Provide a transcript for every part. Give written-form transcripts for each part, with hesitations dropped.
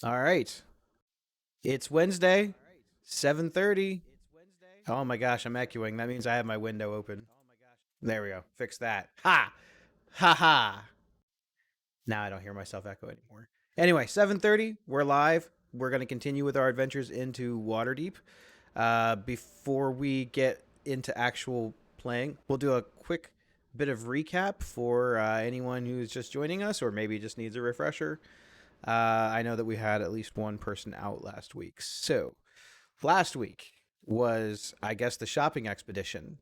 All right. It's Wednesday, 7:30. Oh my gosh, I'm echoing. That means I have my window open. There we go. Fix that. Ha! Ha ha. Now I don't hear myself echo anymore. Anyway, 7:30, we're live. We're going to continue with our adventures into Waterdeep. Before we get into actual playing, we'll do a quick bit of recap for anyone who's just joining us or maybe just needs a refresher. I know that we had at least one person out last week. So, last week was, I guess, the shopping expedition.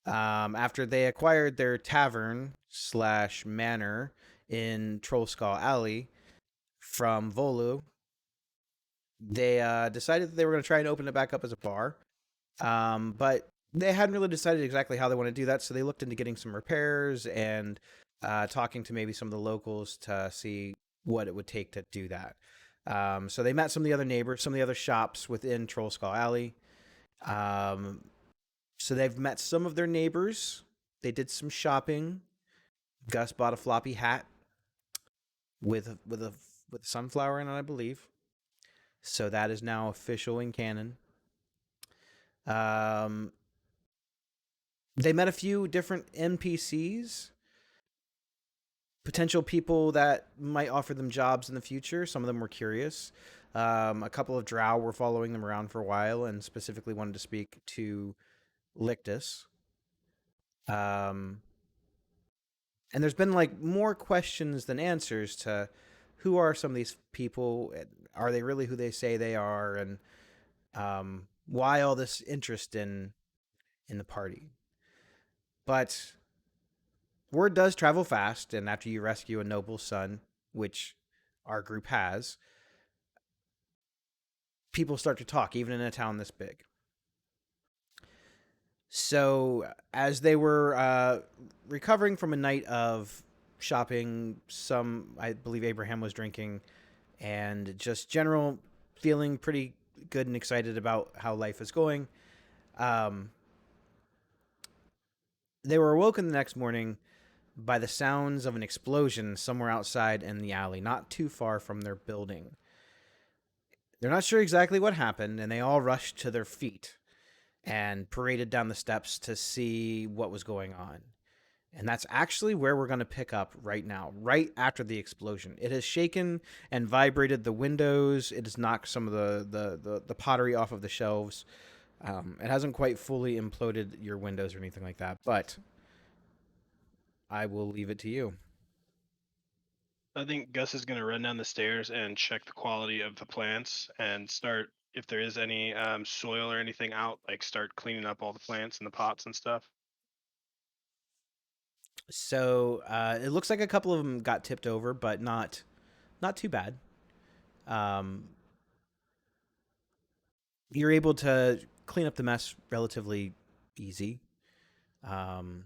After they acquired their tavern slash manor in Trollskull Alley from Volu, they decided that they were going to try and open it back up as a bar. But they hadn't really decided exactly how they want to do that, so they looked into getting some repairs and talking to maybe some of the locals to see what it would take to do that. So they met some of the other neighbors, some of the other shops within Trollskull Alley. Um, so they've met some of their neighbors. They did some shopping. Gus bought a floppy hat with a sunflower in it, I believe. So that is now official in canon. Um, they met a few different NPCs, potential people that might offer them jobs in the future. Some of them were curious. A couple of drow were following them around for a while and specifically wanted to speak to Lictus. Um, and there's been like more questions than answers to who are some of these people? Are they really who they say they are? And why all this interest in the party? But word does travel fast, and after you rescue a noble son, which our group has, people start to talk, even in a town this big. So, as they were recovering from a night of shopping, I believe Abraham was drinking, and just general feeling pretty good and excited about how life is going, um, they were awoken the next morning by the sounds of an explosion somewhere outside in the alley, not too far from their building. They're not sure exactly what happened, and they all rushed to their feet and paraded down the steps to see what was going on. And that's actually where we're going to pick up right now, right after the explosion. It has shaken and vibrated the windows. It has knocked some of the pottery off of the shelves. It hasn't quite fully imploded your windows or anything like that, but I will leave it to you. I think Gus is going to run down the stairs and check the quality of the plants and start, if there is any soil or anything out, like start cleaning up all the plants and the pots and stuff. So it looks like a couple of them got tipped over, but not too bad. Um, you're able to clean up the mess relatively easy. Um,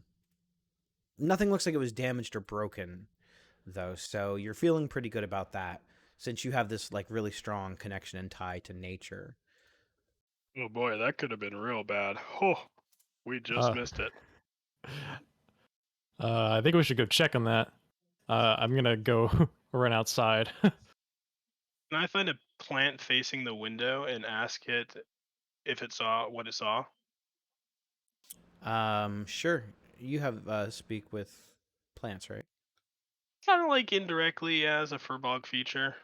Nothing looks like it was damaged or broken, though, so you're feeling pretty good about that since you have this like really strong connection and tie to nature. Oh boy, that could have been real bad. Oh, we just Uh, missed it. I think we should go check on that. I'm gonna go run outside. Can I find a plant facing the window and ask it if it saw what it saw? Sure. You have speak with plants, right? Kind of like indirectly as a furbog feature.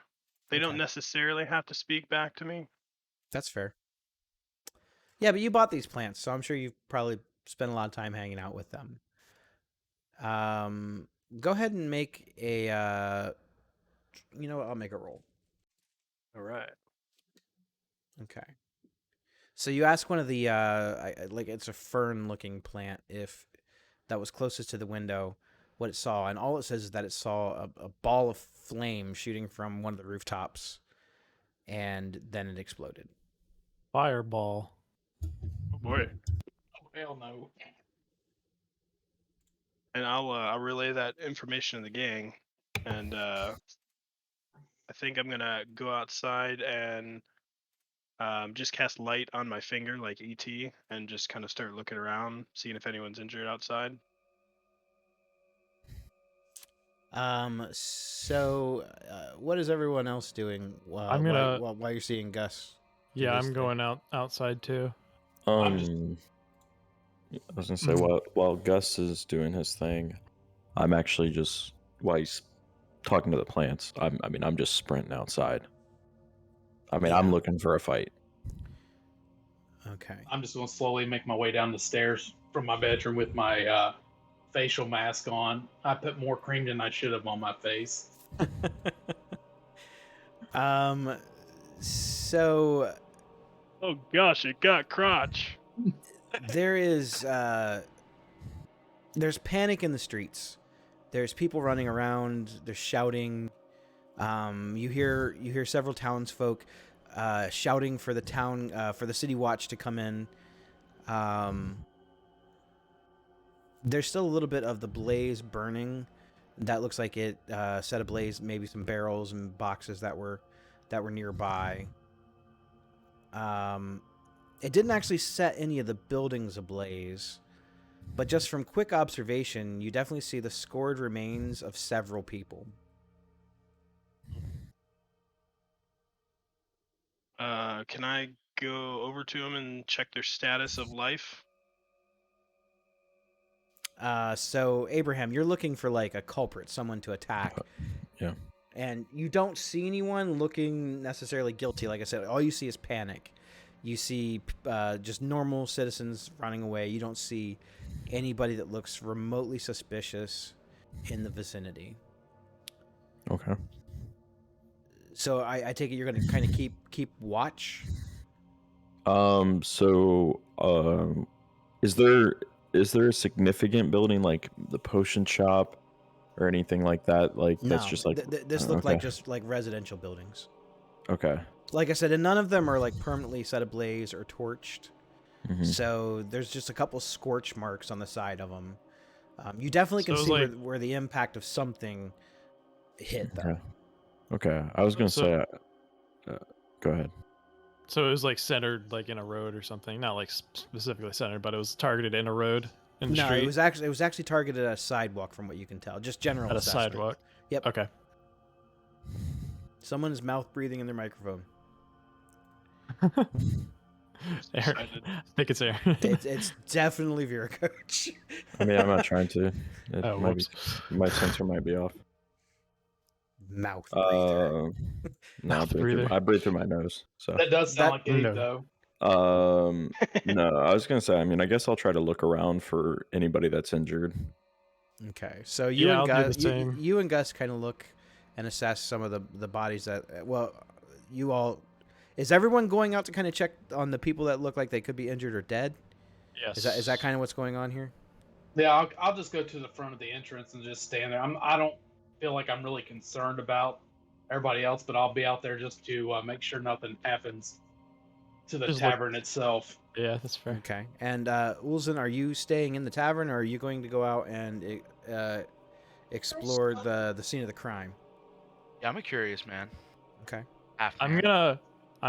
They don't Okay, necessarily have to speak back to me. that's fair. Yeah, but you bought these plants, so I'm sure you've probably spent a lot of time hanging out with them. Um, Go ahead and make a. You know what? I'll make a roll. All right. Okay. So you ask one of the like it's a fern-looking plant if that was closest to the window what it saw, and all it says is that it saw a ball of flame shooting from one of the rooftops, and then it exploded. Fireball. Oh boy. Oh, hell no. And I'll relay that information to the gang, and I think I'm gonna go outside and just cast light on my finger like ET, and just kind of start looking around, seeing if anyone's injured outside. So, what is everyone else doing I'm gonna. while you're seeing Gus? do Yeah, his I'm thing? going outside too. I was gonna say Mhm. while Gus is doing his thing, I'm actually just while he's talking to the plants. I'm just sprinting outside. I'm Yeah. looking for a fight. Okay. I'm just going to slowly make my way down the stairs from my bedroom with my facial mask on. I put more cream than I should have on my face. So Oh gosh, it got crotch. there is there's panic in the streets. There's people running around. They're shouting. You hear several townsfolk shouting for the town for the city watch to come in. There's still a little bit of the blaze burning. That looks like it set ablaze maybe some barrels and boxes that were nearby. It didn't actually set any of the buildings ablaze, but just from quick observation, you definitely see the scored remains of several people. Can I go over to them and check their status of life? So Abraham, you're looking for like a culprit, someone to attack. Yeah. And you don't see anyone looking necessarily guilty. Like I said, all you see is panic. You see just normal citizens running away. You don't see anybody that looks remotely suspicious in the vicinity. Okay. So I take it you're going to kind of keep watch. Is there a significant building like the potion shop or anything like that? Like No, that's just like this looked like just like residential buildings. Okay. Like I said, and none of them are like permanently set ablaze or torched. Mhm. So there's just a couple scorch marks on the side of them. You definitely can So it was see like- where the impact of something hit, though. Okay. I was gonna So- say. Go ahead. So it was like centered like in a road or something. Not like specifically centered, but it was targeted in a road in the No, street it was actually targeted at a sidewalk, from what you can tell. Just general at a assessment. sidewalk. Yep. Okay. Someone is mouth breathing in their microphone. Aaron. Excited. I think it's Aaron. It's definitely Vera Coach. I'm not trying to. It Oh, might be, whoops. my sensor might be off. Mouth breather. No, Mouth breather. I breathe through my nose. So That does sound like Gabe, no. though. no, I was gonna say. I guess I'll try to look around for anybody that's injured. Okay, so Yeah, I'll do the same. you and Gus kind of look and assess some of the bodies that. Well, you all. Is everyone going out to kind of check on the people that look like they could be injured or dead? Yes. Is that kind of what's going on here? Yeah, I'll just go to the front of the entrance and just stand there. I don't feel like I'm really concerned about everybody else, but I'll be out there just to make sure nothing happens to the Just look- tavern itself. Yeah, that's fair. Okay. And Ulzen, are you staying in the tavern, or are you going to go out and explore the scene of the crime? Yeah, I'm a curious man. Okay. Half I'm man.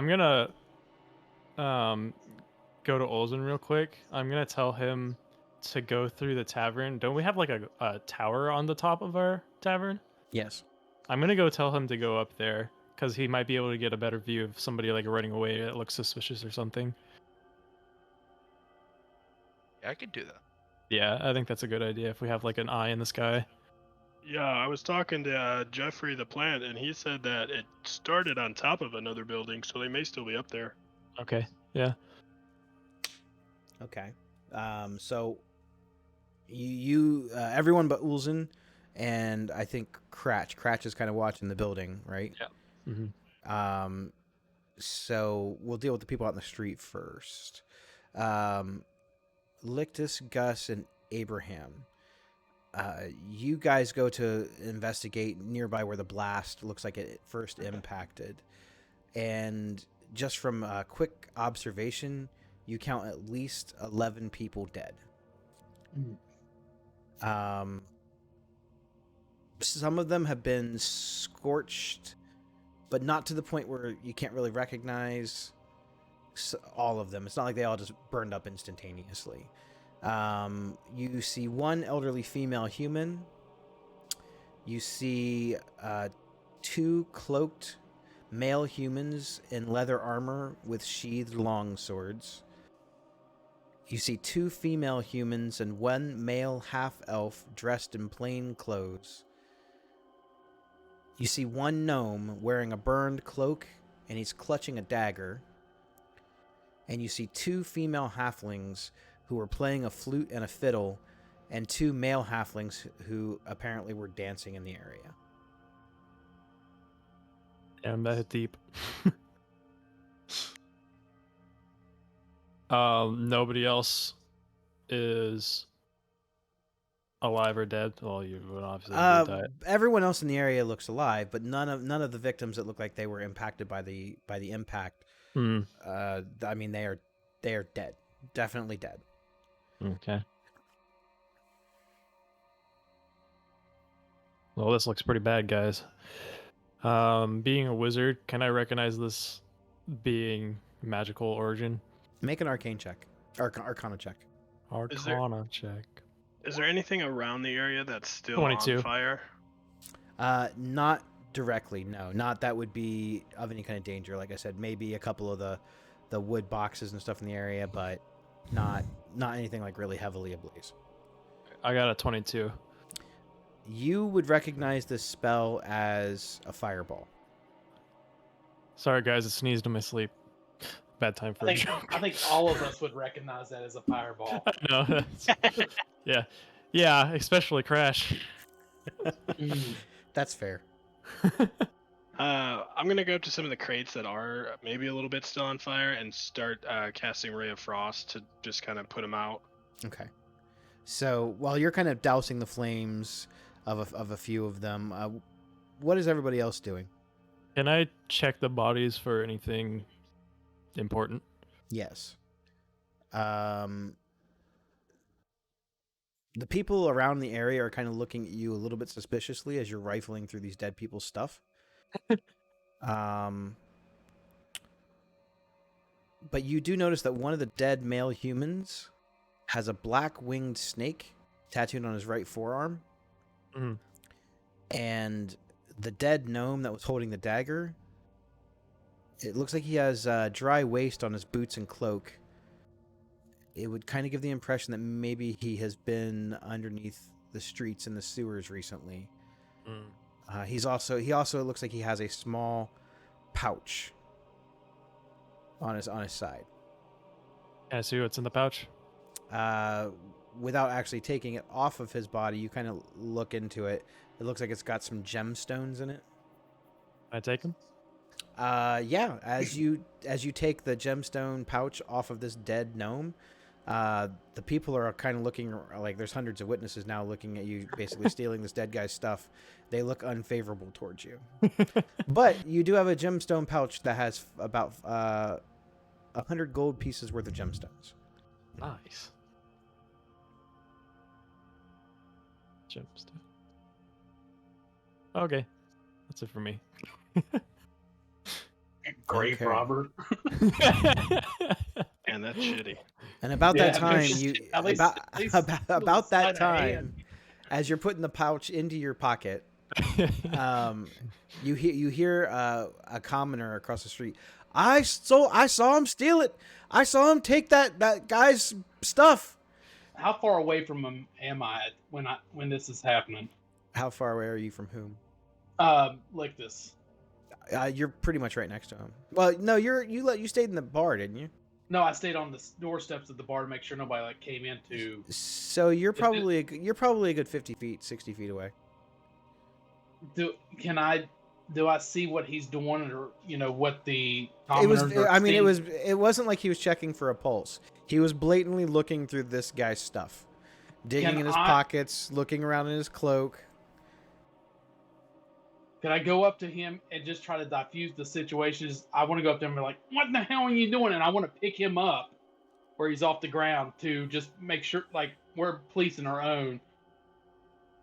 gonna go to Olsen real quick. I'm gonna tell him to go through the tavern. Don't we have like a tower on the top of our tavern? Yes. I'm gonna go tell him to go up there because he might be able to get a better view of somebody like running away that looks suspicious or something. Yeah, I could do that. Yeah, I think that's a good idea if we have like an eye in the sky. Yeah, I was talking to Jeffrey the plant, and he said that it started on top of another building, so they may still be up there. Okay. Yeah. Okay. So you everyone but Ulzen and I think Cratch. Cratch is kind of watching the building, right? Yeah. Mm-hmm. So we'll deal with the people out in the street first. Lictus, Gus, and Abraham. You guys go to investigate nearby where the blast looks like it first impacted. And just from a quick observation, you count at least 11 people dead. Some of them have been scorched, but not to the point where you can't really recognize all of them. It's not like they all just burned up instantaneously. You see one elderly female human, You see 2 cloaked male humans in leather armor with sheathed long swords. You see 2 female humans and 1 male half-elf dressed in plain clothes. You see 1 gnome wearing a burned cloak, and he's clutching a dagger. And you see 2 female halflings who are playing a flute and a fiddle, and 2 male halflings who apparently were dancing in the area. Damn, that hit deep. Nobody else is alive or dead. Well, you would obviously die. Everyone else in the area looks alive, but none of the victims that look like they were impacted by the impact. Hmm. I mean, they are dead, definitely dead. Okay. Well, this looks pretty bad, guys. Being a wizard, can I recognize this being magical origin? Make an arcane check, Arcana check. Arcana check. Is there anything around the area that's still 22. on fire? Not directly, no. Not that would be of any kind of danger. Like I said, maybe a couple of the wood boxes and stuff in the area, but not anything like really heavily ablaze. I got a 22. You would recognize this spell as a fireball. Sorry, guys, I sneezed in my sleep. Bad time for a joke. I think all of us would recognize that as a fireball. No, yeah, especially Crash. That's fair. I'm gonna go up to some of the crates that are maybe a little bit still on fire and start casting Ray of Frost to just kind of put them out. Okay. So while you're kind of dousing the flames of a few of them, what is everybody else doing? Can I check the bodies for anything important? Yes. The people around the area are kind of looking at you a little bit suspiciously as you're rifling through these dead people's stuff. But you do notice that one of the dead male humans has a black winged snake tattooed on his right forearm. Mhm. And the dead gnome that was holding the dagger, it looks like he has dry waste on his boots and cloak. It would kind of give the impression that maybe he has been underneath the streets and the sewers recently. He also looks like he has a small pouch on his side. Can I see what's in the pouch? Without actually taking it off of his body, you kind of look into it. It looks like it's got some gemstones in it. Can I take them? Yeah. As you take the gemstone pouch off of this dead gnome, the people are kind of looking like there's hundreds of witnesses now looking at you, basically stealing this dead guy's stuff. They look unfavorable towards you. But you do have a gemstone pouch that has about 100 gold pieces worth of gemstones. Nice. Gemstone. Okay, that's it for me. Grave Okay. robber. And that's shitty. And about Yeah, that time, just- you at least- about at least about, little about that sleight of time, hand. as you're putting the pouch into your pocket, you hear a commoner across the street. I saw him steal it. I saw him take that guy's stuff. How far away from him am I when this is happening? How far away are you from whom? Like this. You're pretty much right next to him. Well, no, you stayed in the bar, didn't you? No, I stayed on the doorsteps of the bar to make sure nobody came into. So you're probably a good 50 feet, 60 feet away. Do I see what he's doing, or what the It was. commoners are I mean, seeing? it wasn't like he was checking for a pulse. He was blatantly looking through this guy's stuff, digging Can in his I- pockets, looking around in his cloak. Can I go up to him and just try to diffuse the situation? I want to go up there and be like, "What the hell are you doing?" And I want to pick him up where he's off the ground to just make sure, we're policing our own.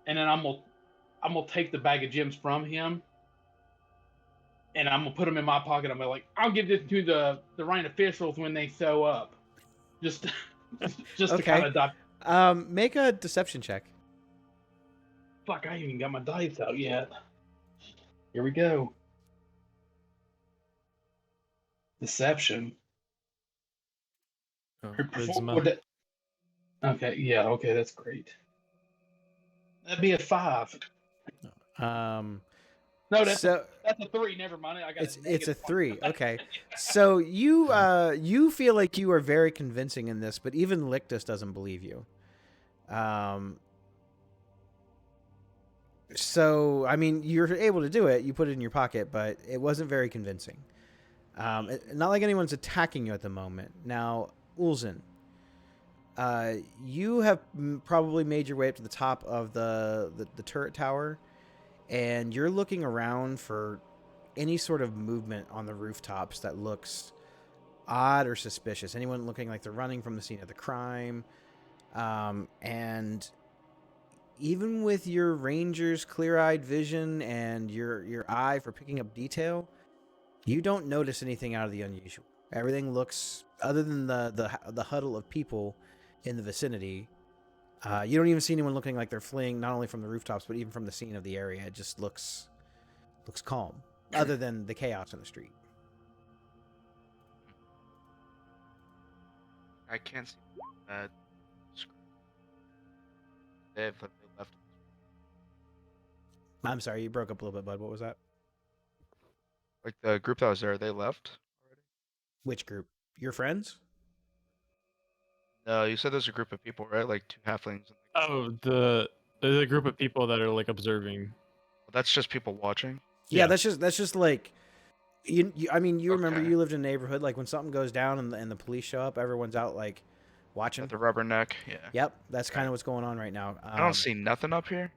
And then I'm gonna take the bag of gems from him, and I'm gonna put them in my pocket. I'm gonna I'll give this to the Rhine officials when they show up. Just to Okay. kind of Make a deception check. Fuck, I ain't even got my dice out yet. Here we go. Deception. Oh, Would charisma. that- Okay, yeah, okay, that's great. That'd be a 5. Um, No, that's so a 3. Never mind. I got it's a a negative one. 3. Okay, so you feel like you are very convincing in this, but even Lictus doesn't believe you. So I mean, you're able to do it. You put it in your pocket, but it wasn't very convincing. Not like anyone's attacking you at the moment. Now, Ulzin, you have probably made your way up to the top of the turret tower, and you're looking around for any sort of movement on the rooftops that looks odd or suspicious. Anyone looking like they're running from the scene of the crime. And even with your ranger's clear-eyed vision and your eye for picking up detail, you don't notice anything out of the unusual. Everything looks, other than the huddle of people in the vicinity, you don't even see anyone looking like they're fleeing not only from the rooftops but even from the scene of the area. It just looks calm, other than the chaos in the street. I can't see that. They left. I'm sorry, you broke up a little bit, bud. What was that? Like the group that was there, they left already. Which group? Your friends? No, you said there's a group of people, right? Like 2 halflings. And Oh, the group of people that are like observing. well, that's just people watching. Yeah, Yeah. that's just like I mean, you remember Okay. you lived in a neighborhood like when something goes down and the police show up, everyone's out like watching. At the rubberneck. Yeah. Yep, that's kind Okay. of what's going on right now. I don't see nothing up here.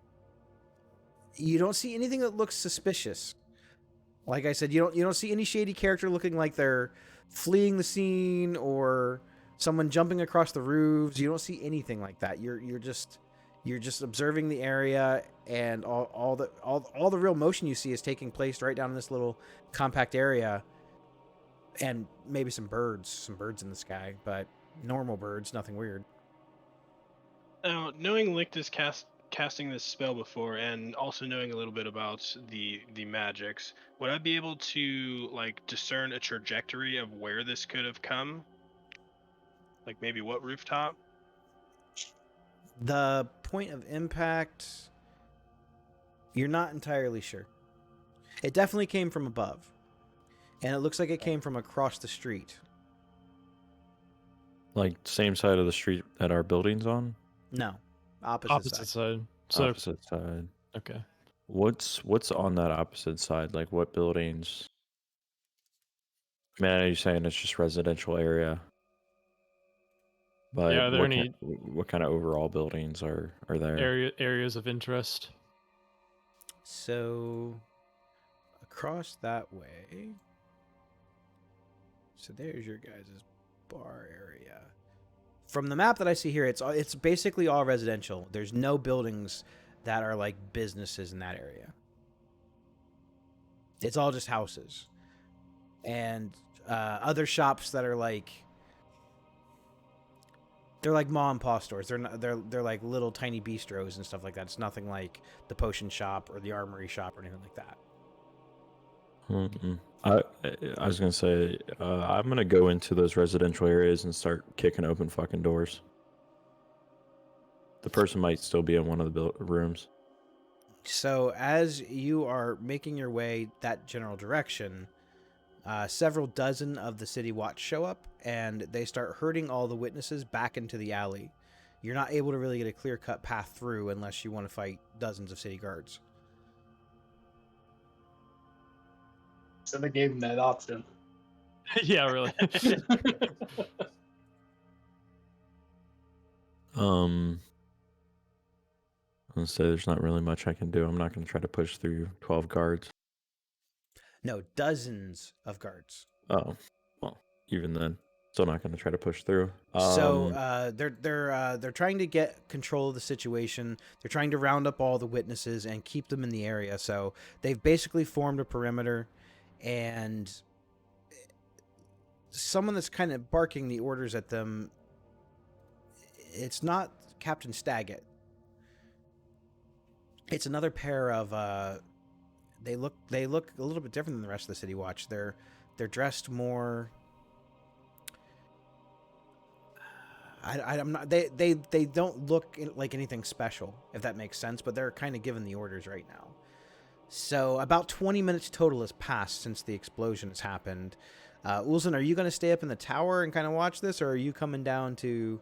You don't see anything that looks suspicious. Like I said, you don't see any shady character looking like they're fleeing the scene or someone jumping across the roofs. You don't see anything like that. You're just observing the area, and all the real motion you see is taking place right down in this little compact area, and maybe some birds in the sky, but normal birds, nothing weird. Now, knowing Lictus casting this spell before, and also knowing a little bit about the magics, would I be able to like discern a trajectory of where this could have come? Like maybe what rooftop? The point of impact, you're not entirely sure. It definitely came from above, and it looks like it came from across the street. Like same side of the street that our building's on? No, opposite side. side. So Opposite side. okay. What's on that opposite side? Like what buildings? I mean, I know you're saying it's just residential area. But Yeah, are there any what kind of overall buildings are there? areas of interest? So across that way. So there's your guys' bar area. From the map that I see here, it's basically all residential. There's no buildings that are like businesses in that area. It's all just houses and other shops that are like they're like mom and pop stores. They're like little tiny bistros and stuff like that. It's nothing like the potion shop or the armory shop or anything like that. Mm-mm. I was gonna say I'm gonna go into those residential areas and start kicking open fucking doors. The person might still be in one of the rooms. So as you are making your way that general direction, several dozen of the city watch show up, and they start herding all the witnesses back into the alley. You're not able to really get a clear-cut path through unless you want to fight dozens of city guards. So they gave him that option. Yeah, really. I'm gonna say there's not really much I can do. I'm not gonna try to push through 12 guards. No, dozens of guards. Oh, well, even then, still not gonna try to push through. So they're trying to get control of the situation. They're trying to round up all the witnesses and keep them in the area. So they've basically formed a perimeter, and someone that's kind of barking the orders at them. It's not Captain Staggett. It's another pair of they look a little bit different than the rest of the City Watch. They're dressed more. I'm not. They don't look like anything special, if that makes sense. But they're kind of given the orders right now. So about 20 minutes total has passed since the explosion has happened. Ulzin, are you going to stay up in the tower and kind of watch this, or are you coming down to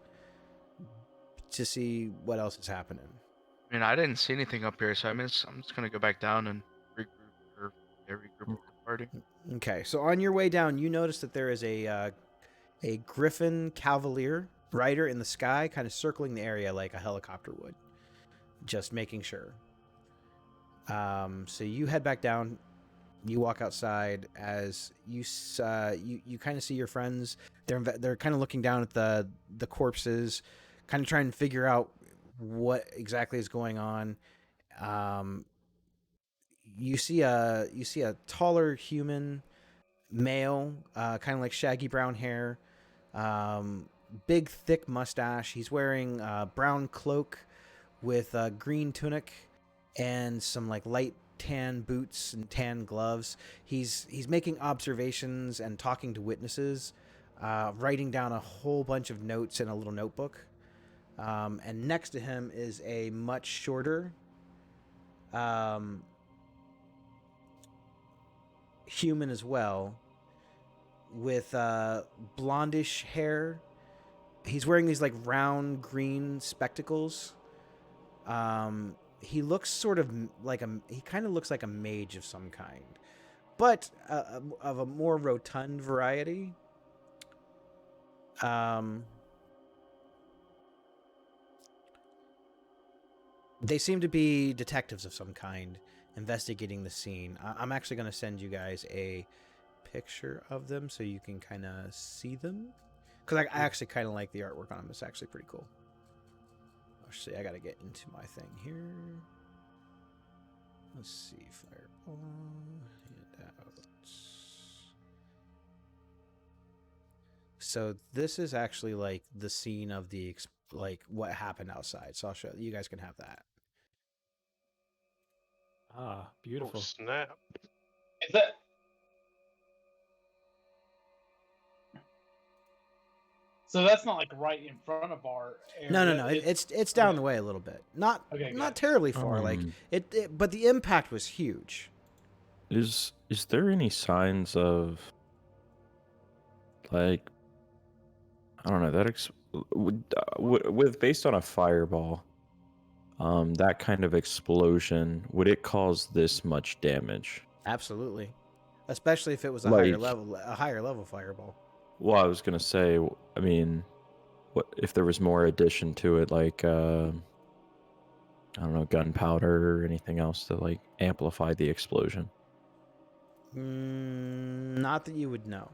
see what else is happening? I mean, I didn't see anything up here, so I'm just gonna go back down and regroup or regroup with the party. Okay, so on your way down, you notice that there is a Griffin Cavalier rider in the sky, kind of circling the area like a helicopter would, just making sure. So you head back down. You walk outside as you kind of see your friends. They're kind of looking down at the corpses, kind of trying to figure out what exactly is going on. You see a taller human male, kind of like shaggy brown hair, big thick mustache. He's wearing a brown cloak with a green tunic and some like light tan boots and tan gloves. He's making observations and talking to witnesses, writing down a whole bunch of notes in a little notebook. And next to him is a much shorter human as well, with blondish hair. He's wearing these like round green spectacles. He looks sort of like he kind of looks like a mage of some kind, but of a more rotund variety. They seem to be detectives of some kind investigating the scene. I'm actually going to send you guys a picture of them so you can kind of see them, because I actually kind of like the artwork on them. It's actually pretty cool. Let's see, I got to get into my thing here. Let's see, fireball, handouts. So this is actually like the scene of the like what happened outside. So I'll show you guys can have that. Ah, Oh, beautiful. snap. Is that? So that's not like right in front of our area. No. It's down the way a little bit. Not Okay, not good. terribly far. Like it, but the impact was huge. Is there any signs of, like, I don't know, that with based on a fireball, that kind of explosion, would it cause this much damage? Absolutely, especially if it was a Like, higher level fireball. well, I was gonna say, I mean, what if there was more addition to it, like I don't know, gunpowder or anything else to like amplify the explosion? Not that you would know.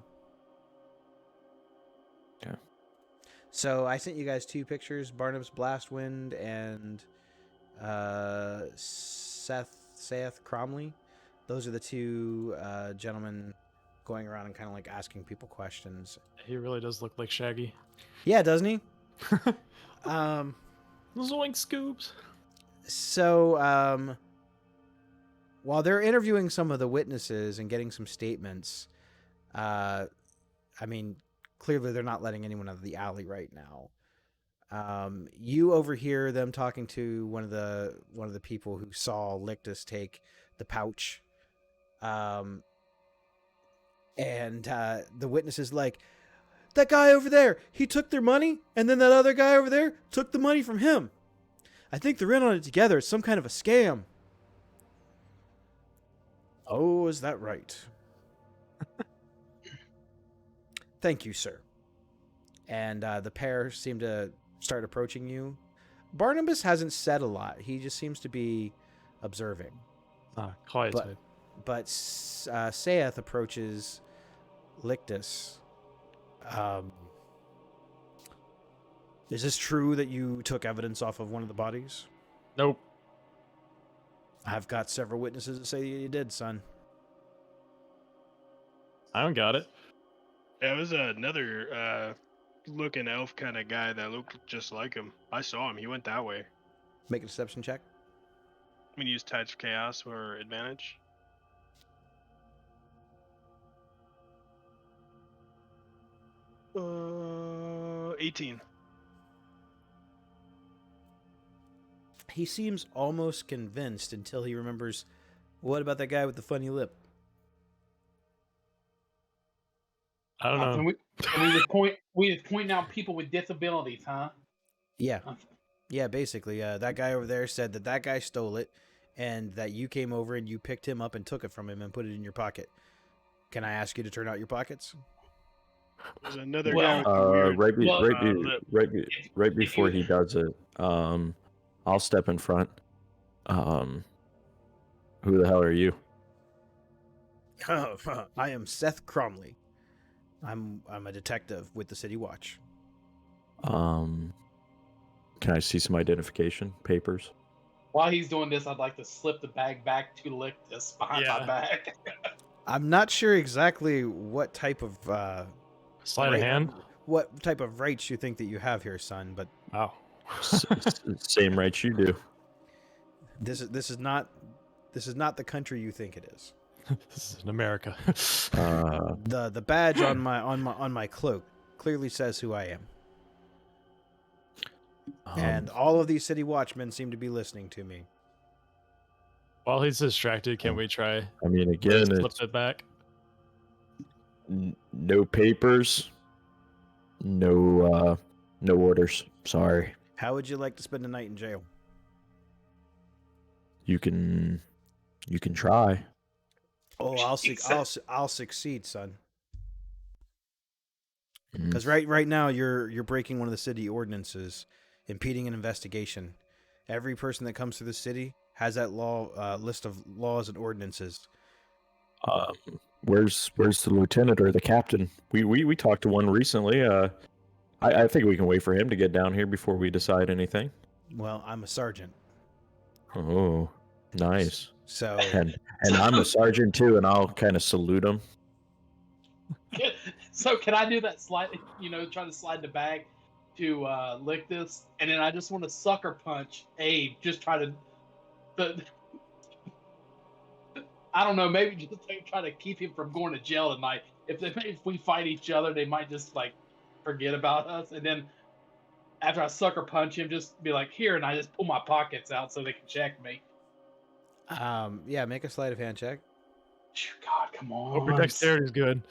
Okay. So I sent you guys two pictures: Barnabas Blastwind and Seth Cromley. Those are the two gentlemen going around and kind of like asking people questions. He really does look like Shaggy. Yeah, doesn't he? Zoink scoops. So while they're interviewing some of the witnesses and getting some statements, I mean, clearly they're not letting anyone out of the alley right now. You overhear them talking to one of the people who saw Lictus take the pouch. And the witness is like, that guy over there, he took their money, and then that other guy over there took the money from him. I think they're in on it together. It's some kind of a scam. Oh, is that right? Thank you, sir. And the pair seem to start approaching you. Barnabas hasn't said a lot. He just seems to be observing. Quiet But- type. But Saeth approaches Lictus. Is this true that you took evidence off of one of the bodies? Nope. I've got several witnesses that say you did, son. I don't got it. Yeah, it was another looking elf kind of guy that looked just like him. I saw him. He went that way. Make a deception check. I'm gonna use Tides of Chaos or advantage. Uh, 18. He seems almost convinced until he remembers, what about that guy with the funny lip? I don't know. We just point out people with disabilities, huh? Yeah. Yeah, basically. That guy over there said that guy stole it and that you came over and you picked him up and took it from him and put it in your pocket. Can I ask you to turn out your pockets? There's another Well, guy with the weird lip. Right before he does it, I'll step in front. Who the hell are you? I am Seth Cromley. I'm a detective with the City Watch. Can I see some identification papers? While he's doing this, I'd like to slip the bag back to lick this behind my Yeah. back. I'm not sure exactly what type of Sleight of hand. what type of rights you think that you have here, son, but Wow. Same rights you do. this is not the country you think it is. This is in America. The badge on my cloak clearly says who I am. And all of these city watchmen seem to be listening to me. While he's distracted, can we try I mean, again, slip it's it back? no papers, no orders. Sorry. How would you like to spend a night in jail? You can try. Oh, I'll succeed, son. Mm. Because right now you're breaking one of the city ordinances, impeding an investigation. Every person that comes through the city has that list of laws and ordinances. Where's the lieutenant or the captain? We talked to one recently. I think we can wait for him to get down here before we decide anything. Well, I'm a sergeant, Oh, nice. so And I'm a sergeant too, and I'll kind of salute him. So can I do that slide? Try to slide the bag to lick this, and then I just want to sucker punch Abe. Just try to, I don't know, maybe just try to keep him from going to jail tonight. If we fight each other, they might just like forget about us, and then after I sucker punch him, just be like, here, and I just pull my pockets out so they can check me. yeah, make a sleight of hand check. God, come on. Hope your dexterity's good.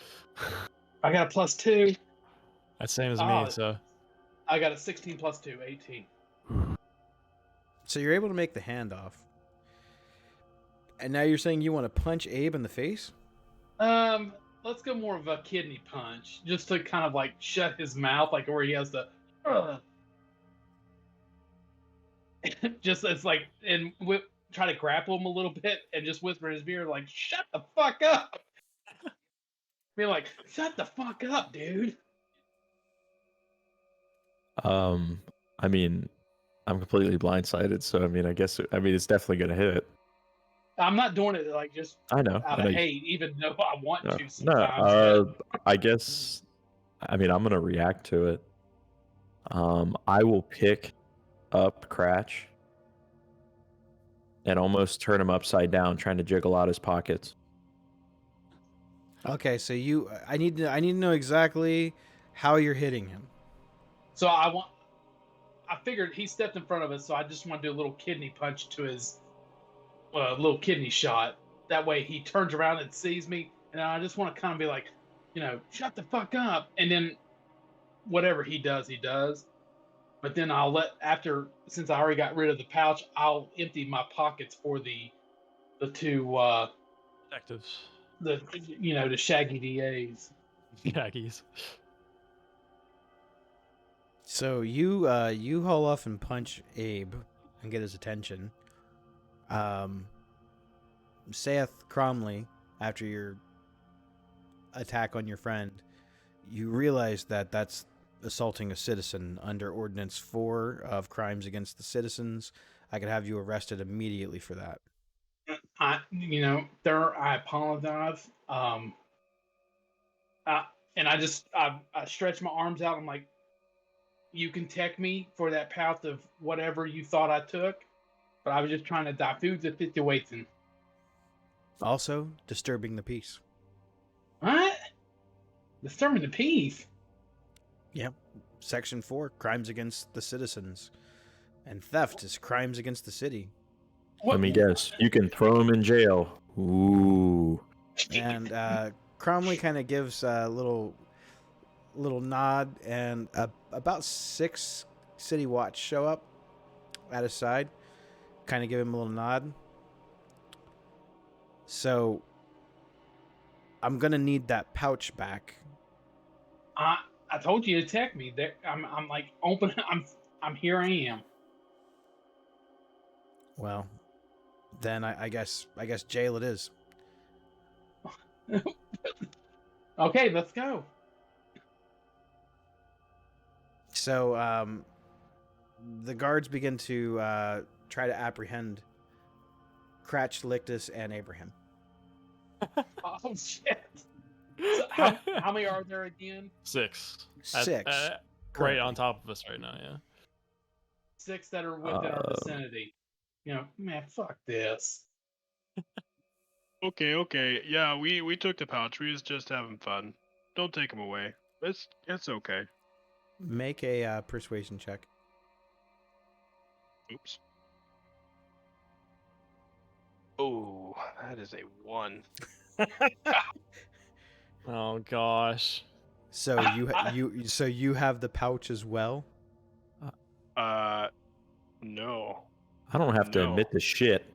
I got a +2. That's same as Oh. me, so I got a 16 + 2, 18. So you're able to make the handoff. And now you're saying you want to punch Abe in the face? Let's go more of a kidney punch, just to kind of like shut his mouth, like where he has to. Just it's like, and try to grapple him a little bit, and just whisper in his ear, like, "Shut the fuck up." Be like, "Shut the fuck up, dude." I mean, I'm completely blindsided, so I mean, I mean, it's definitely gonna hit. I'm not doing it like just I know. out of hate, even though I want to No, sometimes. I guess. I mean, I'm gonna react to it. I will pick up Cratch and almost turn him upside down, trying to jiggle out his pockets. Okay, so I need to know exactly how you're hitting him. So I figured he stepped in front of us, so I just want to do a little kidney punch to his little kidney shot. That way he turns around and sees me, and I just want to kind of be like, shut the fuck up. And then whatever he does, he does. But then since I already got rid of the pouch, I'll empty my pockets for the two detectives. the shaggy DAs. Khakis. So you haul off and punch Abe and get his attention. Seth Cromley, after your attack on your friend, you realize that that's assaulting a citizen under Ordinance 4 of crimes against the citizens. I could have you arrested immediately for that. I apologize. And I stretch my arms out. I'm like, you can tech me for that pouch of whatever you thought I took. but I was just trying to diffuse the situation. Also, disturbing the peace. What? Disturbing the peace. Yep. Section 4, crimes against the citizens. And theft is crimes against the city. Let me guess. You can throw him in jail. Ooh. And Cromley kind of gives a little nod, and about 6 City Watch show up at his side, kind of give him a little nod. So I'm gonna need that pouch back. I told you to tech me. There, I'm like open. I'm here. I am. Well, then I guess jail it is. Okay, let's go. So the guards begin to try to apprehend Cratch, Lictus, and Abraham. Oh shit. So how many are there again? 6. 6. Right currently. on top of us right now, yeah. 6 that are within our vicinity. You know, man, fuck this. Okay. Yeah, we took the pouch. We was just having fun. Don't take him away. It's okay. Make a persuasion check. Oops. Oh, that is a 1. Oh gosh. So you have the pouch as well. No. I don't have to No. admit to shit.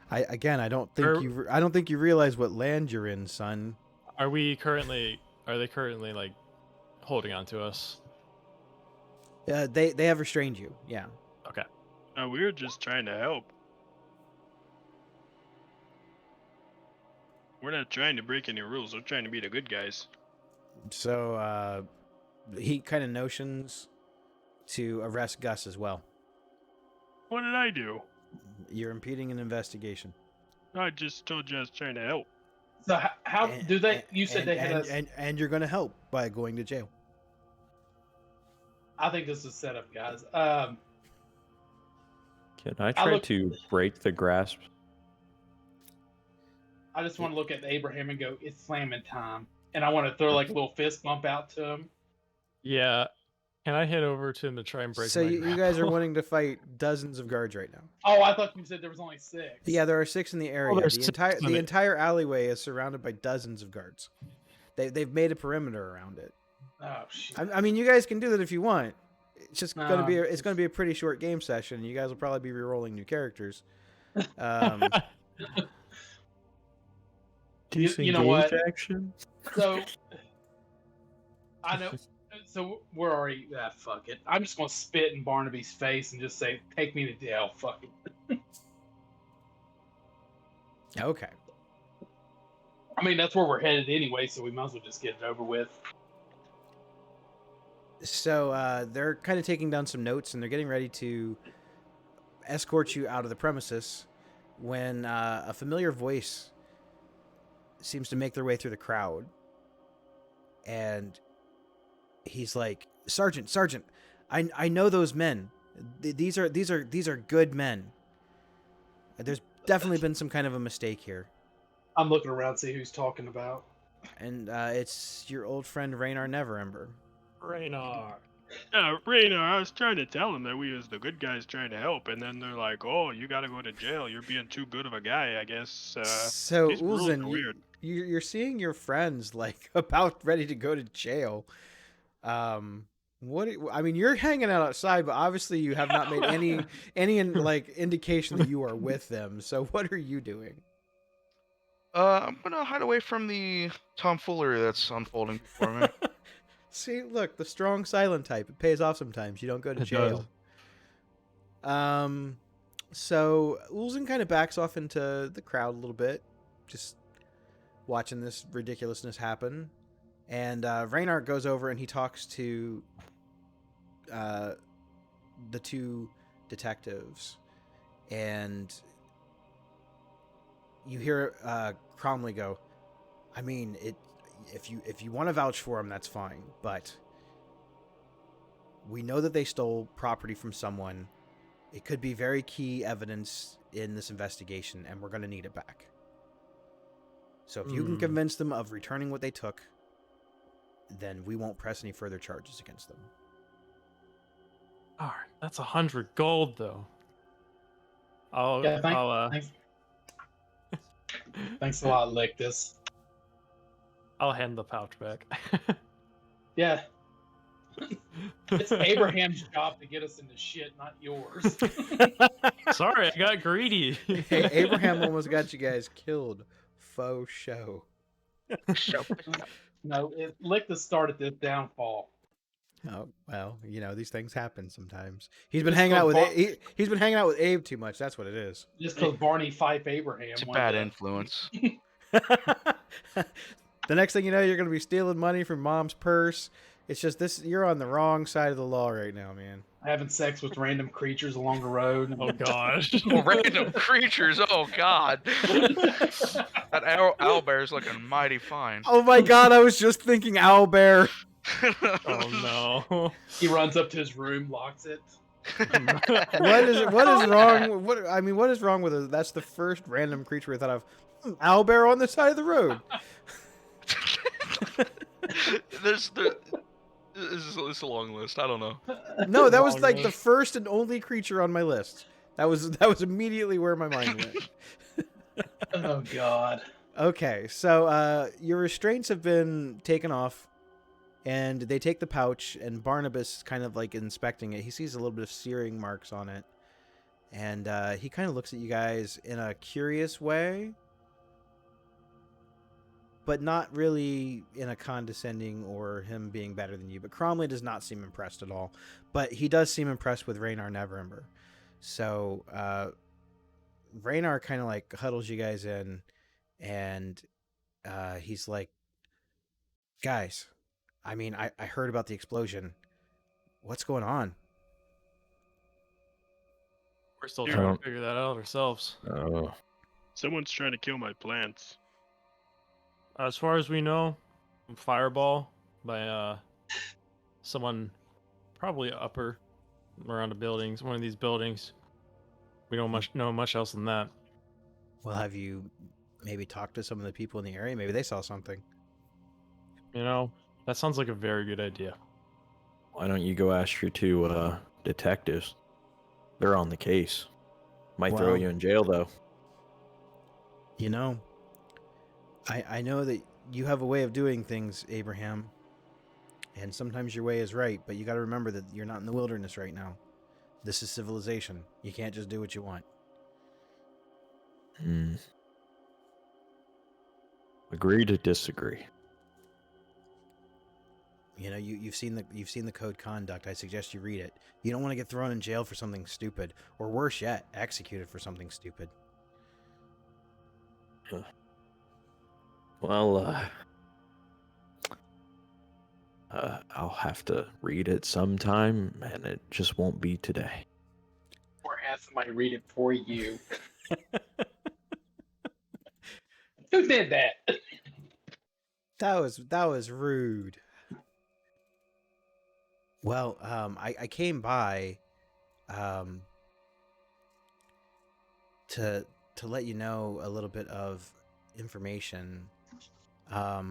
I don't think Are- you realize what land you're in, son. Are they currently like holding on to us? They have restrained you. Yeah. Okay. We were just trying to help. We're not trying to break any rules. We're trying to be the good guys. So he kind of notions to arrest Gus as well. What did I do? You're impeding an investigation. I just told you I was trying to help. So how And- do they? and- You said and, they had and, us. and you're going to help by going to jail. I think this is set up, guys. Can I try look- to break the grasp? I just want to look at Abraham and go, "It's slamming time," and I want to throw like a little fist bump out to him. Yeah. Can I head over to him to try and break So my you guys are grapple? wanting to fight dozens of guards right now. Oh, I thought you said there was only 6. Yeah, there are 6 in the area. there's the 6 entire in the it. entire alleyway is surrounded by dozens of guards. They've made a perimeter around it. Oh shit. I mean, you guys can do that if you want. It's just No, gonna be a pretty short game session. You guys will probably be re-rolling new characters. You know what? Action? So I know. So we're already. Fuck it. I'm just gonna spit in Barnaby's face and just say, "Take me to jail." Fuck it. Okay. I mean, that's where we're headed anyway, so we might as well just get it over with. So they're kind of taking down some notes and they're getting ready to escort you out of the premises when a familiar voice seems to make their way through the crowd, and he's like, Sergeant, I know those men. These are good men. There's definitely been some kind of a mistake here, I'm looking around to see who's talking about. and it's your old friend Raynar Neverember. Raynar. Rainer, I was trying to tell him that we was the good guys trying to help, and then they're like, "Oh, you gotta go to jail. You're being too good of a guy, I guess." So these rules are Ulzen, weird. you're seeing your friends like about ready to go to jail. I mean, you're hanging out outside, but obviously you have not made any like indication that you are with them. So what are you doing? I'm gonna hide away from the tomfoolery that's unfolding before me. See, look, the strong silent type. It pays off sometimes. You don't go to It jail. So Ulzen kind of backs off into the crowd a little bit, just watching this ridiculousness happen. And Raynar goes over and he talks to the 2 detectives, and you hear Cromley go, I mean, if you want to vouch for him, that's fine, but we know that they stole property from someone, It could be very key evidence in this investigation, and we're going to need it back. So if you can convince them of returning what they took, then we won't press any further charges against them. Darn, that's 100 gold though. Yeah, I'll thanks a lot, Lictus. I'll hand the pouch back. Yeah, it's Abraham's job to get us into shit, not yours. Sorry, I got greedy. Hey, Abraham almost got you guys killed. Faux show. No, Lictus started this downfall. Oh well, you know these things happen sometimes. He's been Just hanging out goes with he's been hanging out with Abe too much. That's what it is. Just because Barney Fife Abraham. It's a wanted bad to- influence. The next thing you know, you're gonna be stealing money from mom's purse. It's just this. You're on the wrong side of the law right now, man. Having sex with random creatures along the road. Oh gosh. Oh, random creatures. Oh God. That owlbear's looking mighty fine. Oh my god, I was just thinking owlbear. Oh no. He runs up to his room, locks it. What is wrong? What is wrong with it? That's the first random creature we thought of. Owlbear on the side of the road. It's a long list. I don't know. No, that was Long like the list. first and only creature on my list. That was immediately where my mind went. Oh God. Okay, so your restraints have been taken off, and they take the pouch, and Barnabas is kind of like inspecting it. He sees a little bit of searing marks on it, and he kind of looks at you guys in a curious way, but not really in a condescending or him being better than you. But Cromley does not seem impressed at all, but he does seem impressed with Raynar Neverember. So Raynar kind of like huddles you guys in, and he's like, guys, I mean, I heard about the explosion. What's going on? We're still Here. trying to figure that out ourselves. Oh, Someone's trying to kill my plants. As far as we know, fireball by someone probably upper around the buildings, one of these buildings. We don't know much else than that. Well, have you maybe talked to some of the people in the area? Maybe they saw something. You know, that sounds like a very good idea. why don't you go ask your two detectives? They're on the case. Might throw Well- you in jail though. You know, I know that you have a way of doing things, Abraham, and sometimes your way is right, but you got to remember that you're not in the wilderness right now. This is civilization. You can't just do what you want. Agree to disagree. You know, you've seen the code conduct. I suggest you read it. You don't want to get thrown in jail for something stupid, or worse yet, executed for something stupid. Well, I'll have to read it sometime, and it just won't be today. Or have somebody read it for you. Who did that? That was rude. Well, I came by to let you know a little bit of information. I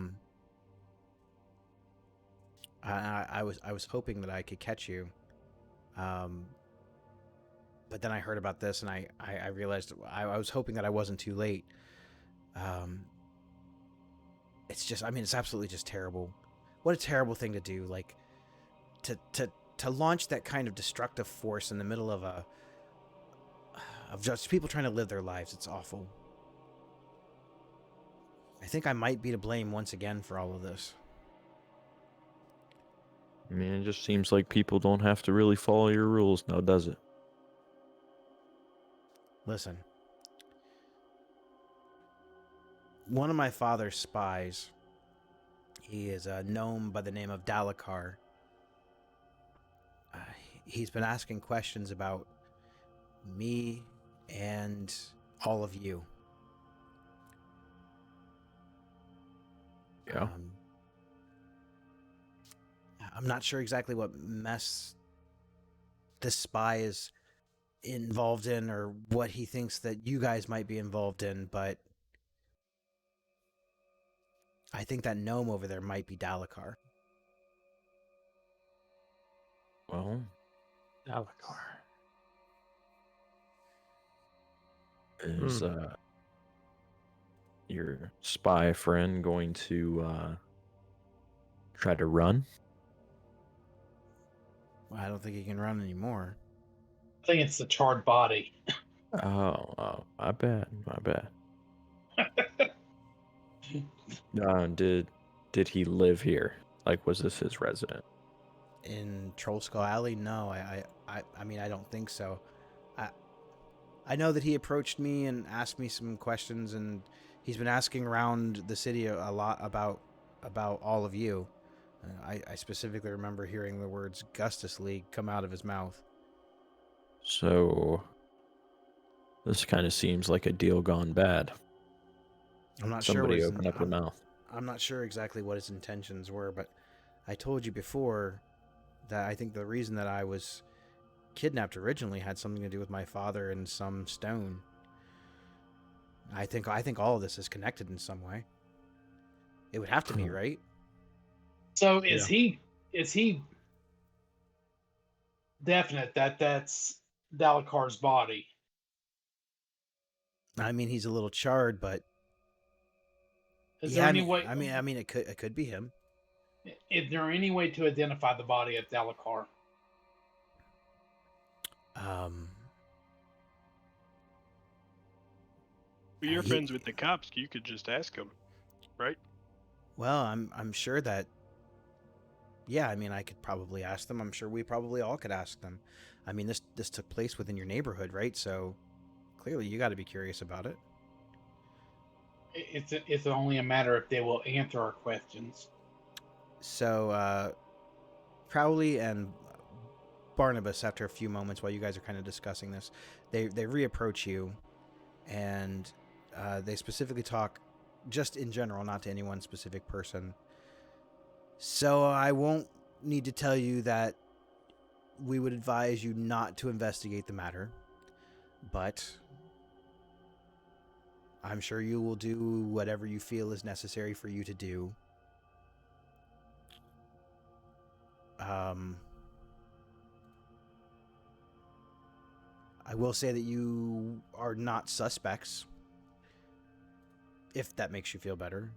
was hoping that I could catch you. But then I heard about this, and I realized I was hoping that I wasn't too late. It's just, I mean, it's absolutely just terrible. What a terrible thing to do, like to launch that kind of destructive force in the middle of just people trying to live their lives. It's awful. I think I might be to blame once again for all of this. I mean, it just seems like people don't have to really follow your rules now, does it? Listen. One of my father's spies, he is a gnome by the name of Dalakar. He's been asking questions about me and all of you. Yeah. I'm not sure exactly what mess this spy is involved in or what he thinks that you guys might be involved in, but I think that gnome over there might be Dalakar. Well, Dalakar. is your spy friend going to try to run? Well, I don't think he can run anymore. I think it's the charred body. Oh, my bad, my bad. Did he live here? Like, was this his resident? In Troll Skull Alley? No, I mean, I don't think so. I know that he approached me and asked me some questions, and he's been asking around the city a lot about all of you. I specifically remember hearing the words Gustus League come out of his mouth. So, this kind of seems like a deal gone bad. I'm not sure what Somebody his open up your mouth. I'm not sure exactly what his intentions were, but I told you before that I think the reason that I was kidnapped originally had something to do with my father and some stone. I think all of this is connected in some way. It would have to be, right? So is he definite that that's Dalakar's body? I mean, he's a little charred, but Is yeah, there any way? I mean, it could be him. Is there any way to identify the body of Dalakar? If you're friends with the cops, you could just ask them, right? Well, I'm sure that. Yeah, I mean, I could probably ask them. I'm sure we probably all could ask them. I mean, this took place within your neighborhood, right? So clearly, you got to be curious about it. It's only a matter if they will answer our questions. So, Crowley and Barnabas, after a few moments, while you guys are kind of discussing this, they reapproach you, and they specifically talk, just in general, not to any one specific person. So I won't need to tell you that we would advise you not to investigate the matter, but I'm sure you will do whatever you feel is necessary for you to do. I will say that you are not suspects, if that makes you feel better.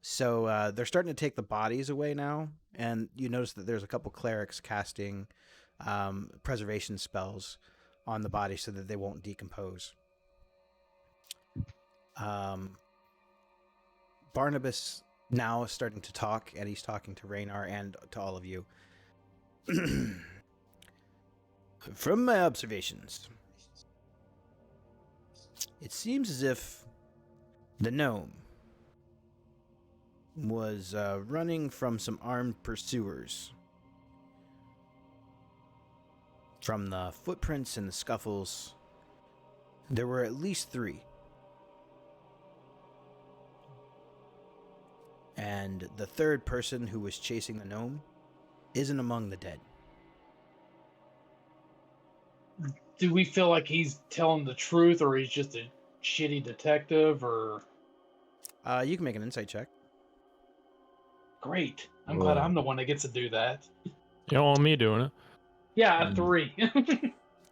So they're starting to take the bodies away now, and you notice that there's a couple clerics casting preservation spells on the body so that they won't decompose. Barnabas now is starting to talk, and he's talking to Raynar and to all of you. From my observations, it seems as if the gnome was running from some armed pursuers. From the footprints and the scuffles, there were at least 3. And the third person who was chasing the gnome isn't among the dead. Do we feel like he's telling the truth, or he's just a shitty detective, or? You can make an insight check. Great. I'm glad I'm the one that gets to do that. You don't want me doing it. Yeah, 3.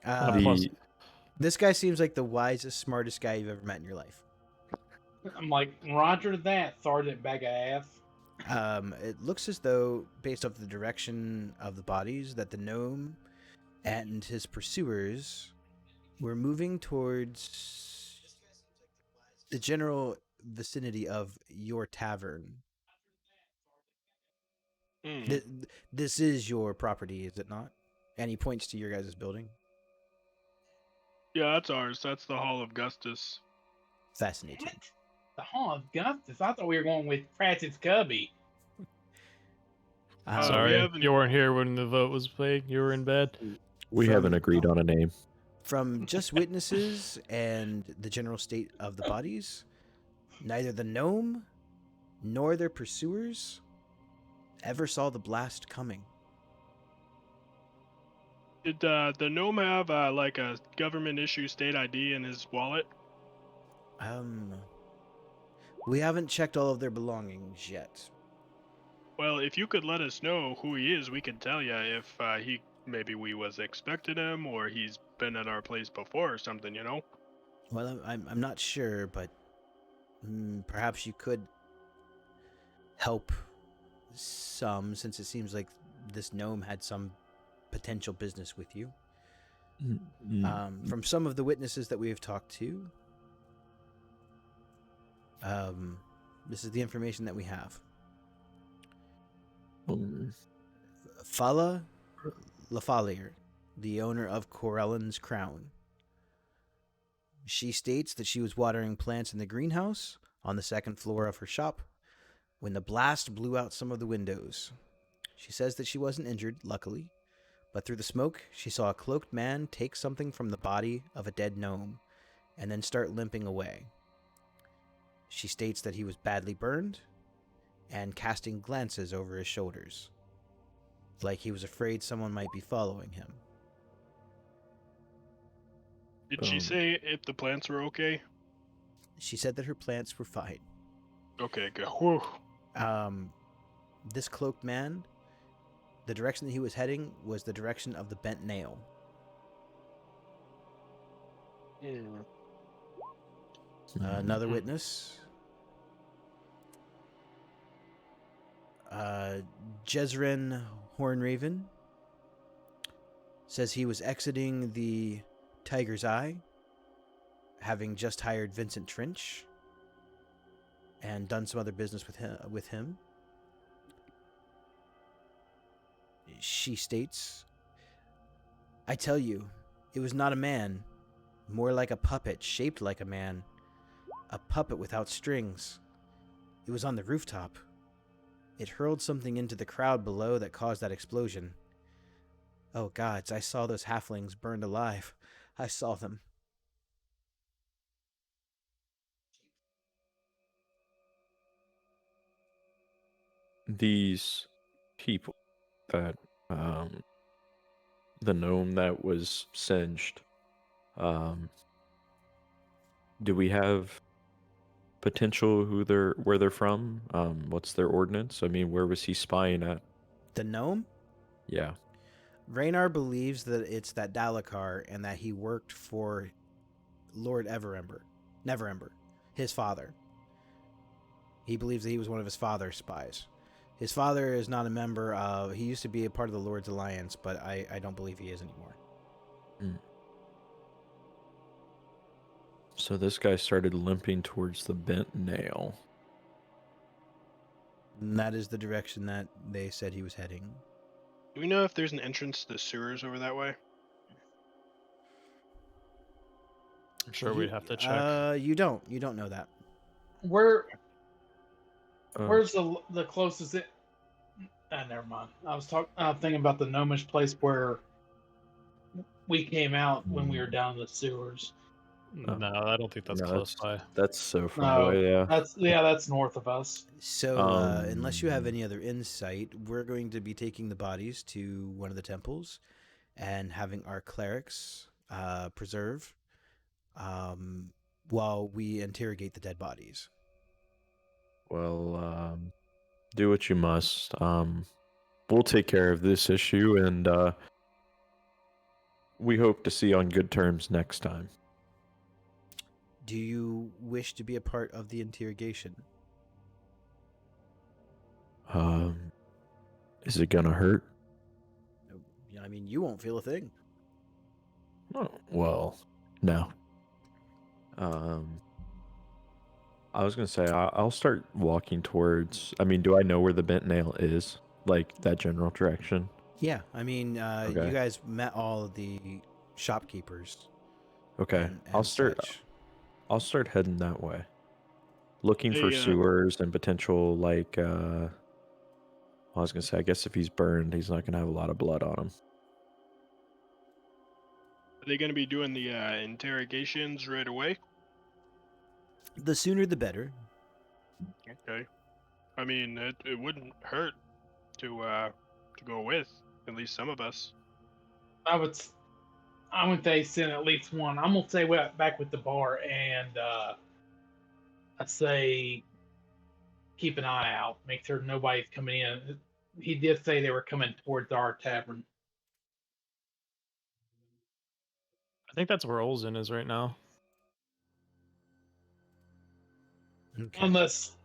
Plus, This guy seems like the wisest, smartest guy you've ever met in your life. I'm like, Roger that, Sergeant Bag of Ass. It looks as though, based off the direction of the bodies, that the gnome and his pursuers were moving towards the general vicinity of your tavern. This is your property, is it not? And he points to your guys' building. Yeah, that's ours. That's the Hall of Gustus. Fascinating. What? The Hall of Gustus? I thought we were going with Pratchett's Cubby. sorry, you weren't here when the vote was played. You were in bed. We haven't agreed on a name. From just witnesses and the general state of the bodies, neither the gnome nor their pursuers ever saw the blast coming. Did the gnome have like a government issue state ID in his wallet? We haven't checked all of their belongings yet. Well, if you could let us know who he is, we could tell you if he maybe we was expecting him or he's been at our place before or something. You know? Well, I'm not sure, but perhaps you could help some, since it seems like this gnome had some potential business with you. From some of the witnesses that we have talked to, this is the information that we have. Fala Lafalier, the owner of Corellan's Crown. She states that she was watering plants in the greenhouse on the second floor of her shop when the blast blew out some of the windows. She says that she wasn't injured, luckily, but through the smoke, she saw a cloaked man take something from the body of a dead gnome and then start limping away. She states that he was badly burned and casting glances over his shoulders, like he was afraid someone might be following him. Did she say if the plants were okay? She said that her plants were fine. Okay, good. Whew. This cloaked man, the direction that he was heading was the direction of the bent nail. Another witness, Jezrin Hornraven, says he was exiting the Tiger's Eye, having just hired Vincent Trench and done some other business with him. She states, I tell you, it was not a man, more like a puppet shaped like a man, a puppet without strings. It was on the rooftop. It hurled something into the crowd below that caused that explosion. Oh gods, I saw those halflings burned alive. I saw them. These people that the gnome that was singed, do we have potential where they're from? What's their ordinance? I mean, where was he spying at? The gnome? Yeah. Raynar believes that it's that Dalekar and that he worked for Lord Neverember, his father. He believes that he was one of his father's spies. His father is not a member of... He used to be a part of the Lord's Alliance, but I don't believe he is anymore. So this guy started limping towards the bent nail. And that is the direction that they said he was heading. Do we know if there's an entrance to the sewers over that way? I'm sure we'd have to check. You don't know that. Where's the closest? Never mind. I was thinking about the gnomish place where we came out when we were down in the sewers. No, I don't think that's close by. That's so far away, yeah. That's north of us. So, unless you have any other insight, we're going to be taking the bodies to one of the temples and having our clerics preserve while we interrogate the dead bodies. Well, do what you must. We'll take care of this issue, and we hope to see you on good terms next time. Do you wish to be a part of the interrogation? Is it gonna hurt? I mean, you won't feel a thing. Oh, well, no. I was gonna say I'll start walking towards. I mean, do I know where the bent nail is? Like that general direction? Yeah, I mean, Okay. you guys met all of the shopkeepers. Okay, and I'll start. such. I'll start heading that way, looking for Hey, sewers and potential like. I was gonna say, I guess if he's burned, he's not gonna have a lot of blood on him. Are they going to be doing the interrogations right away? The sooner the better. Okay. I mean, it wouldn't hurt to go with at least some of us. I would. I would say send at least one. I'm gonna say back with the bar, and I say keep an eye out, make sure nobody's coming in. He did say they were coming towards our tavern, I think that's where Olsen is right now. Okay. unless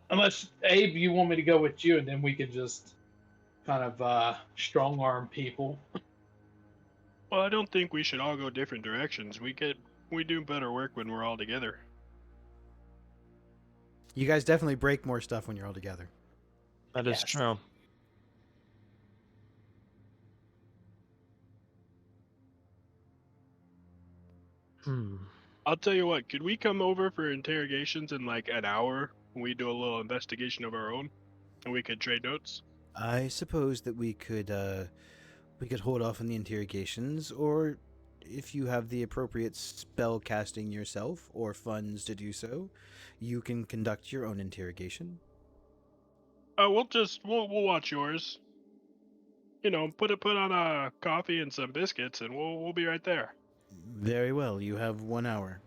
Abe, you want me to go with you, and then we can just kind of strong arm people. Well, I don't think we should all go different directions. We do better work when we're all together. You guys definitely break more stuff when you're all together. That is Yes. true. Hmm. I'll tell you what, could we come over for interrogations in like an hour when we do a little investigation of our own? And we could trade notes? I suppose that we could hold off on the interrogations, or if you have the appropriate spell casting yourself or funds to do so, you can conduct your own interrogation. We'll watch yours. You know, put on a coffee and some biscuits and we'll be right there. Very well. You have 1 hour.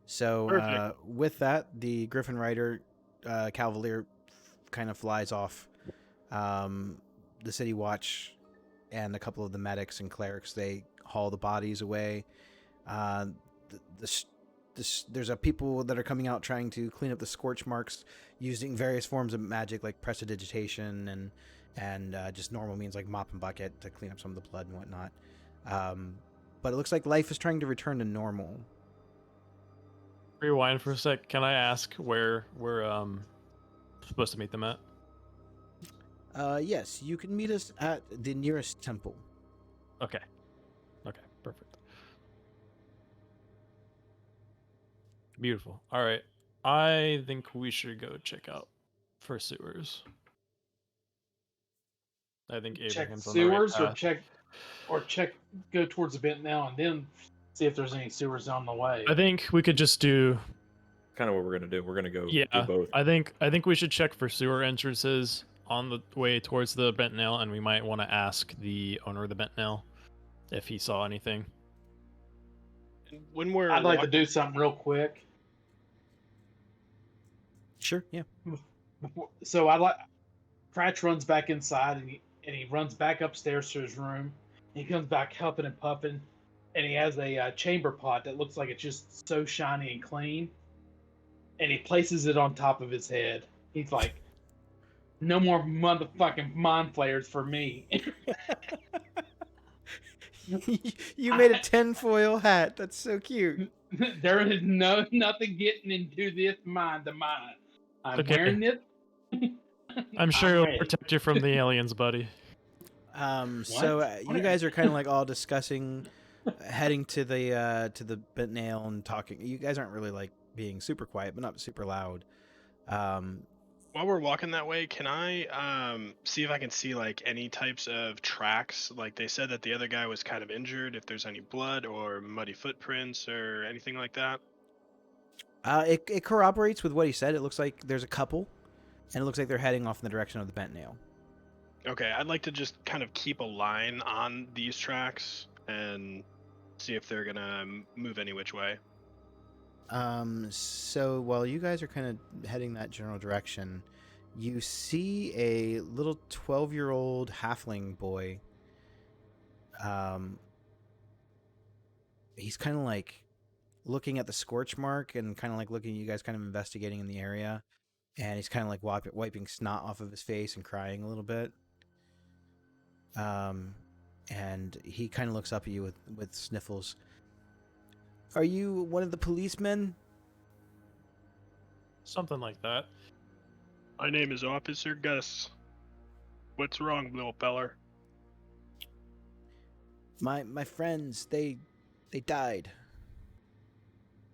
So, Perfect. with that, the Griffin Rider Cavalier kind of flies off. The City Watch and a couple of the medics and clerics, they haul the bodies away. There's a people that are coming out trying to clean up the scorch marks using various forms of magic like prestidigitation and just normal means like mop and bucket to clean up some of the blood and whatnot. But it looks like life is trying to return to normal. Rewind for a sec. Can I ask where we're supposed to meet them at? Yes, you can meet us at the nearest temple. Okay. Okay. Perfect. Beautiful. All right. I think we should go check out for sewers. I think Check Abraham's on the right sewers, path. or go towards the bent now, and then see if there's any sewers on the way. I think we could just do. Kind of what we're gonna do. We're gonna go Yeah. do both. I think we should check for sewer entrances on the way towards the bent nail, and we might want to ask the owner of the bent nail if he saw anything. And when we're I'd like to do something real quick. Sure, yeah. So Cratch runs back inside, and he runs back upstairs to his room. He comes back huffing and puffing, and he has a chamber pot that looks like it's just so shiny and clean. And he places it on top of his head. He's like, "No more motherfucking mind flayers for me." You made a tinfoil hat. That's so cute. There is nothing getting into this mind of mine. I'm Okay. wearing it. I'm sure I'm it'll ready. protect you from the aliens, buddy. So What? you guys are kind of like all discussing heading to the bent nail and talking. You guys aren't really like being super quiet, but not super loud. While we're walking that way, can I see if I can see like any types of tracks? Like they said that the other guy was kind of injured. If there's any blood or muddy footprints or anything like that. It corroborates with what he said. It looks like there's a couple, and it looks like they're heading off in the direction of the bent nail. Okay, I'd like to just kind of keep a line on these tracks and see if they're gonna move any which way. So while you guys are kind of heading that general direction, you see a little 12-year-old halfling boy. He's kind of like looking at the scorch mark and kind of like looking at you guys kind of investigating in the area. And he's kind of like wiping snot off of his face and crying a little bit. And he kind of looks up at you with sniffles. Are you one of the policemen? Something like that. My name is Officer Gus. What's wrong, little feller? My friends, they died.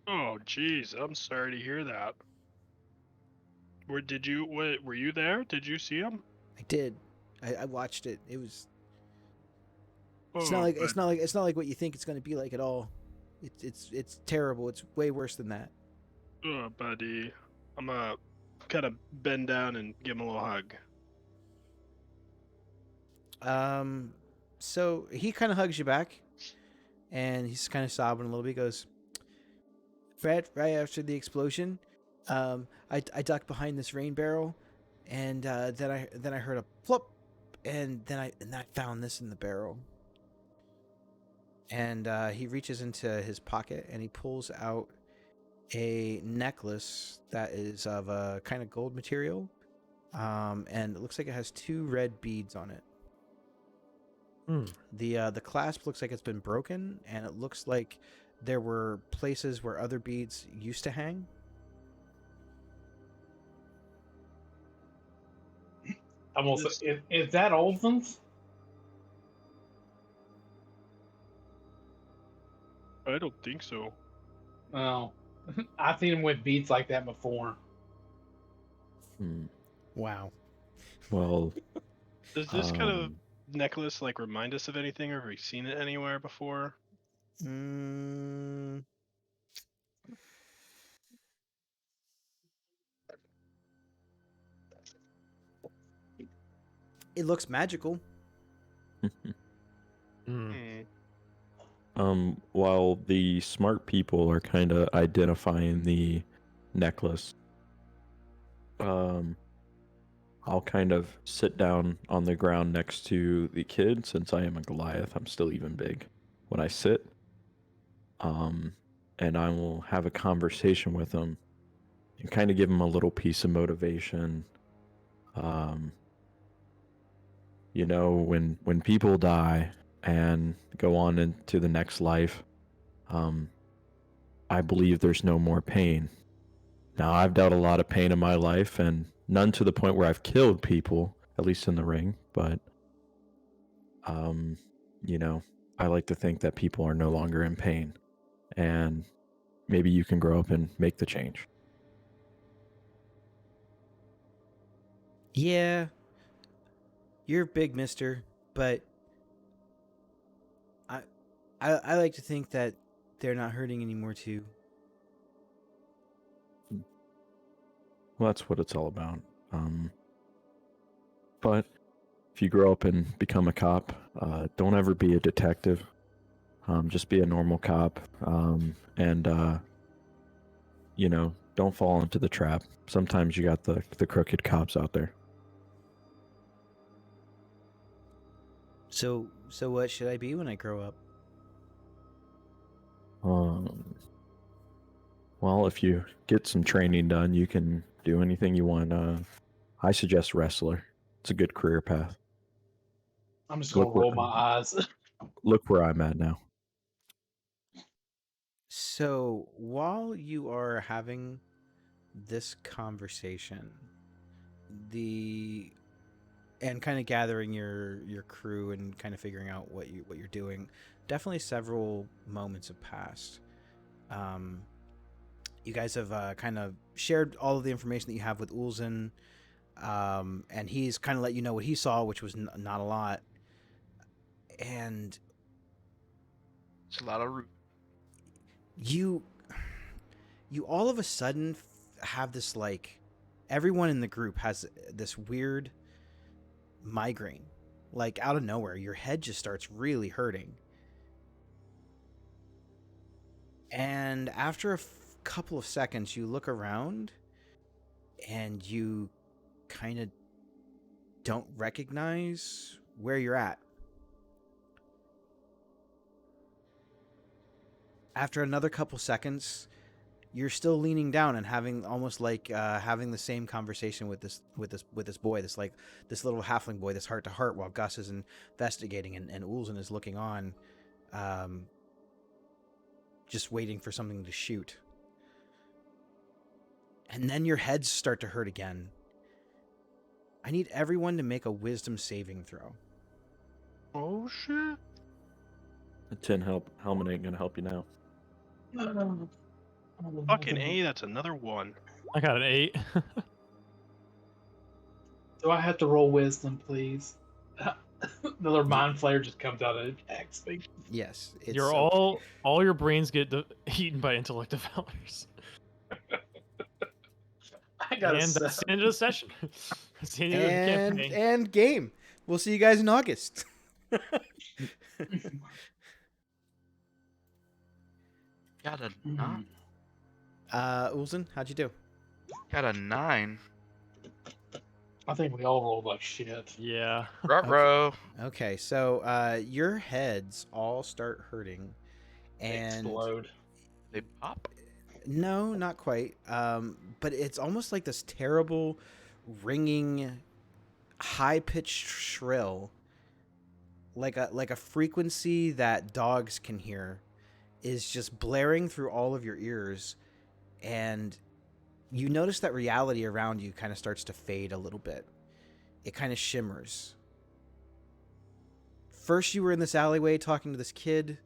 Oh, jeez, I'm sorry to hear that. Were you there? Did you see him? I did. I watched it. It was. It's Oh, not like what you think it's going to be like at all. It's terrible. It's way worse than that. Oh, buddy. I'm gonna kind of bend down and give him a little hug. So he kind of hugs you back, and he's kind of sobbing a little bit. He goes, right after the explosion, I ducked behind this rain barrel, and then I heard a plop, and then I found this in the barrel. And he reaches into his pocket and he pulls out a necklace that is of a kind of gold material, and it looks like it has 2 red beads on it. The clasp looks like it's been broken, and it looks like there were places where other beads used to hang. I'm also, is that Olsen's? I don't think so. Oh, I've seen him with beats like that before. Wow. Well, Does this kind of necklace like remind us of anything, or have we seen it anywhere before? It looks magical. while the smart people are kind of identifying the necklace, I'll kind of sit down on the ground next to the kid. Since I am a Goliath, I'm still even big when I sit. And I will have a conversation with him and kind of give him a little piece of motivation. You know, when people die and go on into the next life, I believe there's no more pain. Now, I've dealt a lot of pain in my life, and none to the point where I've killed people, at least in the ring, but, you know, I like to think that people are no longer in pain, and maybe you can grow up and make the change. Yeah, you're big, mister, but I like to think that they're not hurting anymore too. Well, that's what it's all about. But if you grow up and become a cop, don't ever be a detective. Just be a normal cop. And you know, don't fall into the trap. Sometimes you got the crooked cops out there. So what should I be when I grow up? Well, if you get some training done, you can do anything you want. I suggest wrestler. It's a good career path. I'm just gonna roll my eyes. Look where I'm at now. So while you are having this conversation, and kind of gathering your crew and kind of figuring out what you're doing, definitely several moments have passed. You guys have kind of shared all of the information that you have with Ulzen, and he's kind of let you know what he saw, which was not a lot. And It's a lot of root. you all of a sudden have this, like, everyone in the group has this weird migraine, like out of nowhere. Your head just starts really hurting, and after a couple of seconds you look around and you kind of don't recognize where you're at. After another couple seconds, you're still leaning down and having almost like having the same conversation with this boy, this little halfling boy, this heart to heart, while Gus is investigating and Ulzen is looking on, just waiting for something to shoot. And then your heads start to hurt again. I need everyone to make a wisdom saving throw. Oh shit! A tin helmet ain't gonna help you now. Fucking A, that's another 1. I got an 8. Do I have to roll wisdom, please? Another mind flare just comes out and attacks me. Yes, it's You're all your brains get eaten by intellect developers. I got And that's the end of the session. That's the end of the campaign. and game. We'll see you guys in August. Got a 9. Ulzen, how'd you do? Got a 9. I think we all rolled like shit. Yeah. Ruh-roh. Okay, so your heads all start hurting, and Explode. They pop. no, not quite. But it's almost like this terrible, ringing, high-pitched shrill, like a frequency that dogs can hear, is just blaring through all of your ears, and you notice that reality around you kind of starts to fade a little bit. It kind of shimmers. First, you were in this alleyway talking to this kid.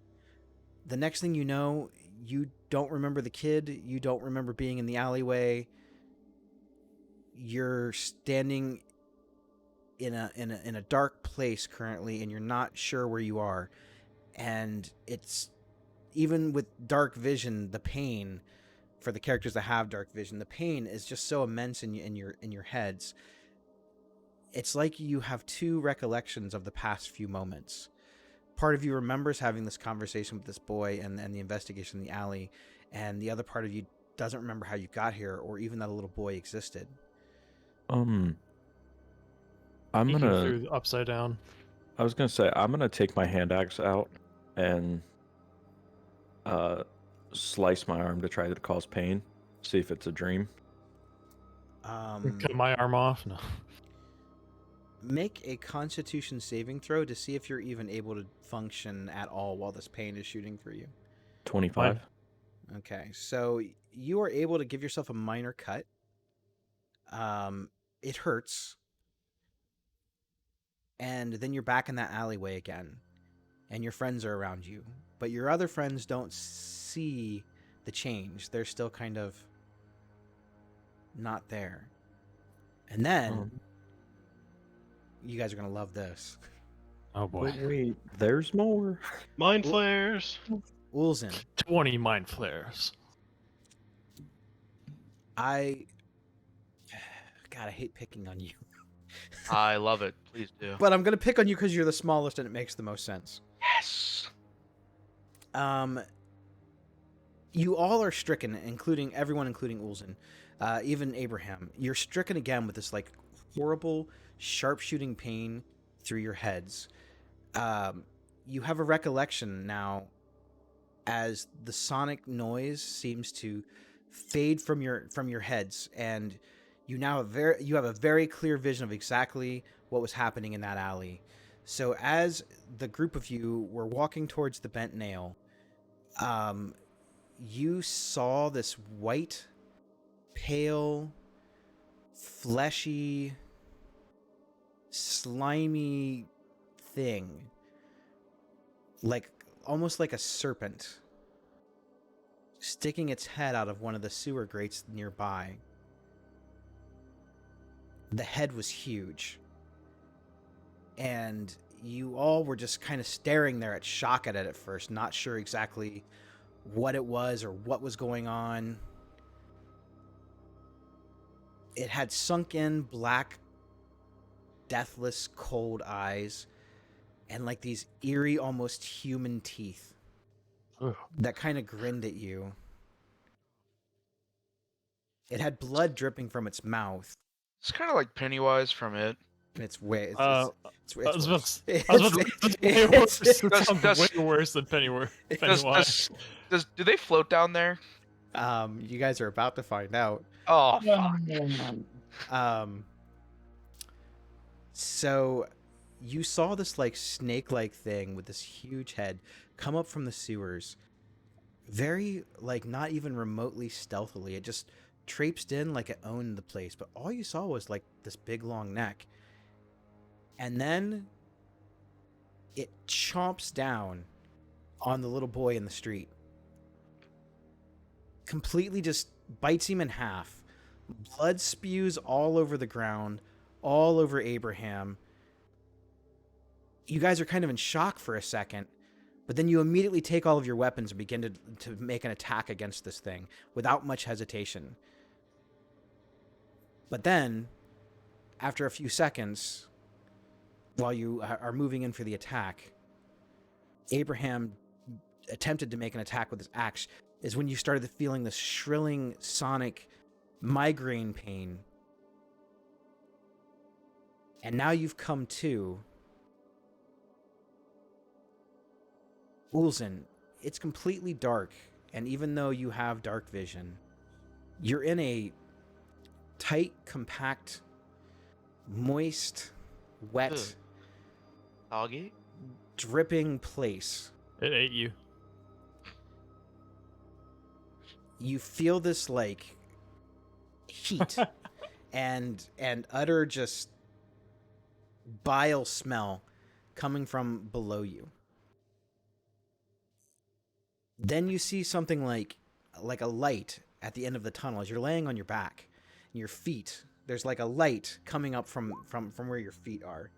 The next thing you know, you don't remember the kid. You don't remember being in the alleyway. You're standing in a dark place currently, and you're not sure where you are. And it's, even with dark vision, the pain for the characters that have dark vision, the pain is just so immense in your heads. It's like you have two recollections of the past few moments. Part of you remembers having this conversation with this boy and the investigation in the alley, and the other part of you doesn't remember how you got here or even that a little boy existed. I'm Peeking gonna. through the upside down. I was gonna say I'm gonna take my hand axe out and slice my arm to try to cause pain. See if it's a dream. Cut my arm off. No. Make a Constitution saving throw to see if you're even able to function at all while this pain is shooting through you. 25. Okay, so you are able to give yourself a minor cut. It hurts. And then you're back in that alleyway again. And your friends are around you. But your other friends don't see the change. They're still kind of not there. And then, you guys are going to love this. Oh boy. Wait, there's more. Mind flares. Ulzen, 20 mind flares. God, I hate picking on you. I love it. Please do. But I'm going to pick on you because you're the smallest and it makes the most sense. Yes. You all are stricken, including Ulzen, even Abraham. You're stricken again with this like horrible, sharp-shooting pain through your heads. You have a recollection now, as the sonic noise seems to fade from your heads, and you have a very clear vision of exactly what was happening in that alley. So as the group of you were walking towards the bent nail, you saw this white, pale, fleshy, slimy thing, like almost like a serpent, sticking its head out of one of the sewer grates nearby. The head was huge, and you all were just kind of staring there shock at it at first, not sure exactly what it was or what was going on. It had sunken black, deathless, cold eyes, and like these eerie, almost human teeth that kind of grinned at you. It had blood dripping from its mouth. It's kind of like Pennywise from It. It's way. I was worse. about to say, way worse. It sounds way worse than Pennywise. Do they float down there? You guys are about to find out. Oh, fuck. So you saw this like snake-like thing with this huge head come up from the sewers, very like not even remotely stealthily. It just traipsed in like it owned the place, but all you saw was like this big long neck, and then it chomps down on the little boy in the street, completely just bites him in half. Blood spews all over the ground, all over Abraham. You guys are kind of in shock for a second, but then you immediately take all of your weapons and begin to make an attack against this thing without much hesitation. But then, after a few seconds, while you are moving in for the attack, Abraham attempted to make an attack with his axe, is when you started feeling this shrilling sonic migraine pain. And now you've come to Ulzen. It's completely dark, and even though you have dark vision, you're in a tight, compact, moist, wet, Ugh. Doggy? dripping place. It ate you. You feel this like heat and utter just bile smell coming from below you. Then you see something like a light at the end of the tunnel as you're laying on your back and your feet. There's like a light coming up from where your feet are.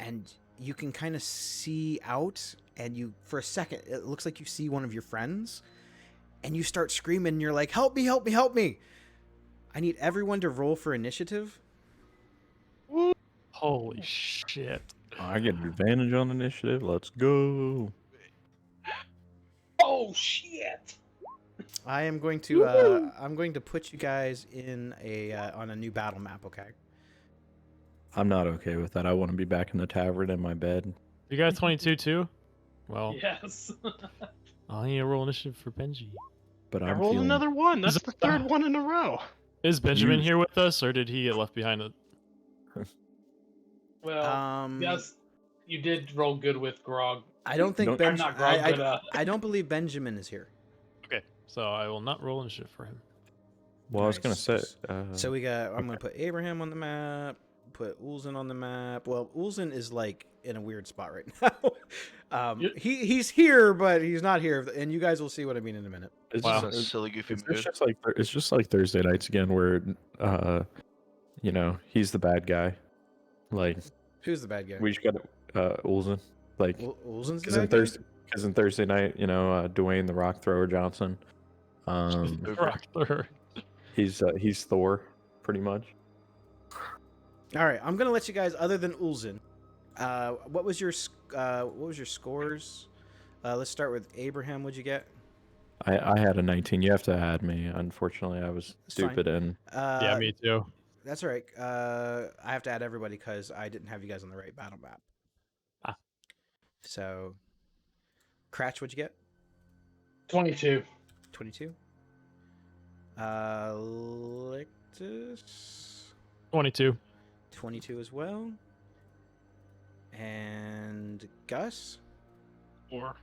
And you can kind of see out, and you, for a second, it looks like you see one of your friends, and you start screaming, and you're like, help me, help me, help me. I need everyone to roll for initiative. Holy shit. I get advantage on initiative. Let's go. Oh shit! I am going to put you guys in on a new battle map, okay? I'm not okay with that. I want to be back in the tavern in my bed. You got 22 too? Well, Yes. I need to roll initiative for Benji. But I I'm rolled feeling another one. That's Is the it- third one in a row. Is Benjamin You- here with us, or did he get left behind? Well, yes, you did roll good with Grog. I don't think Don't- I'm not Grog, but I don't believe Benjamin is here. Okay, so I will not roll initiative for him. Well, I was gonna Nice. say. So I'm gonna put Abraham on the map, put Ulzen on the map. Well, Ulzen is like in a weird spot right now. He's here, but he's not here, and you guys will see what I mean in a minute. it's Wow. Just a just, silly goofy it's mood. just like Thursday nights again, where he's the bad guy. Like Who's the bad guy? we just got Ulzen. Like Ulzen's the because in bad guy? Thursday night, Dwayne the Rock Thrower Johnson. Over. Rock thrower. He's Thor, pretty much. All right, I'm gonna let you guys. Other than Ulzen, what was your scores? Let's start with Abraham. What'd you get? I had a 19. You have to add me. Unfortunately, I was It's fine. stupid and Yeah, me too. That's all right. I have to add everybody because I didn't have you guys on the right battle map. Ah. So, Cratch, what'd you get? 22. 22. Lictus, 22. 22 as well. And Gus, Or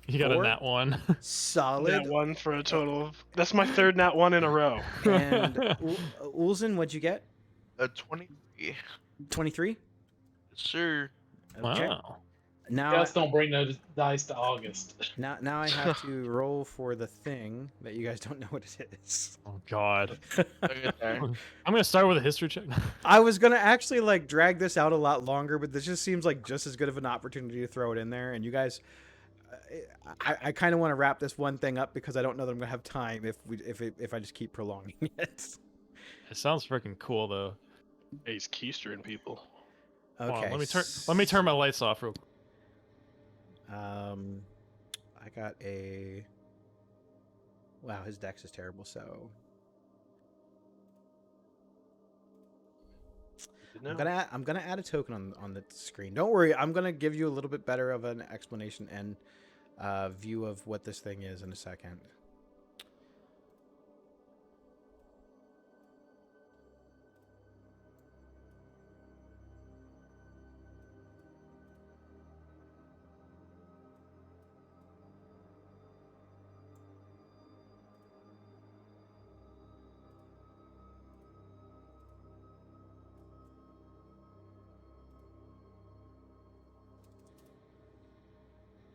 You got 4. a nat one. solid. nat one for a total of. That's my third nat one in a row. And Ulzen, what'd you get? 23. 23. Sure. Okay. Wow. Now, Gus don't bring those dice to August. now I have to roll for the thing that you guys don't know what it is. Oh god. Okay, there. I'm gonna start with a history check. I was gonna actually like drag this out a lot longer, but this just seems like just as good of an opportunity to throw it in there. And you guys, I kind of want to wrap this one thing up because I don't know that I'm gonna have time if I just keep prolonging it. It sounds freaking cool though. He's keystering people. Okay. Hold on, let me turn my lights off real quick. I got a. Wow, his dex is terrible. So No. I'm gonna add a token on the screen. Don't worry, I'm gonna give you a little bit better of an explanation and view of what this thing is in a second.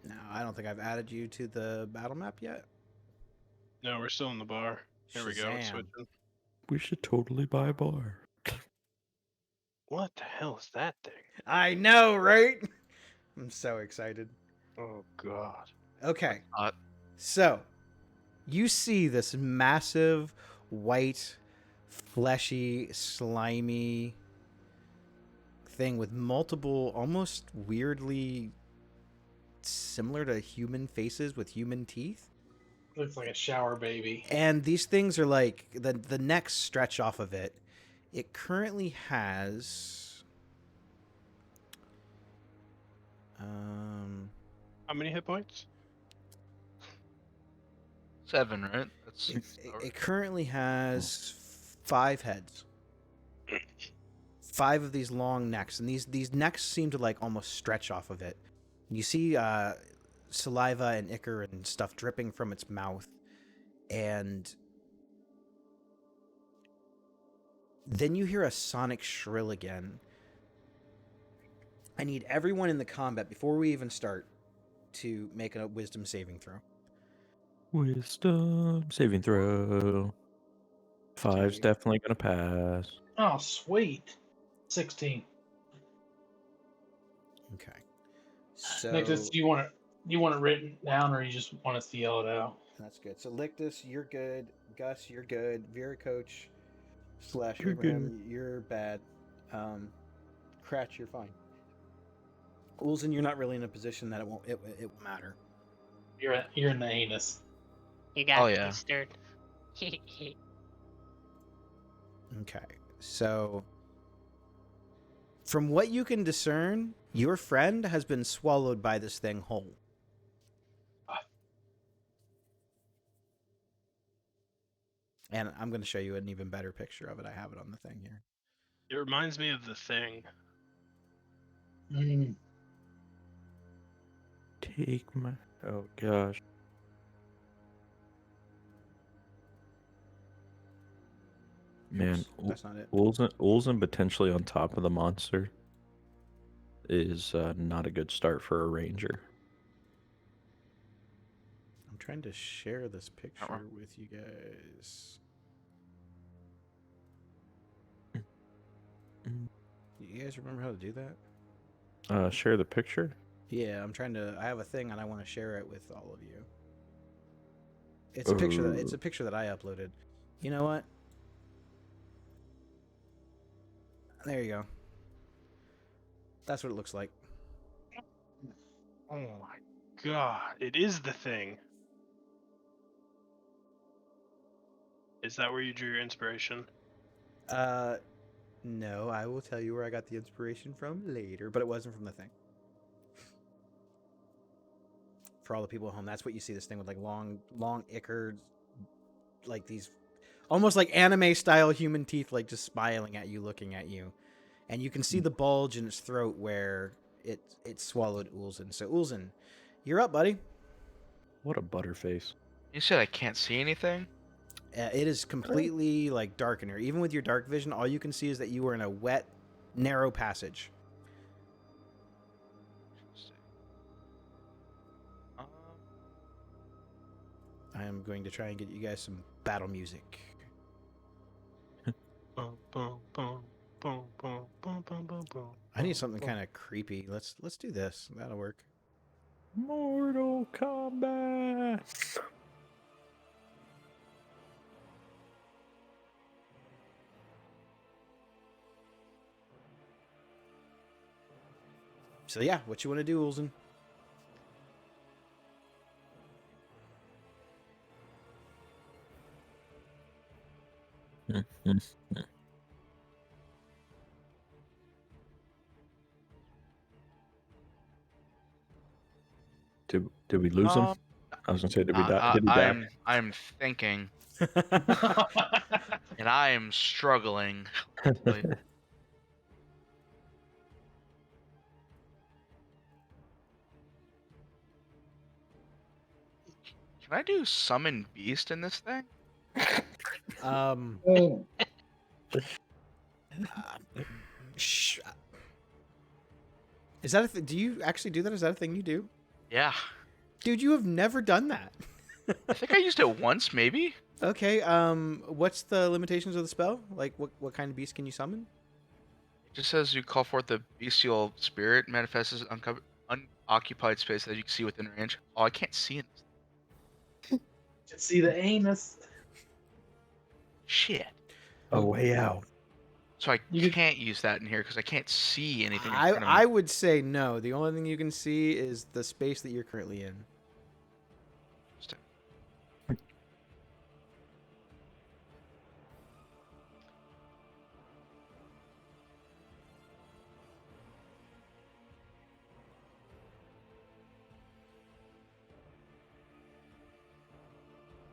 No, I don't think I've added you to the battle map yet. No, we're still in the bar. Here we go. It's Shazam. switching. we should totally buy a bar. What the hell is that thing? I know, right? I'm so excited. Oh god. Okay. Hot. So, you see this massive, white, fleshy, slimy thing with multiple, almost weirdly similar to human faces with human teeth. Looks like a shower baby. And these things are like the necks stretch off of it. It currently has How many hit points? 7, right? That's it currently has 5 heads. 5 of these long necks, and these necks seem to like almost stretch off of it. You see saliva and ichor and stuff dripping from its mouth, and then you hear a sonic shrill again. I need everyone in the combat before we even start to make a wisdom saving throw. Wisdom saving throw. 5's you. definitely gonna pass. Oh, sweet. 16. Okay. So Nicholas, do you want it written down, or you just want us to yell it out? that's good. So Lictus, you're good. Gus, you're good. Vera Coach / You're Abraham, you're bad. Cratch, you're fine. Ulzen, you're not really in a position that it won't matter. You're in the anus. You got Oh, yeah. blistered. Okay. So from what you can discern, your friend has been swallowed by this thing whole. And I'm going to show you an even better picture of it. I have it on the thing here. It reminds me of The Thing. Mm. Take my. Oh gosh. Man, Oops, that's not it. Ulzen potentially on top of the monster is not a good start for a ranger. I'm trying to share this picture with you guys. You guys remember how to do that? Share the picture. Yeah, I'm trying to. I have a thing and I want to share it with all of you. It's a picture. It's a picture that I uploaded. You know what? There you go. That's what it looks like. Oh my god, it is The Thing. Is that where you drew your inspiration? No, I will tell you where I got the inspiration from later, but it wasn't from the thing. For all the people at home, that's what you see this thing with like long ichor, like these almost like anime style human teeth, like just smiling at you, looking at you. And you can see the bulge in its throat where it swallowed Ulzen. So Ulzen, you're up, buddy. What a butterface. You said I can't see anything? It is completely like dark in here. Even with your dark vision, all you can see is that you are in a wet, narrow passage. I am going to try and get you guys some battle music. Boom, boom, boom, boom, boom, boom, boom, boom, boom. I need something kind of creepy. Let's do this. That'll work. Mortal Kombat. So yeah, what you want to do, Ulzen? Did we lose him? I was gonna say, did we die? Did he die? I'm thinking, and I am struggling. Wait. Can I do summon beast in this thing? Is that a thing? Do you actually do that? Is that a thing you do? Yeah. Dude, you have never done that. I think I used it once, maybe. Okay, what's the limitations of the spell? Like, what kind of beast can you summon? It just says you call forth the bestial spirit, manifests as unoccupied space that you can see within range. Oh, I can't see it. Can see the anus. Shit. A way out. So I You could- can't use that in here because I can't see anything in front of me. I would say no. The only thing you can see is the space that you're currently in.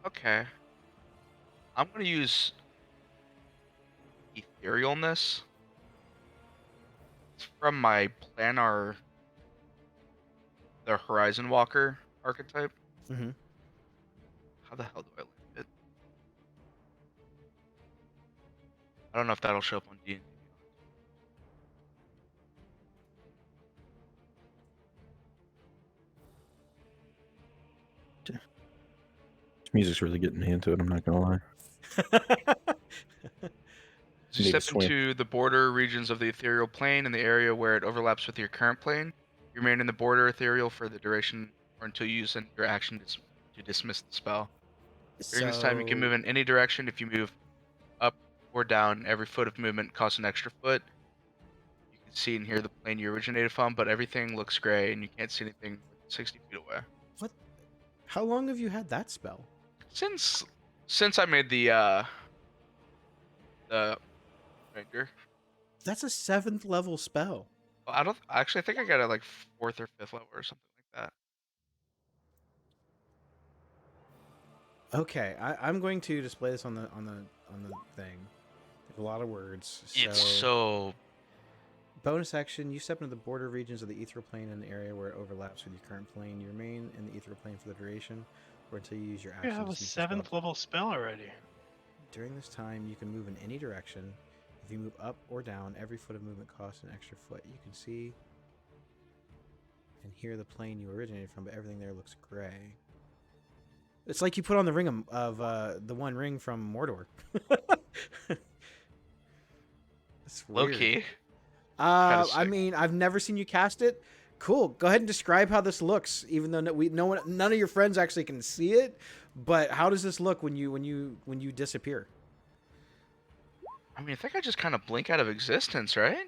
Okay. I'm gonna use etherealness. It's from my planar, the Horizon Walker archetype. Mm-hmm. How the hell do I land it? I don't know if that'll show up on D&D. This music's really getting me into it. I'm not gonna lie. As you Need to step swing. into the border regions of the ethereal plane in the area where it overlaps with your current plane, you remain in the border ethereal for the duration or until you use your action to dismiss the spell. During this time, you can move in any direction. If you move up or down, every foot of movement costs an extra foot. You can see and hear the plane you originated from, but everything looks gray and you can't see anything more than 60 feet away. What? How long have you had that spell? Since I made the ranger. That's a 7th level spell. Well, I don't actually. I think I got it like 4th or 5th level or something like that. Okay, I'm going to display this on the thing. There's a lot of words. It's so Bonus action: you step into the border regions of the ethereal plane in the area where it overlaps with your current plane. You remain in the ethereal plane for the duration, or until you use your action. You have to a cease the spell. 7th level spell already. During this time, you can move in any direction. If you move up or down, every foot of movement costs an extra foot. You can see and hear the plane you originated from, but everything there looks gray. It's like you put on the ring of the one ring from Mordor. That's low weird. key. I sick. mean, I've never seen you cast it. Cool. Go ahead and describe how this looks, even though none of your friends actually can see it. But how does this look when you disappear? I mean, I think I just kind of blink out of existence, right?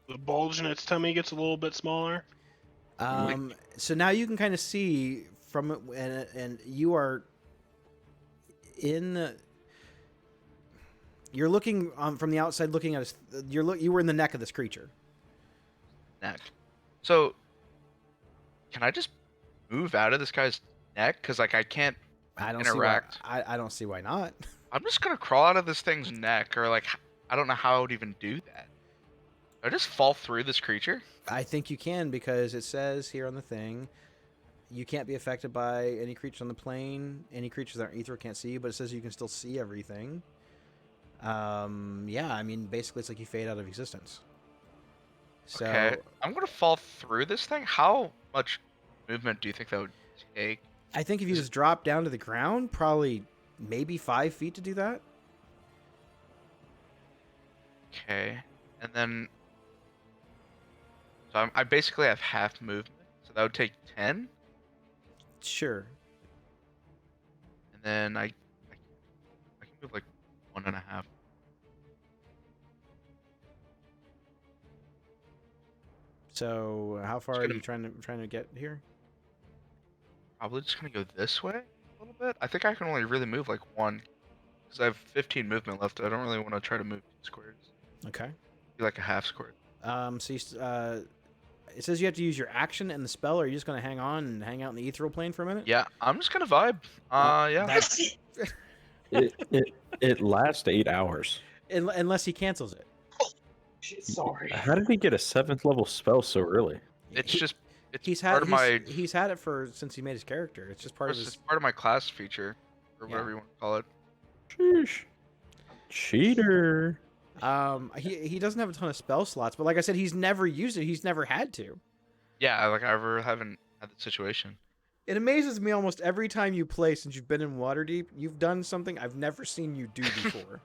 The bulge in its tummy gets a little bit smaller. So now you can kind of see from it, and you are in. You're looking from the outside, looking at you were in the neck of this creature. Neck. So, can I just move out of this guy's neck? Because like I can't. I don't Interact. see why. I don't see why not. I'm just gonna crawl out of this thing's neck, or like I don't know how I would even do that. I just fall through this creature. I think you can, because it says here on the thing, you can't be affected by any creatures on the plane. Any creatures that are ether can't see you, but it says you can still see everything. Yeah, I mean, basically it's like you fade out of existence. So Okay, I'm gonna fall through this thing. How much movement do you think that would take? I think if you just drop down to the ground, probably maybe 5 feet to do that. Okay, and then so I basically have half movement, so that would take 10, Sure. and then I can move like 1.5. So how far are gonna- you trying to get here? Probably just gonna go this way a little bit. I think I can only really move like 1, because I have 15 movement left. I don't really want to try to move 2 squares. Okay. Be like a half square. So it says you have to use your action and the spell, or are you just gonna hang on and hang out in the ethereal plane for a minute? Yeah, I'm just gonna vibe. Yeah. That's, It lasts 8 hours. unless he cancels it. Shit, sorry. How did he get a 7th level spell so early? It's He- just it's he's part had of my he's had it since he made his character. It's just part of it's his. just part of my class feature, or Yeah. whatever you want to call it. Sheesh. Cheater. He doesn't have a ton of spell slots, but like I said, he's never used it. He's never had to. Yeah, like I ever haven't had the situation. It amazes me almost every time you play since you've been in Waterdeep. You've done something I've never seen you do before.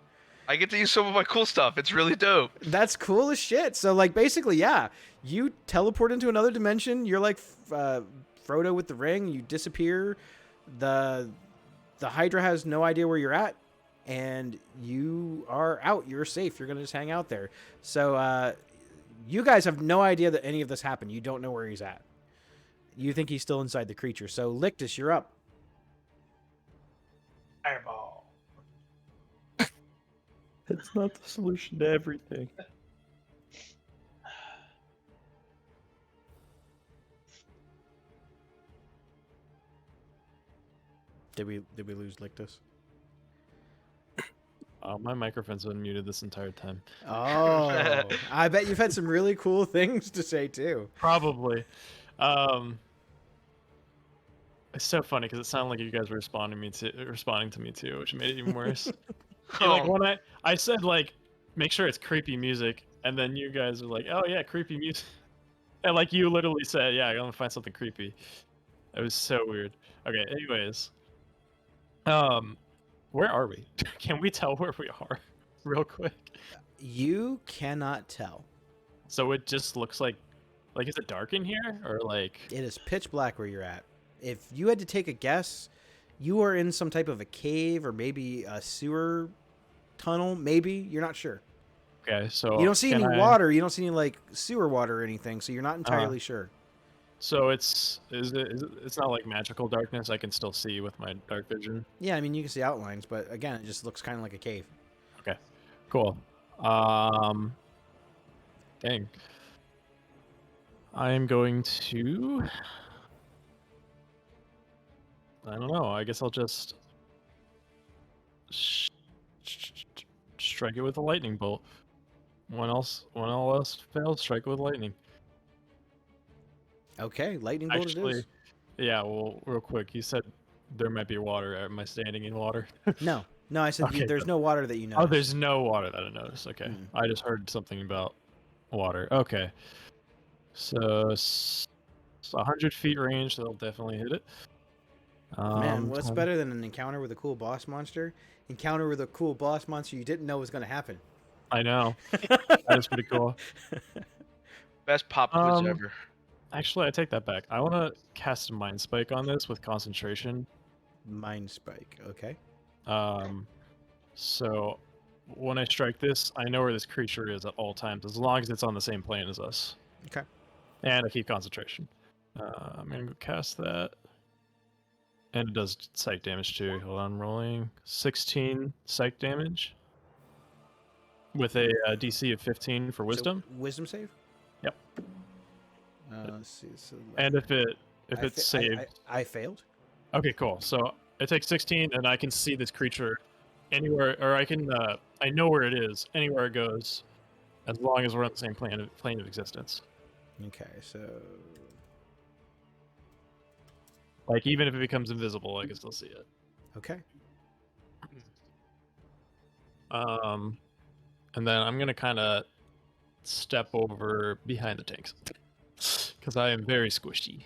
I get to use some of my cool stuff. It's really dope. That's cool as shit. So like basically, yeah, you teleport into another dimension. You're like Frodo with the ring. You disappear. The Hydra has no idea where you're at, and you are out. You're safe. You're going to just hang out there. So you guys have no idea that any of this happened. You don't know where he's at. You think he's still inside the creature. So Lictus, you're up. Fireball. It's not the solution to everything. Did we lose Lictus? My microphone's been muted this entire time. Oh, I bet you've had some really cool things to say too. Probably. It's so funny because it sounded like you guys were responding to me too, which made it even worse. Like when I said like, make sure it's creepy music, and then you guys were like, oh yeah, creepy music, and like you literally said, yeah, I'm gonna find something creepy. It was so weird. Okay, anyways, where are we? Can we tell where we are, real quick? You cannot tell. So it just looks like is it dark in here or like? It is pitch black where you're at. If you had to take a guess, you are in some type of a cave or maybe a sewer tunnel. Maybe you're not sure. Okay, so You don't see any water. You don't see any like sewer water or anything, so you're not entirely sure. So it's not like magical darkness. I can still see with my dark vision. Yeah, I mean you can see outlines, but again, it just looks kind of like a cave. Okay, cool. Dang. I am going to. I don't know. I guess I'll just strike it with a lightning bolt. When all else fails, strike it with lightning. Okay, lightning bolt it Actually, is. yeah. Well, real quick, you said there might be water. Am I standing in water? No, I said Okay, there's no water that you know. Oh, there's no water that I noticed. Okay, Mm. I just heard something about water. Okay, so 100 feet range, that'll definitely hit it. Man, what's 10 better than an encounter with a cool boss monster? Encounter with a cool boss monster you didn't know was going to happen. I know. That is pretty cool. Best pop quiz Um, ever. Actually, I take that back. I want to cast a Mind Spike on this with concentration. Mind spike. Okay. So when I strike this, I know where this creature is at all times, as long as it's on the same plane as us. Okay. And I keep concentration. I'm going to cast that. And it does psych damage too. Hold on, I'm rolling 16 psych damage with a DC of 15 for wisdom. So, wisdom save. Yep. Let's see. So And if it's saved, I failed. okay, cool. So it takes 16, and I can see this creature anywhere, or I know where it is anywhere it goes, as long as we're on the same plane of existence. Okay, so Like even if it becomes invisible, I can still see it. okay. And then I'm gonna kind of step over behind the tanks because I am very squishy,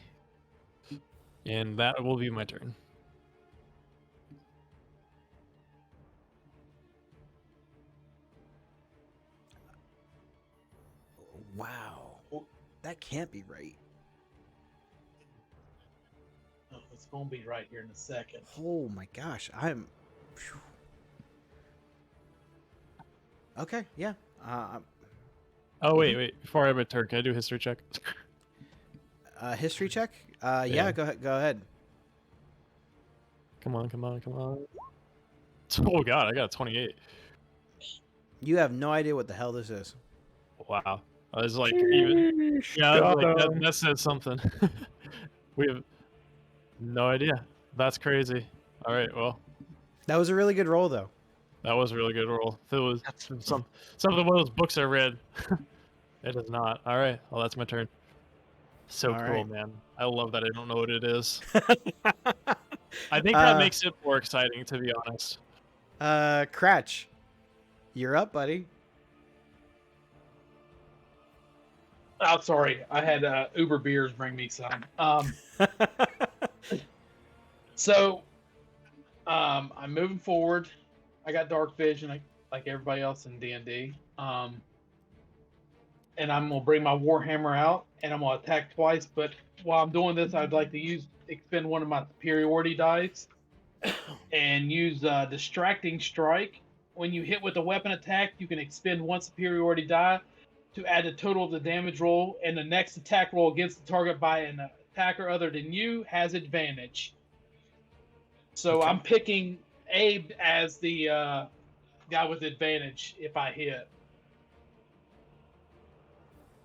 and that will be my turn. Wow, that can't be right. Oh, it's gonna be right here in a second. Oh my gosh, I'm. Phew. Okay, yeah. Oh wait! Before I have a turn, can I do a history check? History check. Yeah. Yeah. Go ahead. Come on! Oh god, I got a 28. You have no idea what the hell this is. Wow, I was like even. Yeah, that says something. We have no idea. That's crazy. All right, well, That was a really good roll, though. that was a really good roll. If it was some of one of those books I read, it is not. All right, well, that's my turn. So All cool, right. man. I love that I don't know what it is. I think that makes it more exciting, to be honest. Cratch, you're up, buddy. Oh, sorry. I had Uber beers bring me some. So, I'm moving forward. I got dark vision, like everybody else in D&D. And I'm gonna bring my warhammer out, and I'm gonna attack twice. But while I'm doing this, I'd like to expend one of my superiority dice and use Distracting Strike. When you hit with a weapon attack, you can expend one superiority die to add the total of the damage roll, and the next attack roll against the target by an attacker other than you has advantage. So Okay. I'm picking Abe as the guy with advantage if I hit.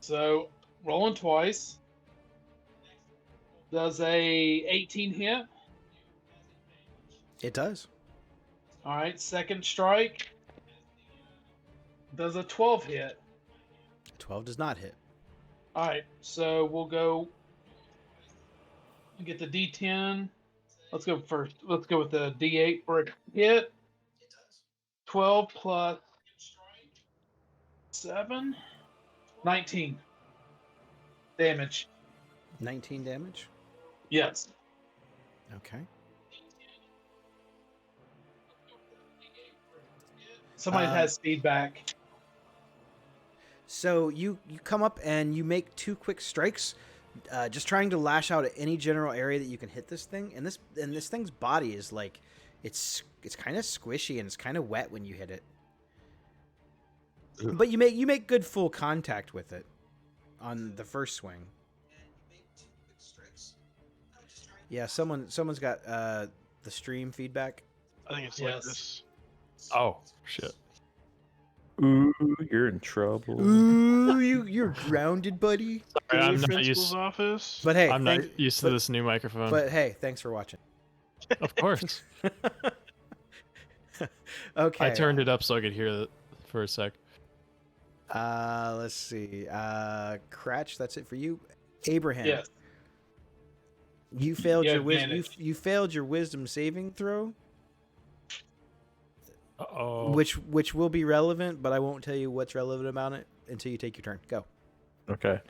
So rolling twice. Does a 18 hit? It does. All right, second strike. Does a 12 hit? 12 does not hit. All right, so we'll go get the D10. Let's go first. Let's go with the D8 for a hit. 12 plus 7. 19 damage. 19 damage. Yes. Okay. Somebody has feedback. So you come up and you make 2 quick strikes, just trying to lash out at any general area that you can hit this thing. And this thing's body is like, it's kind of squishy and it's kind of wet when you hit it. Ugh. But you make good full contact with it on the first swing. Yeah, someone's got the stream feedback. I think it's like Yes. this. Oh shit. Ooh, you're in trouble. Ooh, you're grounded, buddy. Sorry, Go to I'm the not principal's used. office. But hey, I'm thank- not used to but- this new microphone. But hey, thanks for watching. Of course, Okay. I turned it up so I could hear it for a sec. Let's see. Cratch, that's it for you. Abraham, Yes. you failed You your have wisdom. advantage. You failed your wisdom saving throw, Oh, which will be relevant, but I won't tell you what's relevant about it until you take your turn. Go. Okay.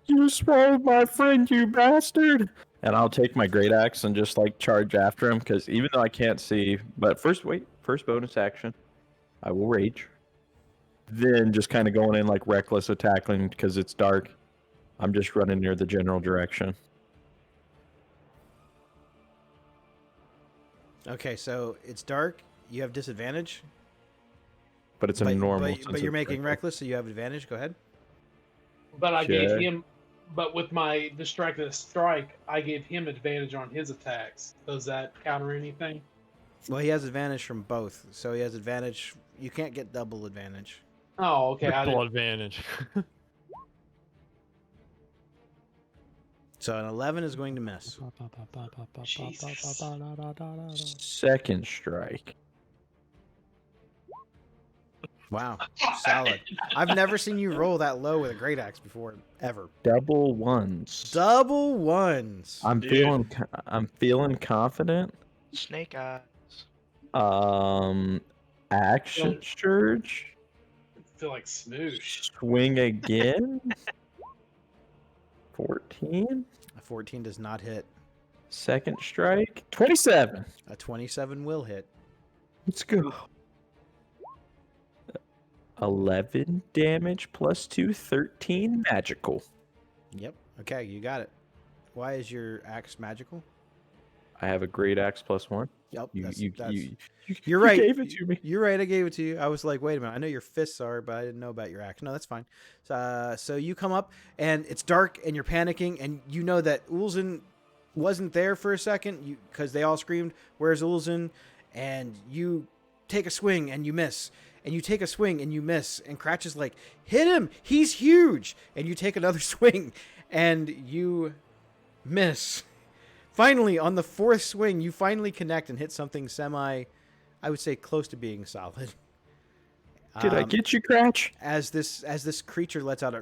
You swallowed my friend, you bastard! And I'll take my great axe and just like charge after him because even though I can't see, but first bonus action, I will rage. Then just kind of going in like reckless attacking because it's dark. I'm just running near the general direction. Okay, so it's dark. You have disadvantage. But it's a normal. But since you're it's making reckless. reckless, so you have advantage. Go ahead. But I gave Okay. him. But with my Distracted Strike, I gave him advantage on his attacks. Does that counter anything? Well, he has advantage from both, so he has advantage. You can't get double advantage. Oh, okay. I triple didn't. advantage. So an 11 is going to miss. Second strike. Wow, solid. I've never seen you roll that low with a great axe before, ever. Double ones. Double ones. I'm Dude. feeling confident. Snake eyes. Action surge. I feel like smoosh. Swing again. 14. A 14 does not hit. Second strike. 27. A 27 will hit. Let's go. 11 damage plus 2, 13 magical. Yep. Okay, you got it. Why is your axe magical? I have a great axe plus 1. Yep. You, that's, you, that's, you, you're right. You gave it to me. You're right. I gave it to you. I was like, wait a minute. I know your fists are, but I didn't know about your axe. No, that's fine. So you come up, and it's dark, and you're panicking, and you know that Ulzen wasn't there for a second because they all screamed, "Where's Ulzen?" And you take a swing, and you miss. And you take a swing, and you miss. And Cratch is like, hit him! He's huge! And you take another swing, and you miss. Finally, on the fourth swing, you finally connect and hit something I would say close to being solid. Did I get you, Cratch? As this creature lets out a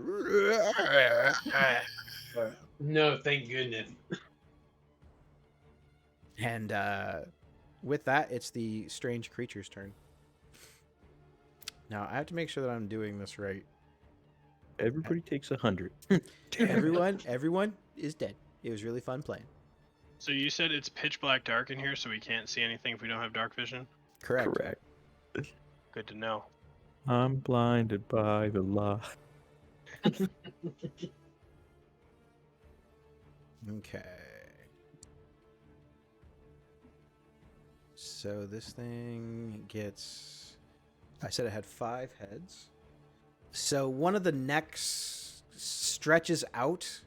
No, thank goodness. and with that, it's the strange creature's turn. Now I have to make sure that I'm doing this right. Everybody takes 100. Everyone is dead. It was really fun playing. So you said it's pitch black dark in here, so we can't see anything if we don't have dark vision? Correct. Correct. Good to know. I'm blinded by the light. Okay. So this thing gets. I said it had 5 heads. So one of the necks stretches out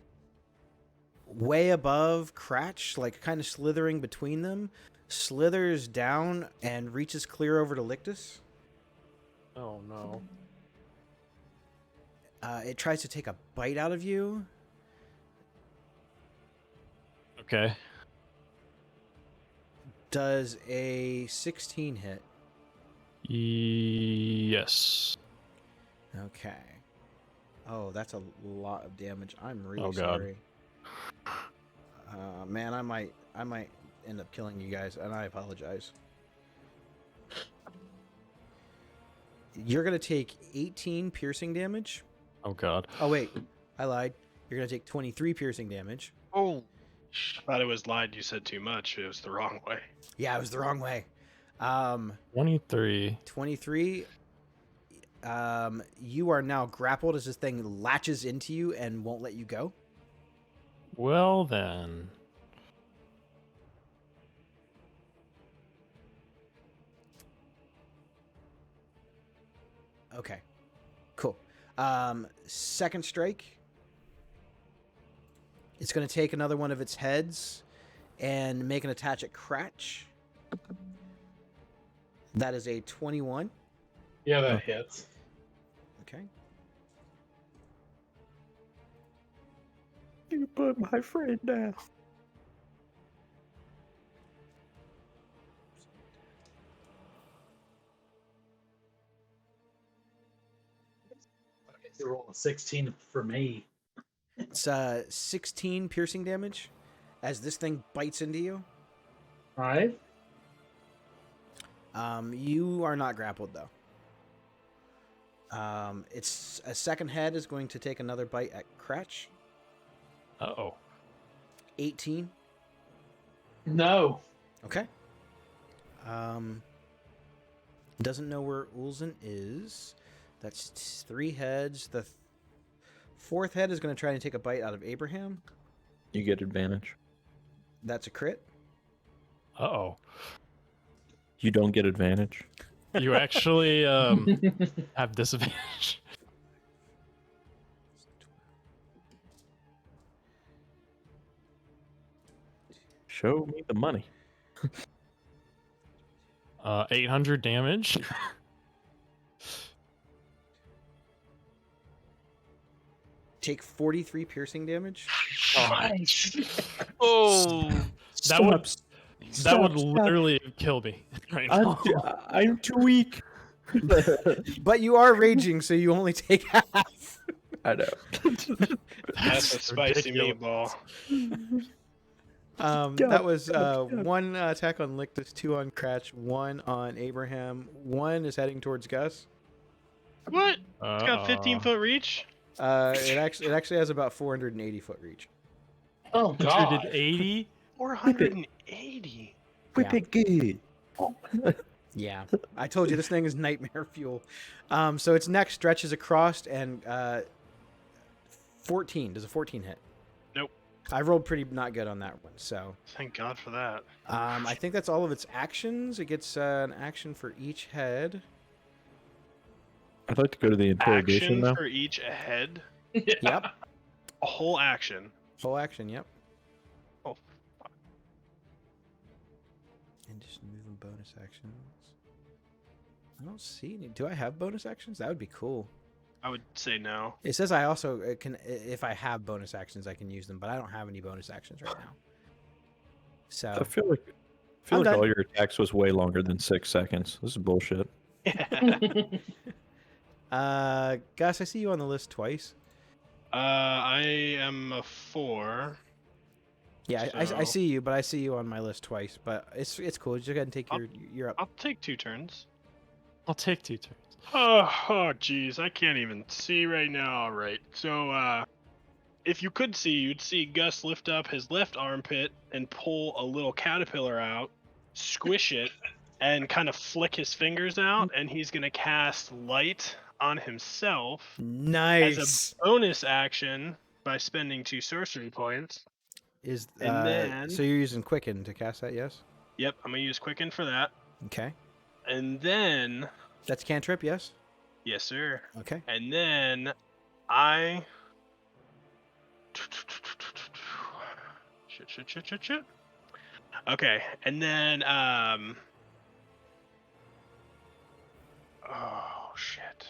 way above Cratch, like kind of slithering between them, slithers down and reaches clear over to Lictus. Oh no. It tries to take a bite out of you. Okay. Does a 16 hit? Yes. Okay. Oh, that's a lot of damage. I'm really Oh, God. sorry. Man, I might end up killing you guys, and I apologize. You're gonna take 18 piercing damage. Oh god. Oh wait, I lied. You're gonna take 23 piercing damage. Oh, I thought it was lied. You said too much. It was the wrong way. Yeah, it was the wrong way. 23. 23. You are now grappled as this thing latches into you and won't let you go. Well then. Okay, cool. Second strike. It's going to take another one of its heads and make an attack at Cratch. That is a 21. Yeah, that hits. Okay. You put my friend down. You roll a 16 for me. It's 16 piercing damage as this thing bites into you. All right. You are not grappled though. Its a second head is going to take another bite at Cratch. Uh-oh. 18. No. Okay. Doesn't know where Ulzen is. That's 3 heads. The fourth head is going to try and take a bite out of Abraham. You get advantage. That's a crit. Uh-oh. You don't get advantage. You actually have disadvantage. Show me the money. 800 damage. Take 43 piercing damage. oh, That would literally kill me right now. I'm too weak. But you are raging, so you only take half. I know. That's a spicy ridiculous. meatball. That was 1 attack on Lictus, 2 on Cratch, 1 on Abraham. 1 is heading towards Gus. What? It's got 15-foot reach? It actually has about 480 foot reach. Oh, God. 180? 480. Whip it good. Yeah, I told you this thing is nightmare fuel. So its neck stretches across and 14. Does a 14 hit? Nope. I rolled pretty not good on that one. So Thank God for that. I think that's all of its actions. It gets an action for each head. I'd like to go to the interrogation Action now. for each head? Yep. A whole action. Full action. Yep. Oh, fuck. And just moving bonus actions. I don't see any. Do I have bonus actions? That would be cool. I would say no. It says I also can, if I have bonus actions, I can use them, but I don't have any bonus actions right now. So I feel like I'm done. all your attacks was way longer than 6 seconds. This is bullshit. Gus, I see you on the list twice. I am a 4. Yeah, So- I see you, but I see you on my list twice. But it's cool. Just go ahead and take your up. I'll take 2 turns. I'll take 2 turns. Oh, jeez, I can't even see right now. All right, so if you could see, you'd see Gus lift up his left armpit and pull a little caterpillar out, squish it, and kind of flick his fingers out, and he's gonna cast light on himself Nice. as a bonus action by spending 2 sorcery points. Is and then- so you're using Quicken to cast that? Yes. Yep, I'm gonna use Quicken for that. Okay. And then, That's cantrip, yes? yes, sir. Okay. And then I. Shit. Okay, and then oh shit.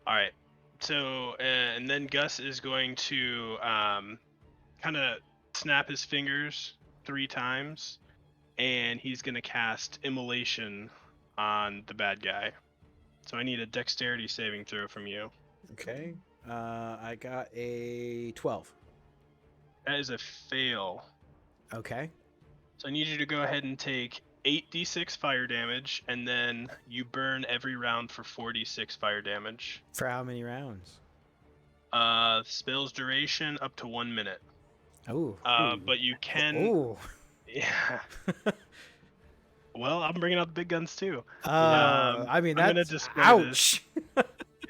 All right. So and then Gus is going to kind of snap his fingers 3 times, and he's gonna cast Immolation on the bad guy. So I need a Dexterity saving throw from you. Okay. I got a 12. That is a fail. Okay. So I need you to go ahead and take 8d6 fire damage, and then you burn every round for 4d6 fire damage. For how many rounds? Spell's duration up to 1 minute. Oh. But you can. Oh. Yeah. Well, I'm bringing out the big guns too. I mean, I'm gonna that's display ouch.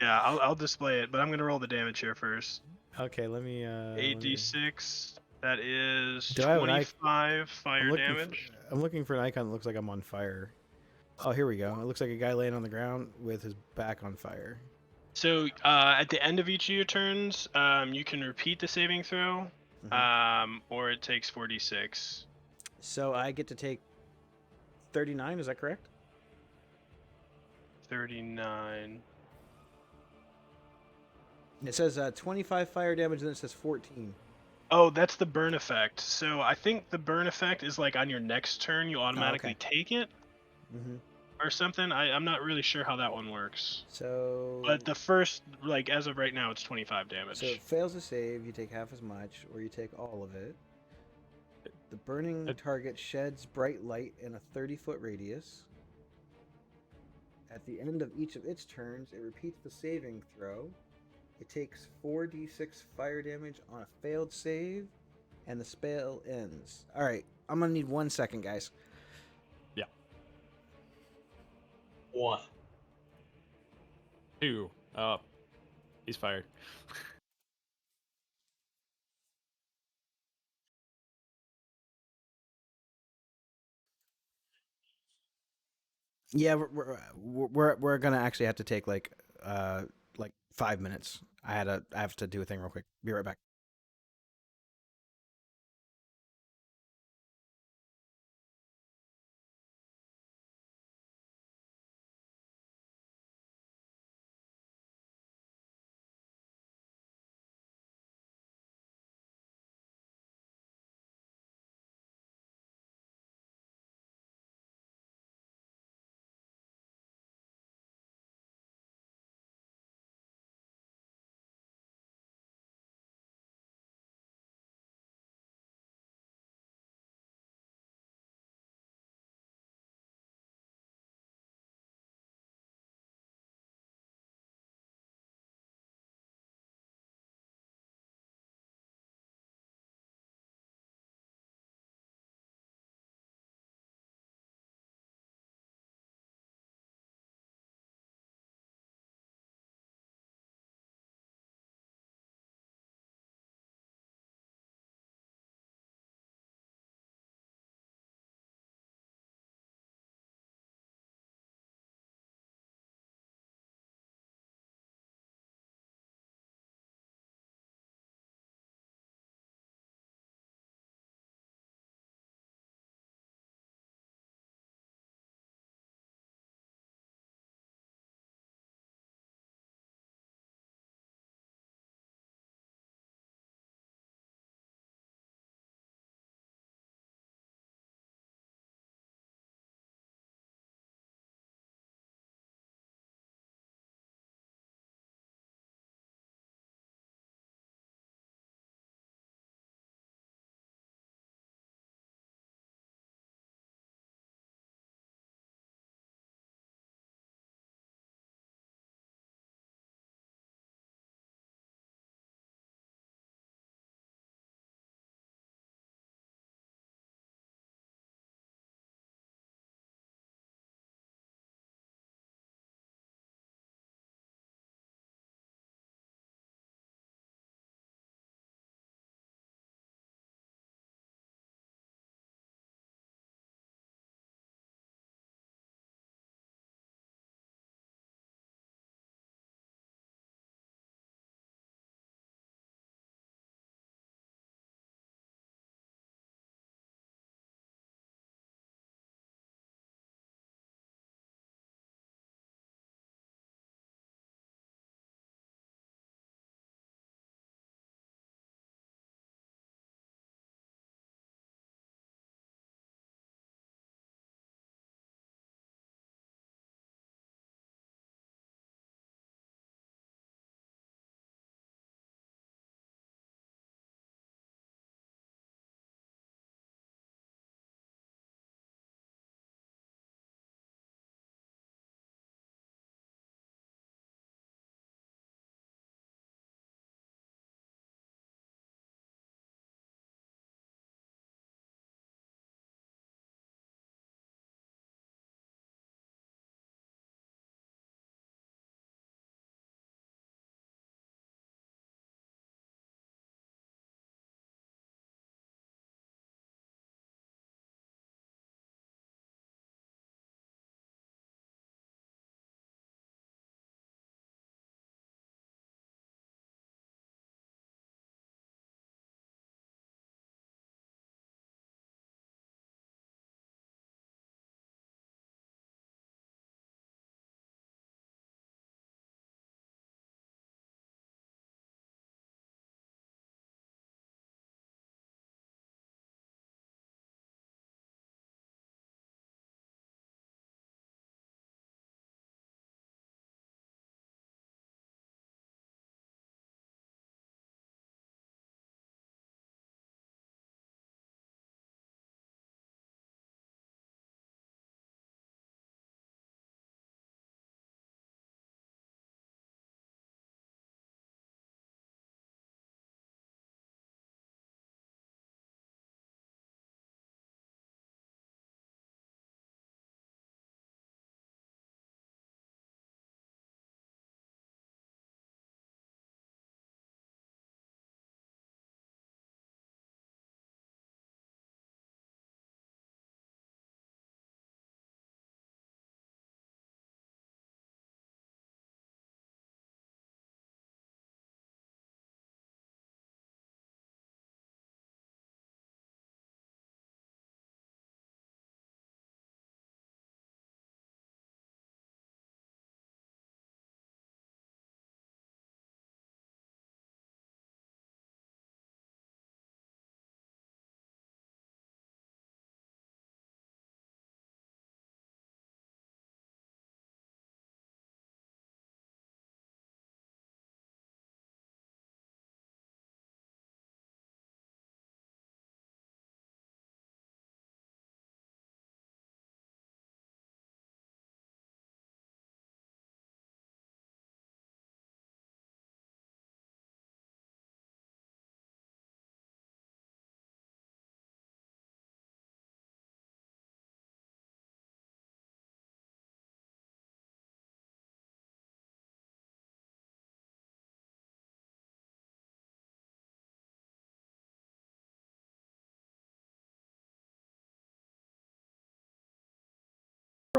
Yeah, I'll display it, but I'm gonna roll the damage here first. Okay, let me. 8d6. That is Do I have an 25 fire damage. I'm looking for an icon that looks like I'm on fire. Oh, here we go. It looks like a guy laying on the ground with his back on fire. So at the end of each of your turns, you can repeat the saving throw, or it takes 4d6. So I get to take 39. Is that correct? 39. It says 25 fire damage, and then it says 14. Oh, that's the burn effect. So I think the burn effect is like on your next turn, you automatically take it Mm-hmm. or something. I'm not really sure how that one works. So. But the first, like as of right now, it's 25 damage. So it fails to save, you take half as much, or you take all of it. The burning target sheds bright light in a 30-foot radius. At the end of each of its turns, it repeats the saving throw. It takes 4d6 fire damage on a failed save, and the spell ends. Alright, I'm gonna need 1 second, guys. Yeah. 1. 2. Oh, he's fired. Yeah, we're gonna actually have to take like 5 minutes. I have to do a thing real quick. Be right back.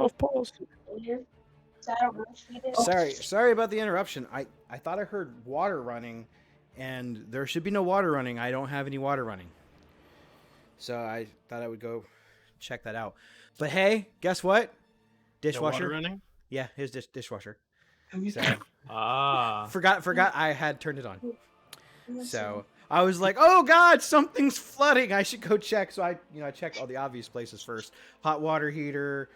off pause. Sorry about the interruption. I thought I heard water running, and there should be no water running. I don't have any water running. So I thought I would go check that out. But hey, guess what? No Dishwasher. water running? Yeah, his dishwasher. So Ah. forgot I had turned it on. So I was like, oh God, something's flooding. I should go check. So I checked all the obvious places first. Hot water heater,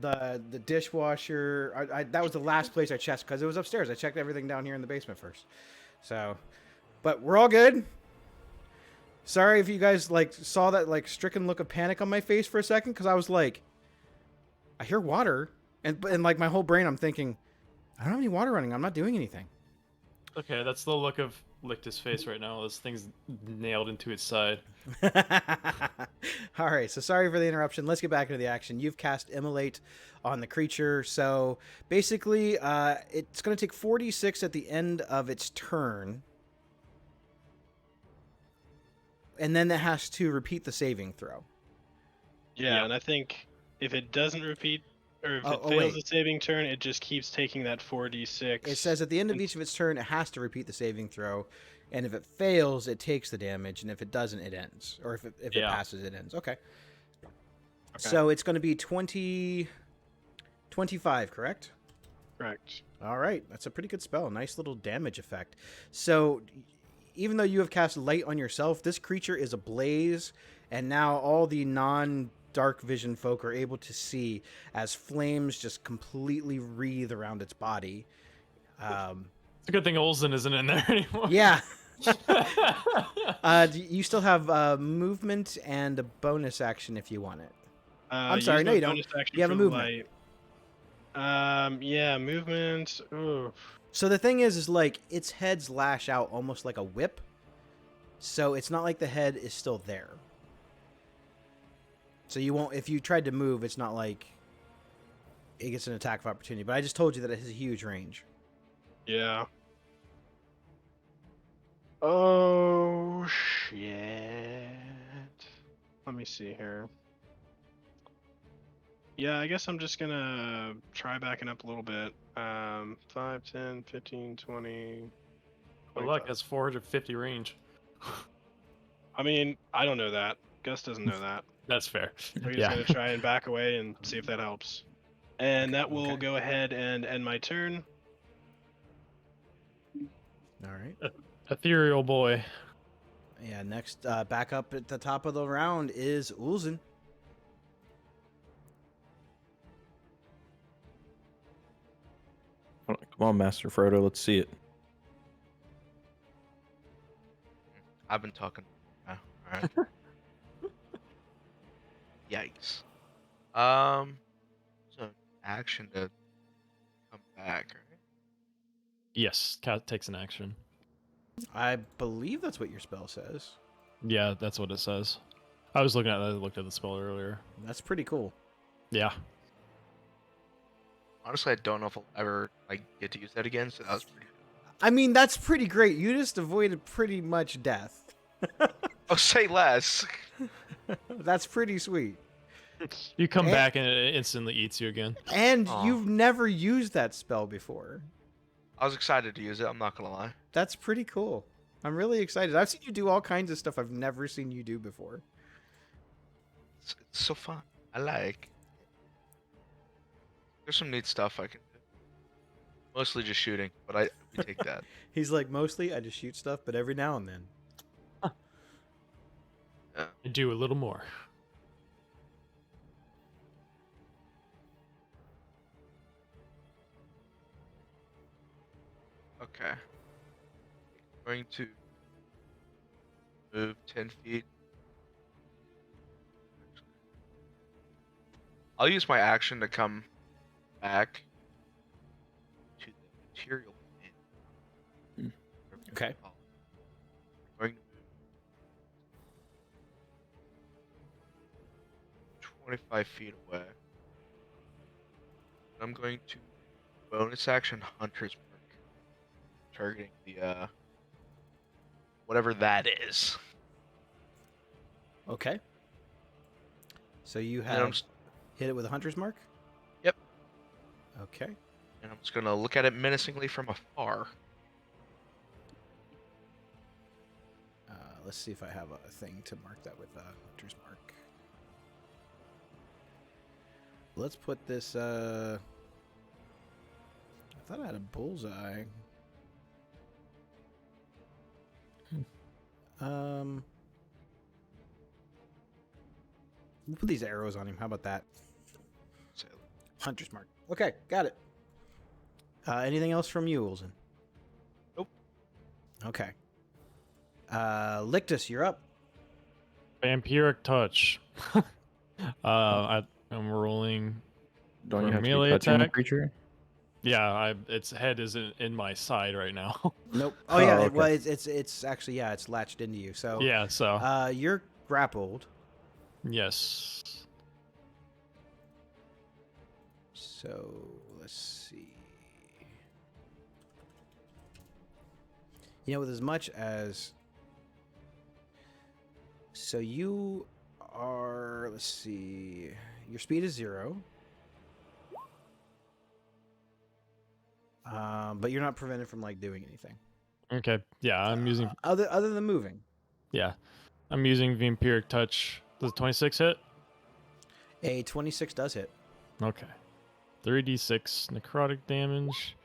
the dishwasher. That was the last place I checked because it was upstairs. I checked everything down here in the basement first. So, but we're all good. Sorry if you guys saw that stricken look of panic on my face for a second, because I was like, I hear water, and my whole brain I'm thinking, I don't have any water running. I'm not doing anything. Okay, that's the look of Lictus' face right now. This thing's nailed into its side. All right, so sorry for the interruption. Let's get back into the action. You've cast Immolate on the creature. So basically, it's going to take 46 at the end of its turn. And then it has to repeat the saving throw. Yeah, Yep. and I think if it doesn't repeat, or if it Oh, fails wait. the saving turn, it just keeps taking that 4d6. It says at the end of each of its turn, it has to repeat the saving throw. And if it fails, it takes the damage. And if it doesn't, it ends. Or if it Yeah. passes, it ends. Okay. So it's going to be 25, correct? Correct. All right. That's a pretty good spell. Nice little damage effect. So even though you have cast Light on yourself, this creature is ablaze. And now all the non-dark vision folk are able to see as flames just completely wreathe around its body. It's a good thing Olsen isn't in there anymore. Yeah. You still have movement and a bonus action if you want it. I'm sorry, use no, my you don't. bonus action You have a for movement. light. Yeah, movement. Ooh. So the thing is its heads lash out almost like a whip. So it's not like the head is still there. So you won't, if you tried to move, it's not like it gets an attack of opportunity. But I just told you that it has a huge range. Yeah. Oh shit. Let me see here. Yeah, I guess I'm just gonna try backing up a little bit. 5, 10, 15, 20. Good luck, that's 450 range. I mean, I don't know that. Gus doesn't know that. That's fair. We're just Yeah. gonna try and back away and see if that helps. And that will okay. go ahead and end my turn. All right. Ethereal boy. Yeah, next, back up at the top of the round is Ulzen. Come on, Master Frodo, let's see it. I've been talking. All right. Yikes. So action to come back, right? Yes, cat takes an action. I believe that's what your spell says. Yeah, that's what it says. I looked at the spell earlier. That's pretty cool. Yeah. Honestly, I don't know if I'll ever get to use that again. So that was pretty. I mean, that's pretty great. You just avoided pretty much death. Oh, say less. That's pretty sweet. You come And- back and it instantly eats you again. And Aw. you've never used that spell before. I was excited to use it. I'm not gonna lie. That's pretty cool. I'm really excited. I've seen you do all kinds of stuff I've never seen you do before. It's so fun. I like. There's some neat stuff I can do. Mostly just shooting, but we take that. He's like, mostly I just shoot stuff, but every now and then. I do a little more. Okay. Going to move 10 feet. I'll use my action to come back to the material bin. Okay. Going to move 25 feet away. I'm going to bonus action Hunter's Mark. Targeting the whatever that is. Okay. So you And then I'm have hit it with a hunter's mark? Yep. Okay. And I'm just gonna look at it menacingly from afar. Let's see if I have a thing to mark that with Hunter's Mark. Let's put this. I thought I had a bullseye. We'll put these arrows on him. How about that? So, Hunter's Mark. Okay, got it. Anything else from you, Olsen? Nope. Okay. Lictus, you're up. Vampiric touch. I'm rolling. Don't For you have to be melee touching the attack? creature? Yeah, its head is in my side right now. Nope. Oh yeah. Oh, okay. Well, it's actually it's latched into you. So Yeah, so you're grappled. yes. So let's see. With as much as so you are. Let's see. Your speed is 0. But you're not prevented from doing anything. Okay. Yeah, I'm using. Other than moving. Yeah, I'm using Vampiric touch. Does 26 hit? A 26 does hit. Okay. 3d6 necrotic damage.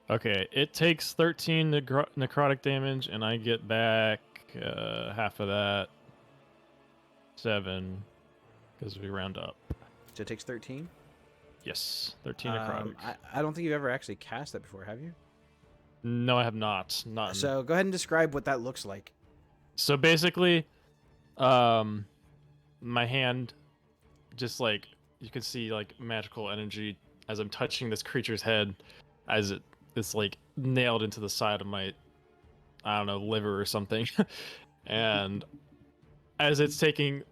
Okay, it takes 13 necrotic damage, and I get back half of that. 7, because we round up. So it takes 13. Yes, 13 necrotic. I don't think you've ever actually cast that before, have you? No, I have not. Not. So go ahead and describe what that looks like. So basically, my hand, just you can see magical energy as I'm touching this creature's head, as it's nailed into the side of my, I don't know, liver or something, and as it's taking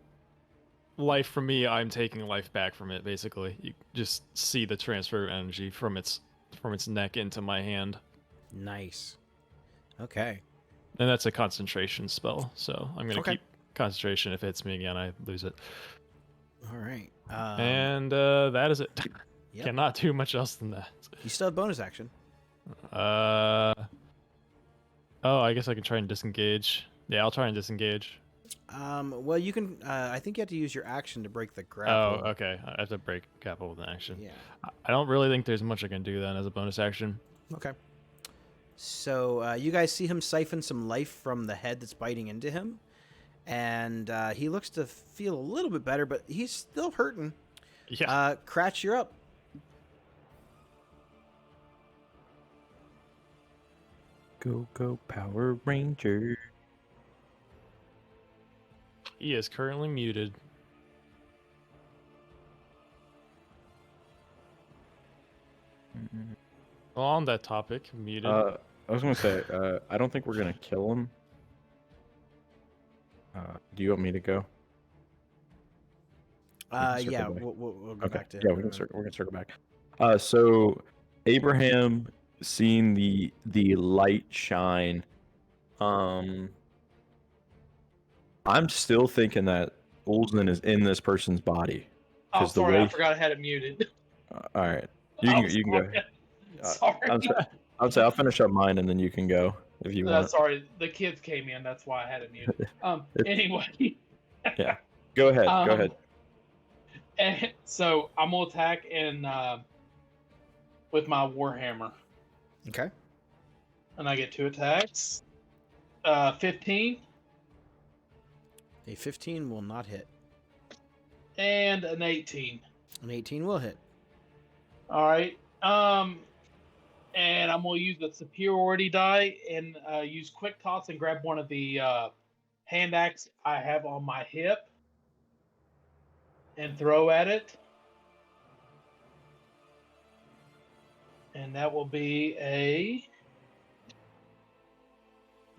life from me, I'm taking life back from it. Basically, you just see the transfer of energy from its neck into my hand, Nice. Okay. and that's a concentration spell. So I'm gonna Okay. keep concentration. If it hits me again, I lose it. All right. And that is it. Yep. Cannot do much else than that. You still have bonus action. Oh, I guess I can try and disengage. Yeah, I'll try and disengage. Well, you can. I think you have to use your action to break the Oh, grapple. okay. I have to break grapple with an action. Yeah. I don't really think there's much I can do then as a bonus action. Okay. So you guys see him siphon some life from the head that's biting into him, and he looks to feel a little bit better, but he's still hurting. Yeah. Cratch, you're up. Go, Power Ranger. He is currently muted. Well, on that topic, muted. I was gonna say, I don't think we're gonna kill him. Do you want me to go? can circle Yeah, back. we'll go Okay. back to him. Yeah, in we're a gonna minute. circle. We're gonna circle back. So Abraham seeing the light shine. I'm still thinking that Olsen is in this person's body. Oh, 'Cause the sorry, I way- forgot I had it muted. All right, you can go. Sorry. I'm sorry. I'll finish up mine and then you can go if you want. Sorry, the kids came in. That's why I had it muted. Anyway. Go ahead. Go ahead. And so I'm gonna attack and with my warhammer, Okay. and I get 2 attacks. 15 A 15 will not hit. and an 18. An 18 will hit. All right. And I'm gonna use the superiority die and use quick toss and grab one of the hand axe I have on my hip and throw at it. And that will be a.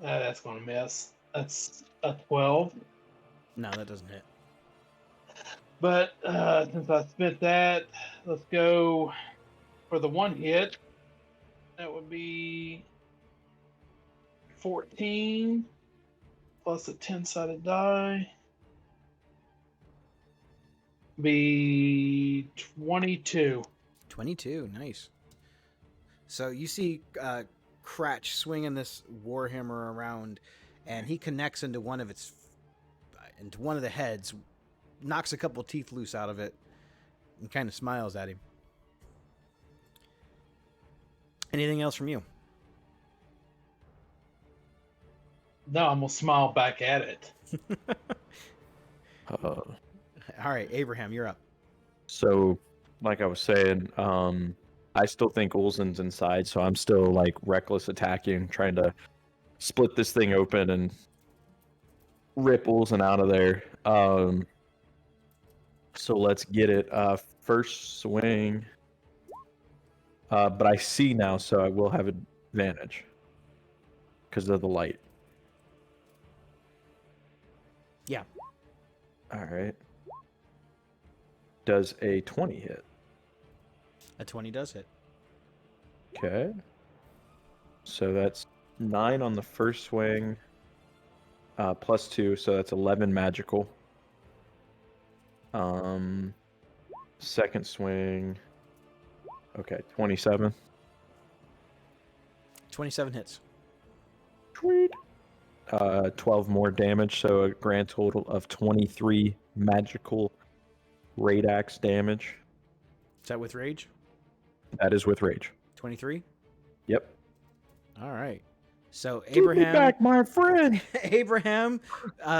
That's gonna miss. That's a 12. No, that doesn't hit. But since I spent that, let's go for the 1 hit. That would be 14 plus a 10-sided die. Be 22. 22, nice. So you see Cratch swinging this warhammer around, and he connects into one of the heads, knocks a couple teeth loose out of it, and kind of smiles at him. Anything else from you? No, I'm gonna smile back at it. All right, Abraham, you're up. So, like I was saying, I still think Ulzen's inside, so I'm still like reckless attacking, trying to split this thing open and rip Ulzen out of there. So let's get it. First swing. But I see now, so I will have advantage because of the light. Yeah. All right. Does a 20 hit? A 20 does hit. Okay. So that's 9 on the first swing, plus 2, so that's 11 magical. Second swing. Okay, 27. 27 hits. Sweet. 12 more damage, so a grand total of 23 magical raid axe damage. Is that with rage? That is with rage. 23? Yep. All right. So Give me Abraham, back, my friend. Abraham,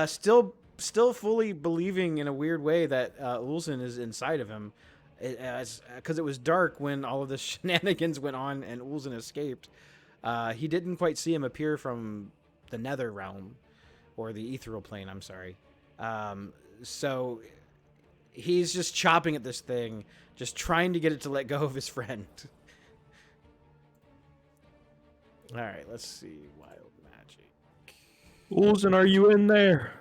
still fully believing in a weird way that Ulzen is inside of him, because it was dark when all of the shenanigans went on and Ulzen escaped. He didn't quite see him appear from the Nether realm, or the ethereal plane. I'm sorry. So he's just chopping at this thing, just trying to get it to let go of his friend. All right, let's see. Wild magic. Ulzen, are you in there?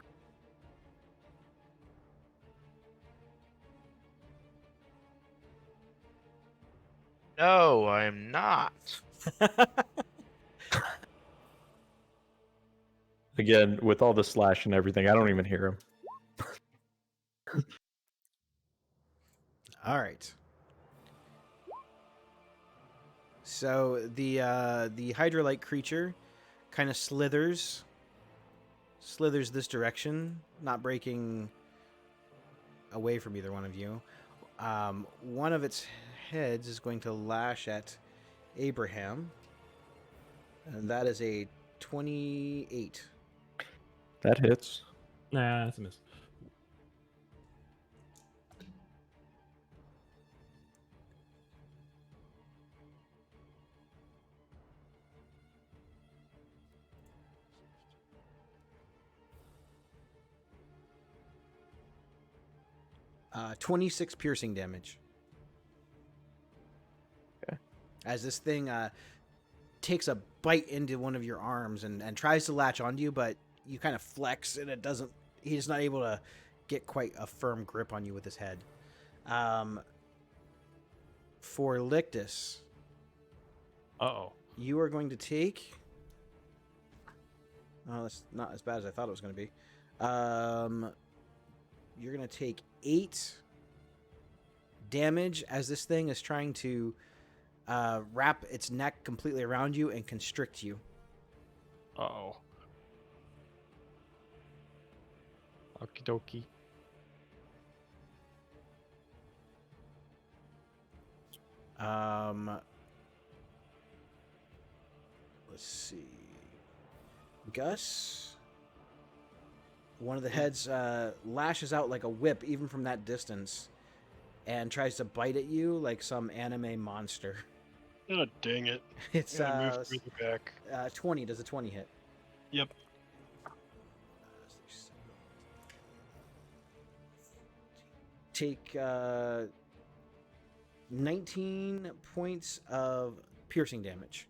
No, I am not. Again, with all the slash and everything, I don't even hear him. All right. So the Hydra-like creature kind of slithers this direction, not breaking away from either one of you. One of its heads is going to lash at Abraham, and that is a 28. That hits. Nah, that's a miss. Uh, 26 piercing damage. Okay. As this thing takes a bite into one of your arms and tries to latch onto you, but you kind of flex and it doesn't. He's not able to get quite a firm grip on you with his head. For Lictus, Uh-oh. you are going to take. Oh, that's not as bad as I thought it was going to be. You're going to take 8 damage as this thing is trying to wrap its neck completely around you and constrict you. Uh-oh. Okie dokie. Let's see. Gus, one of the heads lashes out like a whip even from that distance and tries to bite at you like some anime monster. Oh, dang it. It's Gotta move further back. 20. Does a 20 hit? Yep. Take 19 points of piercing damage.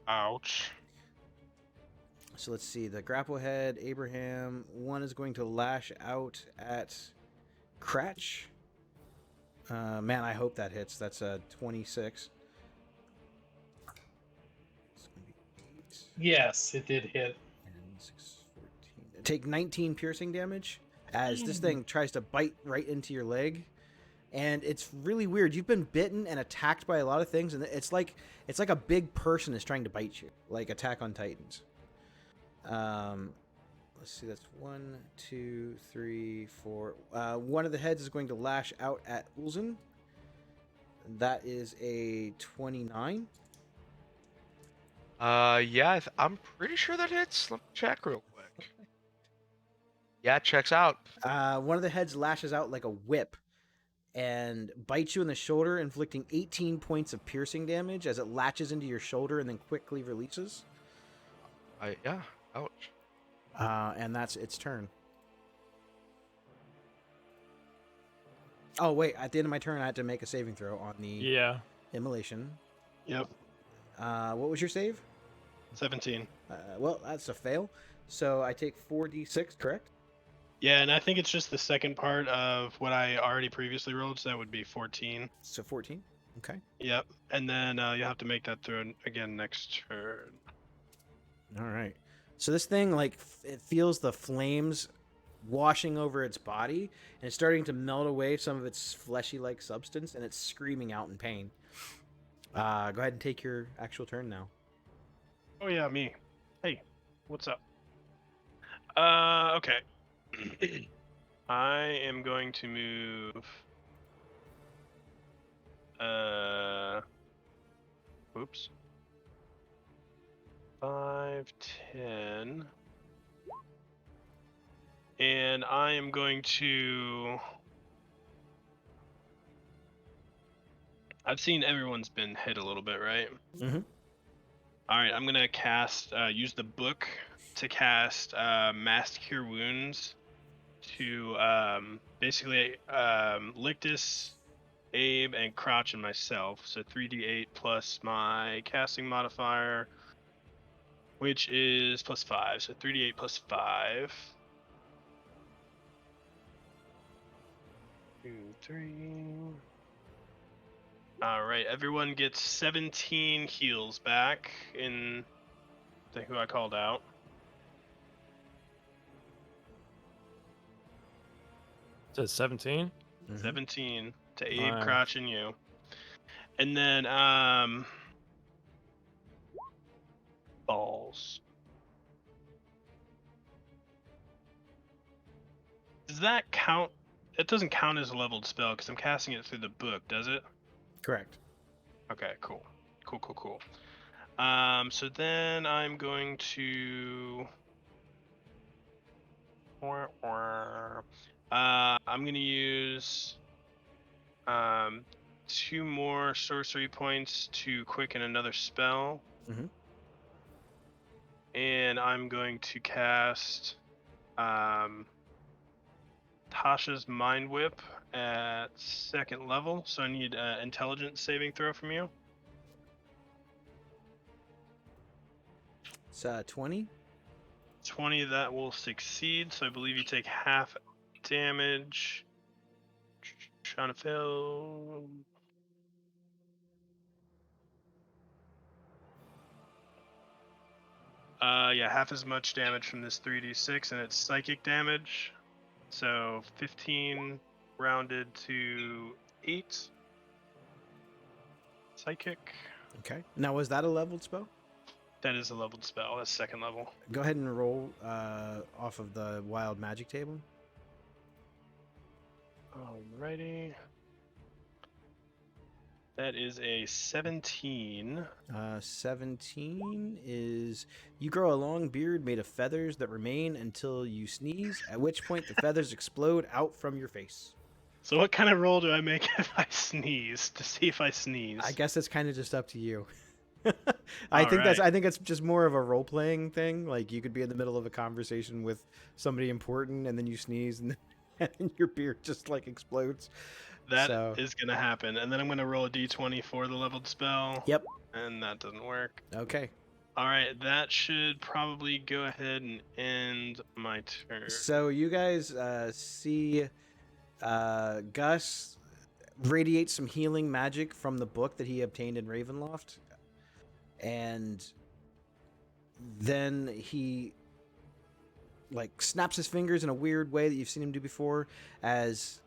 Ouch. So let's see. The grapple head, Abraham, one is going to lash out at Cratch. Man, I hope that hits. That's a 26. It's gonna be 8, Yes, it did hit. 10, 6, 14. Take 19 piercing damage as this thing tries to bite right into your leg. and it's really weird. You've been bitten and attacked by a lot of things, and it's like a big person is trying to bite you, like Attack on Titans. Let's see, that's 1, 2, 3, 4. One of the heads is going to lash out at Ulzen. That is a 29. Yeah, I'm pretty sure that hits. Let me check real quick. Yeah, checks out. One of the heads lashes out like a whip and bites you in the shoulder, inflicting 18 points of piercing damage as it latches into your shoulder and then quickly releases. Yeah, ouch. And that's its turn. Oh, wait. At the end of my turn, I had to make a saving throw on the Yeah. immolation. Yep. What was your save? 17. Well, that's a fail. So I take 4d6, correct? Yeah, and I think it's just the second part of what I already previously rolled, so that would be 14. So 14. Okay. Yep. And then you'll have to make that through again next turn. All right. So this thing, like, it feels the flames washing over its body, and it's starting to melt away some of its fleshy-like substance, and it's screaming out in pain. Go ahead and take your actual turn now. Oh yeah, me. Hey, what's up? Okay. I am going to move. Oops. 5, 10. And I am going to. I've seen everyone's been hit a little bit, right? Mm-hmm. All right, I'm gonna cast. Use the book to cast Mass Cure Wounds to basically Lictus, Abe, and Crotch and myself. So 3d8 plus my casting modifier, which is plus 5. So 3d8 plus 5. 2, 3. All right, everyone gets 17 heals back in who I called out. It says 17. 17 to Abe, Alright. Crotch, and you. And then balls. Does that count? It doesn't count as a leveled spell because I'm casting it through the book, does it? Correct. Okay, cool. Cool. So then I'm going to I'm going to use 2 more sorcery points to quicken another spell. Mhm. And I'm going to cast Tasha's Mind Whip at 2nd level, so I need an intelligence saving throw from you. It's 20. 20, that will succeed, so I believe you take half damage. Trying to fail. Yeah, half as much damage from this 3d6, and it's psychic damage. So 15 rounded to 8. Psychic. Okay. Now, was that a leveled spell? That is a leveled spell. That's 2nd level. Go ahead and roll off of the wild magic table. Alrighty. That is a 17. 17 is you grow a long beard made of feathers that remain until you sneeze, at which point the feathers explode out from your face. So what kind of roll do I make if I sneeze to see if I sneeze? I guess it's kind of just up to you. I think it's just more of a role playing thing. Like you could be in the middle of a conversation with somebody important and then you sneeze and then your beard just like explodes. That is going to happen. And then I'm going to roll a d20 for the leveled spell. Yep. And that doesn't work. Okay. All right, that should probably go ahead and end my turn. So you guys see Gus radiate some healing magic from the book that he obtained in Ravenloft. And then he like snaps his fingers in a weird way that you've seen him do before as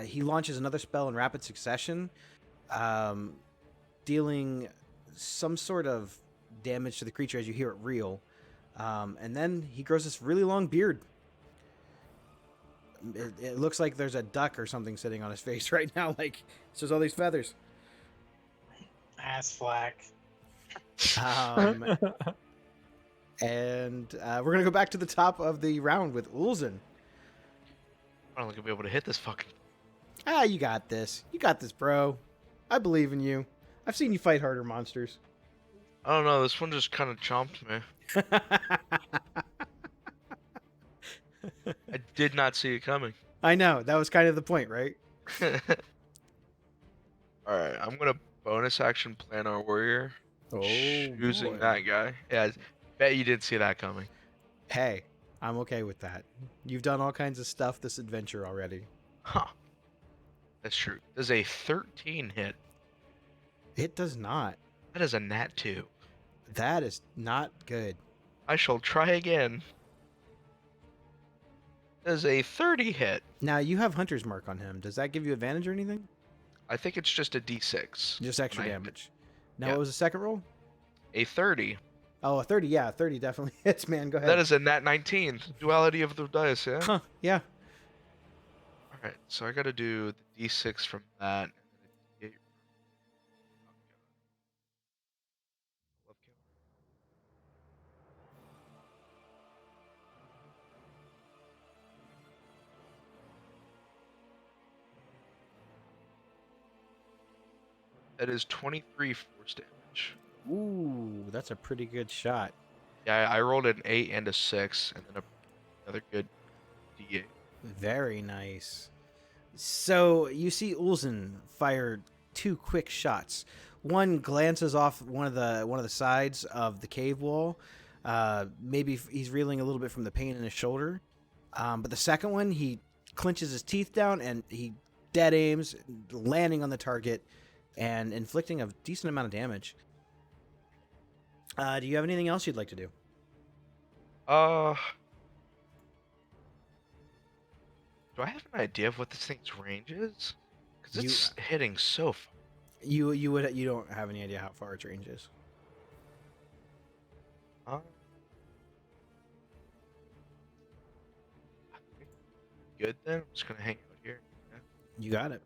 he launches another spell in rapid succession, dealing some sort of damage to the creature as you hear it reel. And then he grows this really long beard. It looks like there's a duck or something sitting on his face right now. Like, it's just all these feathers. Ass flack. And we're going to go back to the top of the round with Ulzen. I don't think I'll be able to hit this fucking. Ah, you got this. You got this, bro. I believe in you. I've seen you fight harder monsters. I don't know. This one just kind of chomped me. I did not see it coming. I know. That was kind of the point, right? All right, I'm gonna bonus action Planar Warrior. Choosing boy. that guy. Yeah, I bet you didn't see that coming. Hey, I'm okay with that. You've done all kinds of stuff this adventure already. Huh. That's true. Does a 13 hit? It does not. That is a nat 2. That is not good. I shall try again. Does a 30 hit? Now, you have Hunter's Mark on him. Does that give you advantage or anything? I think it's just a d6. Just extra When I- damage. Now, yeah. what was the second roll? A 30. Oh, a 30. Yeah, 30 definitely hits, man. Go ahead. That is a nat 19. Duality of the dice, yeah? Huh, yeah. Alright, so I gotta do the d6 from that. And then a d8 Love kill. That is 23 force damage. Ooh, that's a pretty good shot. Yeah, I rolled an 8 and a 6, and then another good d8. Very nice. So you see Ulzen fire 2 quick shots. One glances off one of the sides of the cave wall. Maybe he's reeling a little bit from the pain in his shoulder. But the second one, he clenches his teeth down and he dead aims, landing on the target and inflicting a decent amount of damage. Do you have anything else you'd like to do? Do I have an idea of what this thing's range is? Because You- it's hitting so far. You don't have any idea how far its range is. Good then. I'm just gonna hang out here. You got it.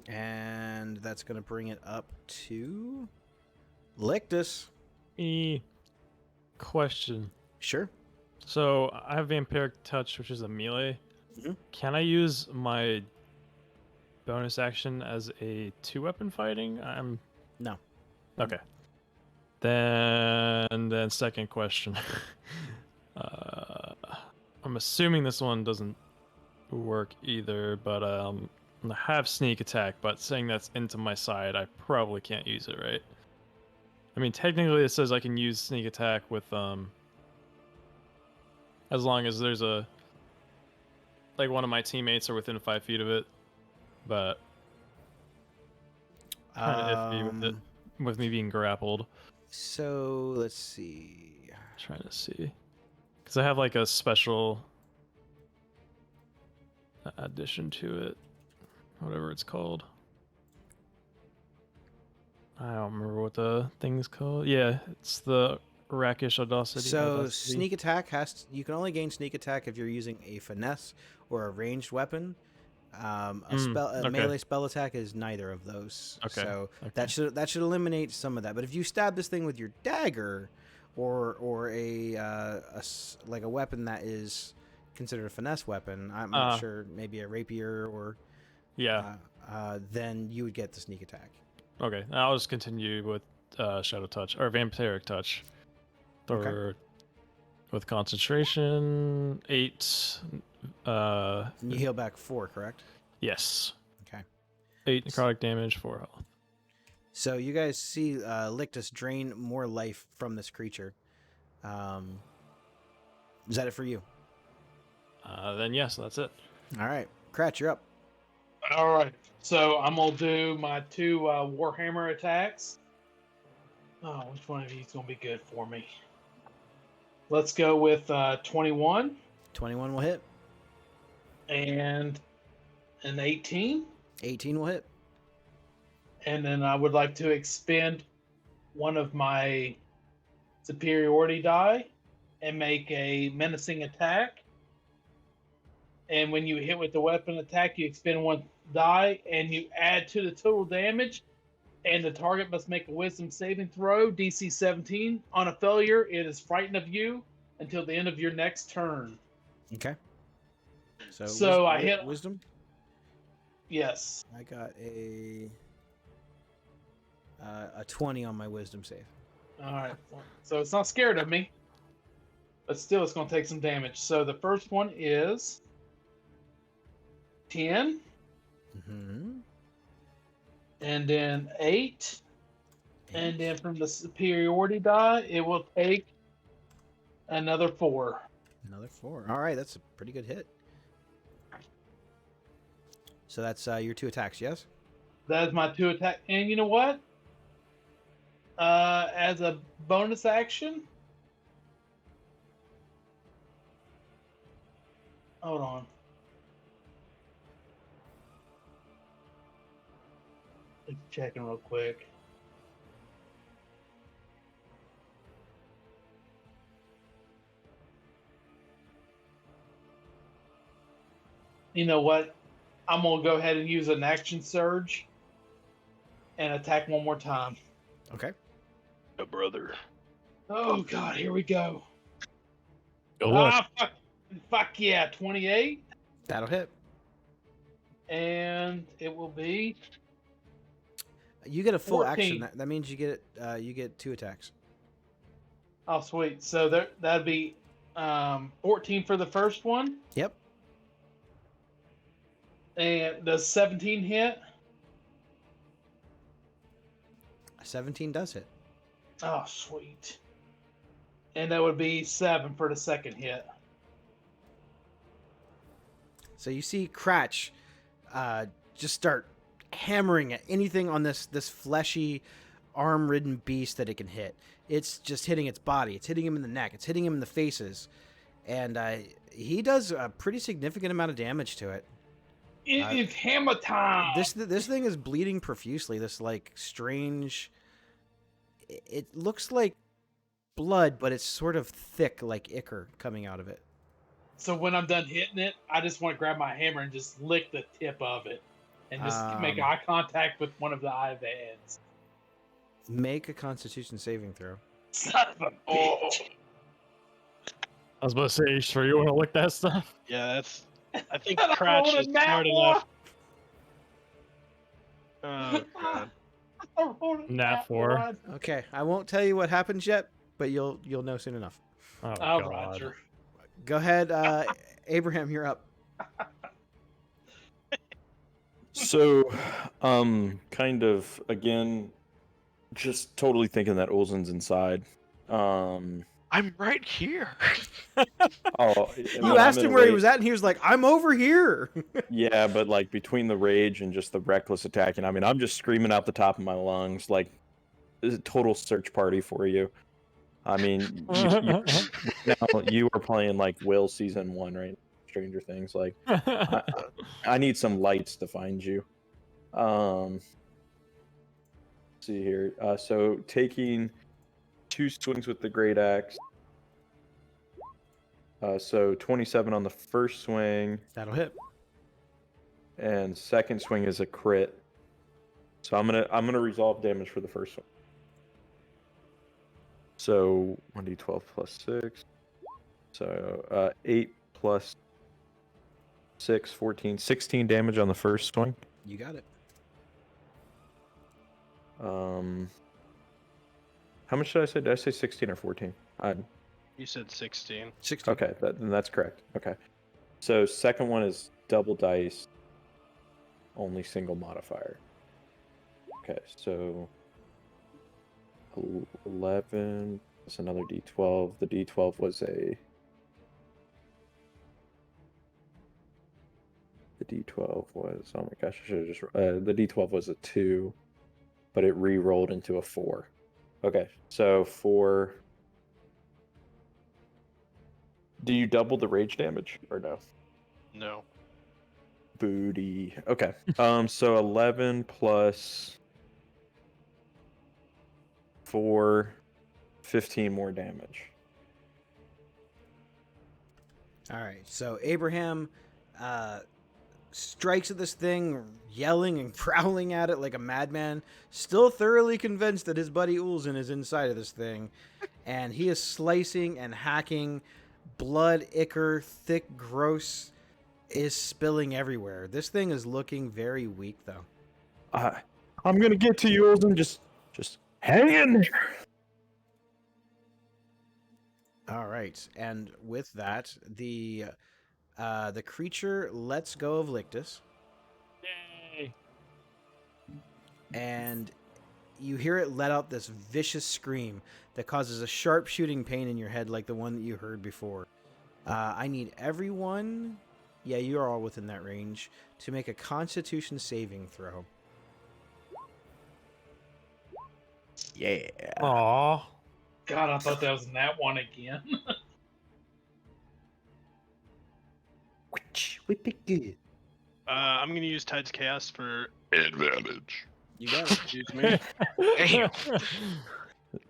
And that's going to bring it up to Lictus. Question. Sure. So I have Vampiric Touch, which is a melee. Mhm. Can I use my bonus action as a 2-weapon fighting? No. Okay. Then second question. I'm assuming this one doesn't work either, but I have sneak attack, but saying that's into my side, I probably can't use it, right? I mean, technically it says I can use sneak attack with as long as there's one of my teammates are within 5 feet of it, but kind of iffy with it, with me being grappled. So let's see. Trying to see, because I have like a special addition to it, whatever it's called. I don't remember what the thing is called. Yeah, it's the Rakish Audacity. So sneak attack you can only gain sneak attack if you're using a finesse or a ranged weapon. A okay. melee spell attack is neither of those. Okay, So okay. that should eliminate some of that. But if you stab this thing with your dagger, or a weapon that is considered a finesse weapon, I'm not sure, maybe a rapier or Yeah. then you would get the sneak attack. Okay, I'll just continue with Shadow Touch or Vampiric Touch. Okay. With concentration 8. And you heal back 4, correct? Yes. Okay. 8 necrotic damage, 4 health. So you guys see Lictus drain more life from this creature. Is that it for you? Then yes, that's it. All right. Kratch, you're up. All right. So I'm gonna do my 2 Warhammer attacks. Oh, which one of these is gonna be good for me? Let's go with 21. 21 will hit. And an 18. 18 will hit. And then I would like to expend one of my superiority die and make a menacing attack. And when you hit with the weapon attack, you expend one die and you add to the total damage. And the target must make a wisdom saving throw, DC 17. On a failure, it is frightened of you until the end of your next turn. Okay. So I hit. Wisdom. Yes. I got a 20 on my wisdom save. All right. So it's not scared of me, but still, it's going to take some damage. So the first one is 10, Mm-hmm. and then 8, and then from the superiority die, it will take another 4. Another 4. All right, that's a pretty good hit. So that's your 2 attacks, yes? That is my 2 attack. And you know what? As a bonus action, hold on. Just checking real quick. You know what? I'm going to go ahead and use an action surge and attack one more time. Okay. Yeah, brother. Oh, God, here we go. Good luck. Fuck yeah, 28. That'll hit. And it will be You get a full 14. action. That means you get 2 attacks. Oh, sweet. So that'd be 14 for the first one. Yep. And does 17 hit? 17 does hit. Oh, sweet. And that would be 7 for the second hit. So you see Cratch just start hammering at anything on this fleshy, arm-ridden beast that it can hit. It's just hitting its body. It's hitting him in the neck. It's hitting him in the faces. And he does a pretty significant amount of damage to it. It's hammer time! This thing is bleeding profusely. This, like, strange... It looks like blood, but it's sort of thick, like ichor coming out of it. So when I'm done hitting it, I just want to grab my hammer and just lick the tip of it. And just make eye contact with one of the eye heads. Make a Constitution saving throw. Son of a bitch! I was about to say, sure you want to lick that stuff? Yeah, that's. I think I Cratch rolled a is nat smart one. enough. Oh god. I rolled a Nat 4. one. Okay, I won't tell you what happens yet, but you'll know soon enough. Oh, Oh, God. Roger. Go ahead, Abraham, you're up. So, kind of again, just totally thinking that Olsen's inside. I'm right here. You asked him where he was at, and he was like, "I'm over here." Yeah, but like between the rage and just the reckless attacking, I mean, I'm just screaming out the top of my lungs, like, it's a total search party for you. I mean, now you are playing like Will season 1, right? Stranger Things. Like, I need some lights to find you. Let's see here. So taking 2 swings with the great axe. So 27 on the first swing, That'll hit. and second swing is a crit. So I'm gonna resolve damage for the first one. So 1d12 plus 6. So 8 plus 6, 14, 16 damage on the first swing. You got it. How much did I say? Did I say 16 or 14? You said 16. 16. Okay, then that's correct. Okay. So second one is double dice, only single modifier. Okay, so 11 plus another d12. The d12 was a... The d12 was... Oh my gosh, I should have just... the d12 was a 2, but it re-rolled into a 4. Okay, so for... Do you double the rage damage or no? No. booty. Okay. So 11 plus 4, 15 more damage. All right. So Abraham strikes at this thing, yelling and growling at it like a madman, still thoroughly convinced that his buddy Ulzin is inside of this thing. And he is slicing and hacking. Blood, ichor, thick, gross is spilling everywhere. This thing is looking very weak, though. I'm gonna get to you, Olden. Just hang in there. All right. And with that, the creature lets go of Lictus. Yay! And you hear it let out this vicious scream that causes a sharp shooting pain in your head like the one that you heard before. I need everyone, yeah, you are all within that range, to make a Constitution saving throw. Yeah. Aw. God, I thought that was in that one again. Good. I'm gonna use Tide's Chaos for advantage. You got it. Excuse me. Damn.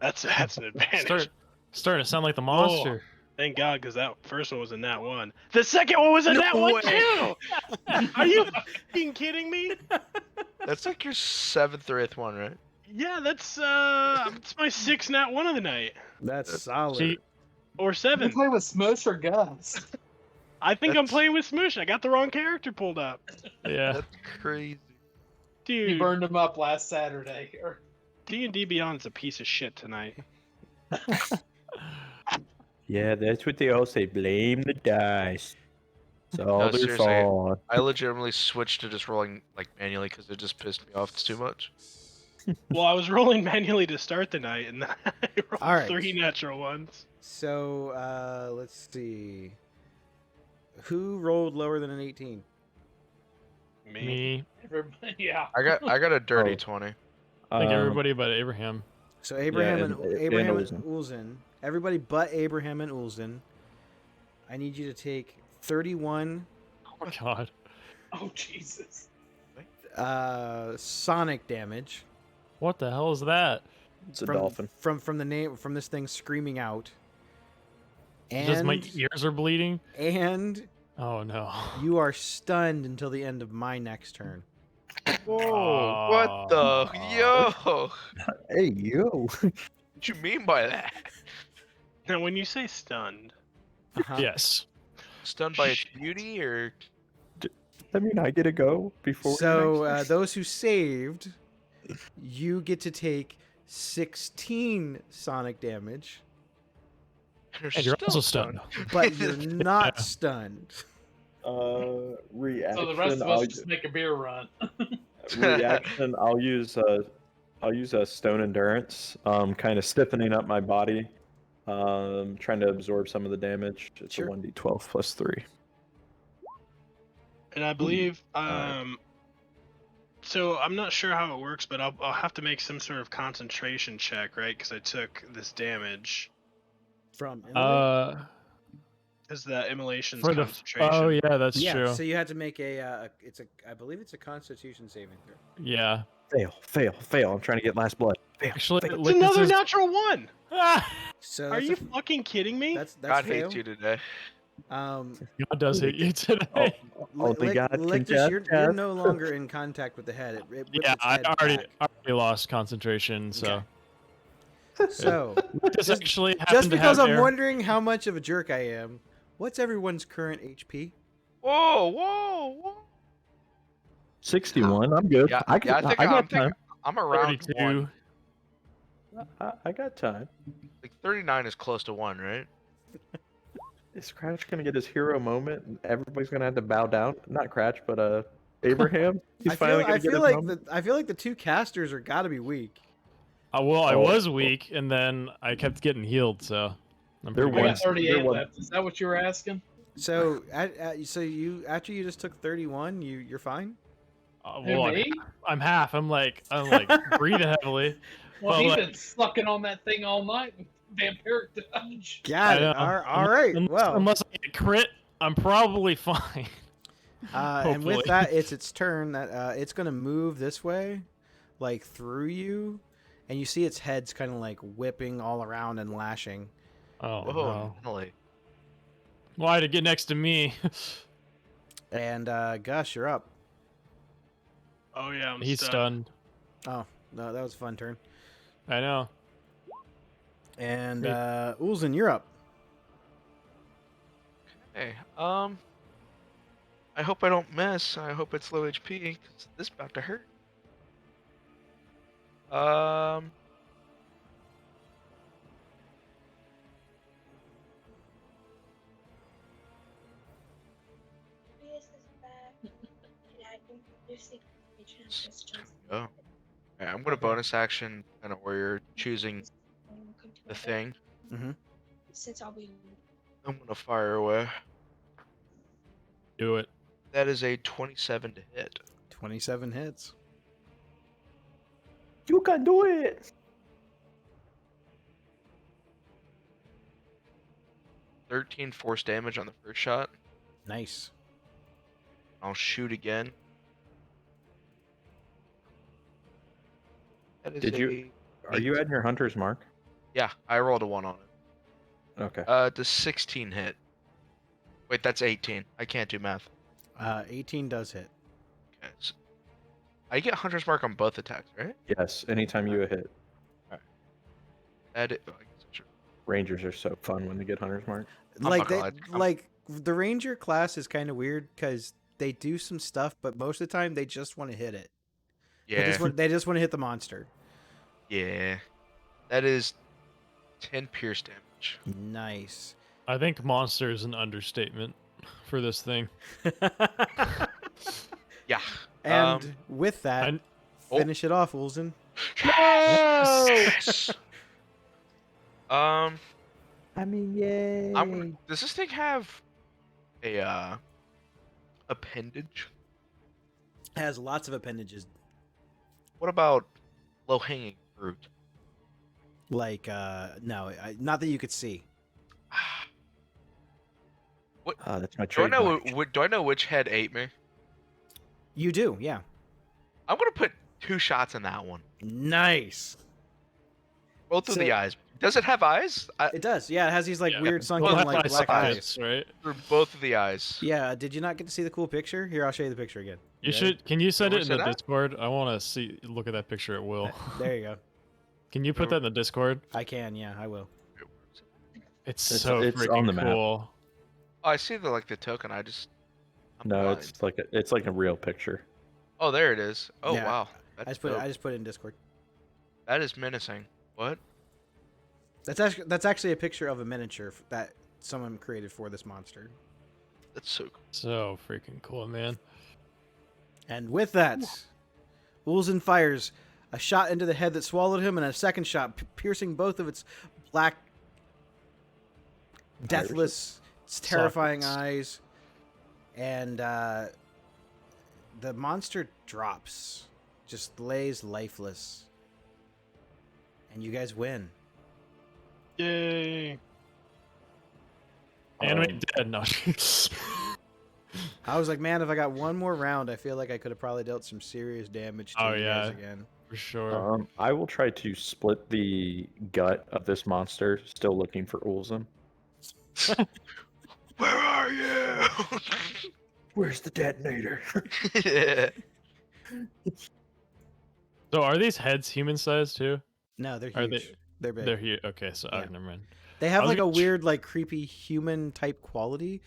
That's an advantage. Starting to sound like the monster. Thank God, because that first one was in that one. The second one was in that one too. Are you fucking kidding me? That's like your 7th or 8th one, right? Yeah, it's my 6th nat one of the night. That's solid. See, Or You 7th. play with Smush or Gus? I think I'm playing with Smoosh. I got the wrong character pulled up. yeah. That's crazy. You Dude, burned him up last Saturday. D&D Beyond's a piece of shit tonight. Yeah, that's what they all say. Blame the dice. It's all No, their seriously. fault. I legitimately switched to just rolling like manually because it just pissed me off too much. Well, I was rolling manually to start the night, and then I rolled All right. 3 natural ones. So, let's see. Who rolled lower than an 18? Me. Everybody, yeah. I got a dirty Oh. 20. I think everybody but Abraham. So Abraham Yeah, and and Abraham and Ulzin. Ulzin. Everybody but Abraham and Ulzin. I need you to take 31 Oh my god. Oh, Jesus. sonic damage What the hell is that? It's a dolphin. from the name from this thing screaming out. Just my And ears are bleeding? and Oh no. you are stunned until the end of my next turn. Whoa! What the yo? Hey, yo. What you mean by that? Now, when you say stunned, Uh-huh. Yes. Stunned by its beauty, or I mean, I get to go before. So those who saved, you get to take 16 sonic damage, And you're also stunned. but you're not stunned. Reaction. So the rest of us just make a beer run. Reaction. I'll use a stone endurance. Kind of stiffening up my body. Trying to absorb some of the damage. It's Sure. a 1d12 plus 3. and I believe, Alright. so I'm not sure how it works, but I'll have to make some sort of concentration check, right? Because I took this damage. From Emily? Because the immolation's For the concentration. Oh yeah, that's yeah, true. so you had to make I believe it's a Constitution saving throw. Yeah. Fail. I'm trying to get last blood. Fail. Actually, It's Lictus another is- natural one. Ah! So Are that's you fucking kidding me? that's God fail. hates you today. Um, God does hit you today. Only God can Lictus, judge you're us. no longer in contact with the head. It whips Yeah, its I head already back. lost concentration, so So Lictus Just- actually happened just to because have I'm air- wondering how much of a jerk I am, what's everyone's current HP? Whoa! 61. I'm good. Yeah, I yeah, got time. I'm around 32. 1. I got time. Like 39 is close to 1, right? Is Cratch gonna get his hero moment? And everybody's gonna have to bow down. Not Cratch, but Abraham. He's I finally feel gonna get his like moment. I feel like the two casters are got to be weak. Well, I Oh, was weak, and then I kept getting healed, so I'm They're pretty I good. got 38 They're one- left. Is that what you were asking? So so you after you just took 31, you're fine. Who, Well, me? I'm half. I'm like breathing heavily. Well, Well, he's like- been sucking on that thing all night with vampiric touch. Got I it. know. All right. Unless, Well, unless I get crit, I'm probably fine. And with Hopefully. that, it's its turn. That it's gonna move this way, like through you, and you see its head's kind of like whipping all around and lashing. Oh Whoa, no! Nelly. Why to get next to me? And Gus, you're up. Oh yeah, I'm He's stunned. stunned. Oh no, that was a fun turn. I know. And Me. Ulzen, you're up. Hey, I hope I don't miss. I hope it's low HP, because this is about to hurt. Um, oh. Okay, I'm gonna Okay. bonus action kind of warrior, choosing the thing. Mm-hmm. I'm gonna fire away. Do it. That is a 27 to hit. 27 hits. You can do it. 13 force damage on the first shot. Nice. I'll shoot again. That is Did you? Are you eight. adding your hunter's mark? Yeah, I rolled a 1 on it. Okay. Does 16 hit? Wait, that's 18. I can't do math. 18 does hit. Okay. So I get hunter's mark on both attacks, right? Yes. Anytime you hit. That I guess that's true. Rangers are so fun when they get hunter's mark. Like not gonna they, lie, I'm- like the ranger class is kind of weird because they do some stuff, but most of the time they just want to hit it. Yeah. They just want to hit the monster. Yeah. That is 10 pierce damage. Nice. I think monster is an understatement for this thing. Yeah. And with that, I- finish it off, Ulzen. Yes! I mean, yay. Does this thing have a appendage? Has lots of appendages. What about low hanging fruit? Like, no, not that you could see. What That's my do I know? trademark. Do I know which head ate me? You do, yeah. I'm gonna put 2 shots in that one. Nice. Both of So- the eyes. Does it have eyes? It does. Yeah, it has these like Yeah. weird Both sunken Well, like that's black my eyes. eyes, right? For both of the eyes. Yeah, did you not get to see the cool picture? Here, I'll show you the picture again. You ready? should. Can you send wanna it in see the that? Discord? I want to see. Look at that picture at will. There you go. Can you put that in the Discord? I can, yeah, I will. It's It's- so it's freaking on the map. cool. Oh, I see the token. I'm No, blind. it's like a real picture. Oh, there it is. Oh Yeah, wow. I That's just put it in Discord. That is menacing. What? That's actually a picture of a miniature that someone created for this monster. That's so cool. So freaking cool, man. And with that, Ulzen fires a shot into the head that swallowed him, and a second shot piercing both of its black, deathless, terrifying Sockets. eyes. And the monster drops, just lays lifeless. And you guys win. Yay! And we Um, dead. No. I was like, man, if I got one more round, I feel like I could have probably dealt some serious damage to Oh, you yeah. guys again. For sure. I will try to split the gut of this monster. Still looking for Ulzen. Where are you? Where's the detonator? So are these heads human sized too? No, they're Are huge. They're big. They're here. Okay, so Yeah. never mind. They have I was like a gonna tr- weird, like creepy human type quality.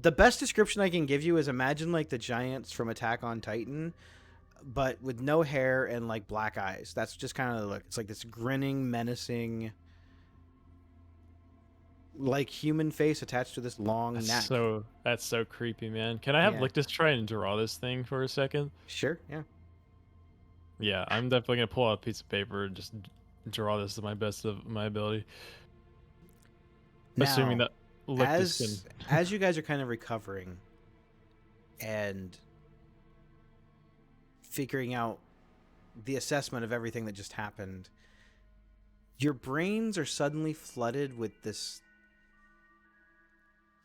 The best description I can give you is imagine like the giants from Attack on Titan, but with no hair and like black eyes. That's just kind of the look. It's like this grinning, menacing, like human face attached to this long neck. That's so creepy, man. Can I have Yeah. Lictus try and draw this thing for a second? Sure, yeah. Yeah, I'm definitely gonna pull out a piece of paper and just draw this to my best of my ability. Assuming Now, that Lictus as can. as you guys are kind of recovering and figuring out the assessment of everything that just happened, your brains are suddenly flooded with this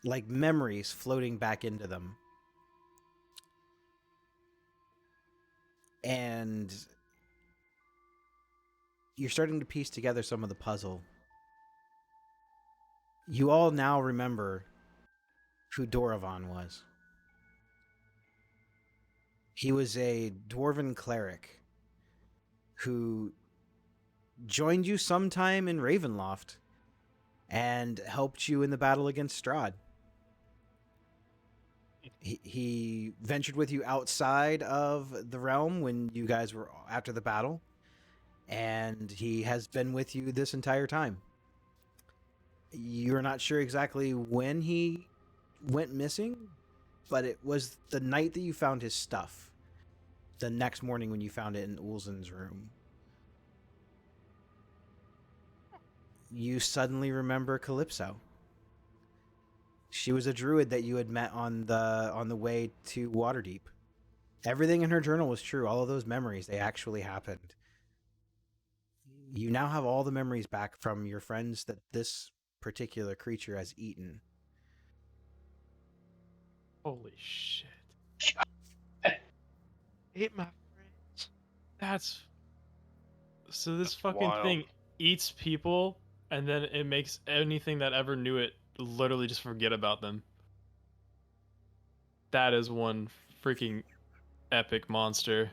like memories floating back into them. And you're starting to piece together some of the puzzle. You all now remember who Doravan was. He was a dwarven cleric who joined you sometime in Ravenloft and helped you in the battle against Strahd. He ventured with you outside of the realm when you guys were after the battle, and he has been with you this entire time. You're not sure exactly when he went missing, but it was the night that you found his stuff. The next morning when you found it in Ulzin's room. You suddenly remember Calypso. She was a druid that you had met on the way to Waterdeep. Everything in her journal was true. All of those memories, they actually happened. You now have all the memories back from your friends that this particular creature has eaten. Holy shit. Ate my friends. That's so this That's fucking wild. thing eats people and then it makes anything that ever knew it literally just forget about them. That is one freaking epic monster.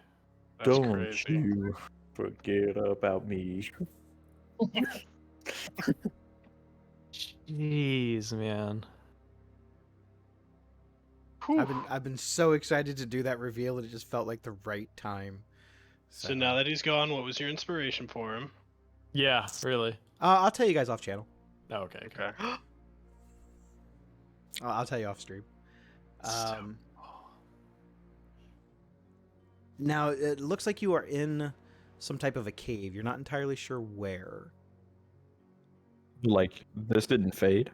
That's Don't crazy. you forget about me. Jeez, man. Whew. I've been so excited to do that reveal that it just felt like the right time. So now that he's gone, what was your inspiration for him? Yeah, really. I'll tell you guys off channel. Oh, okay. Okay. I'll tell you off stream. Now it looks like you are in some type of a cave. You're not entirely sure where. Like, this didn't fade?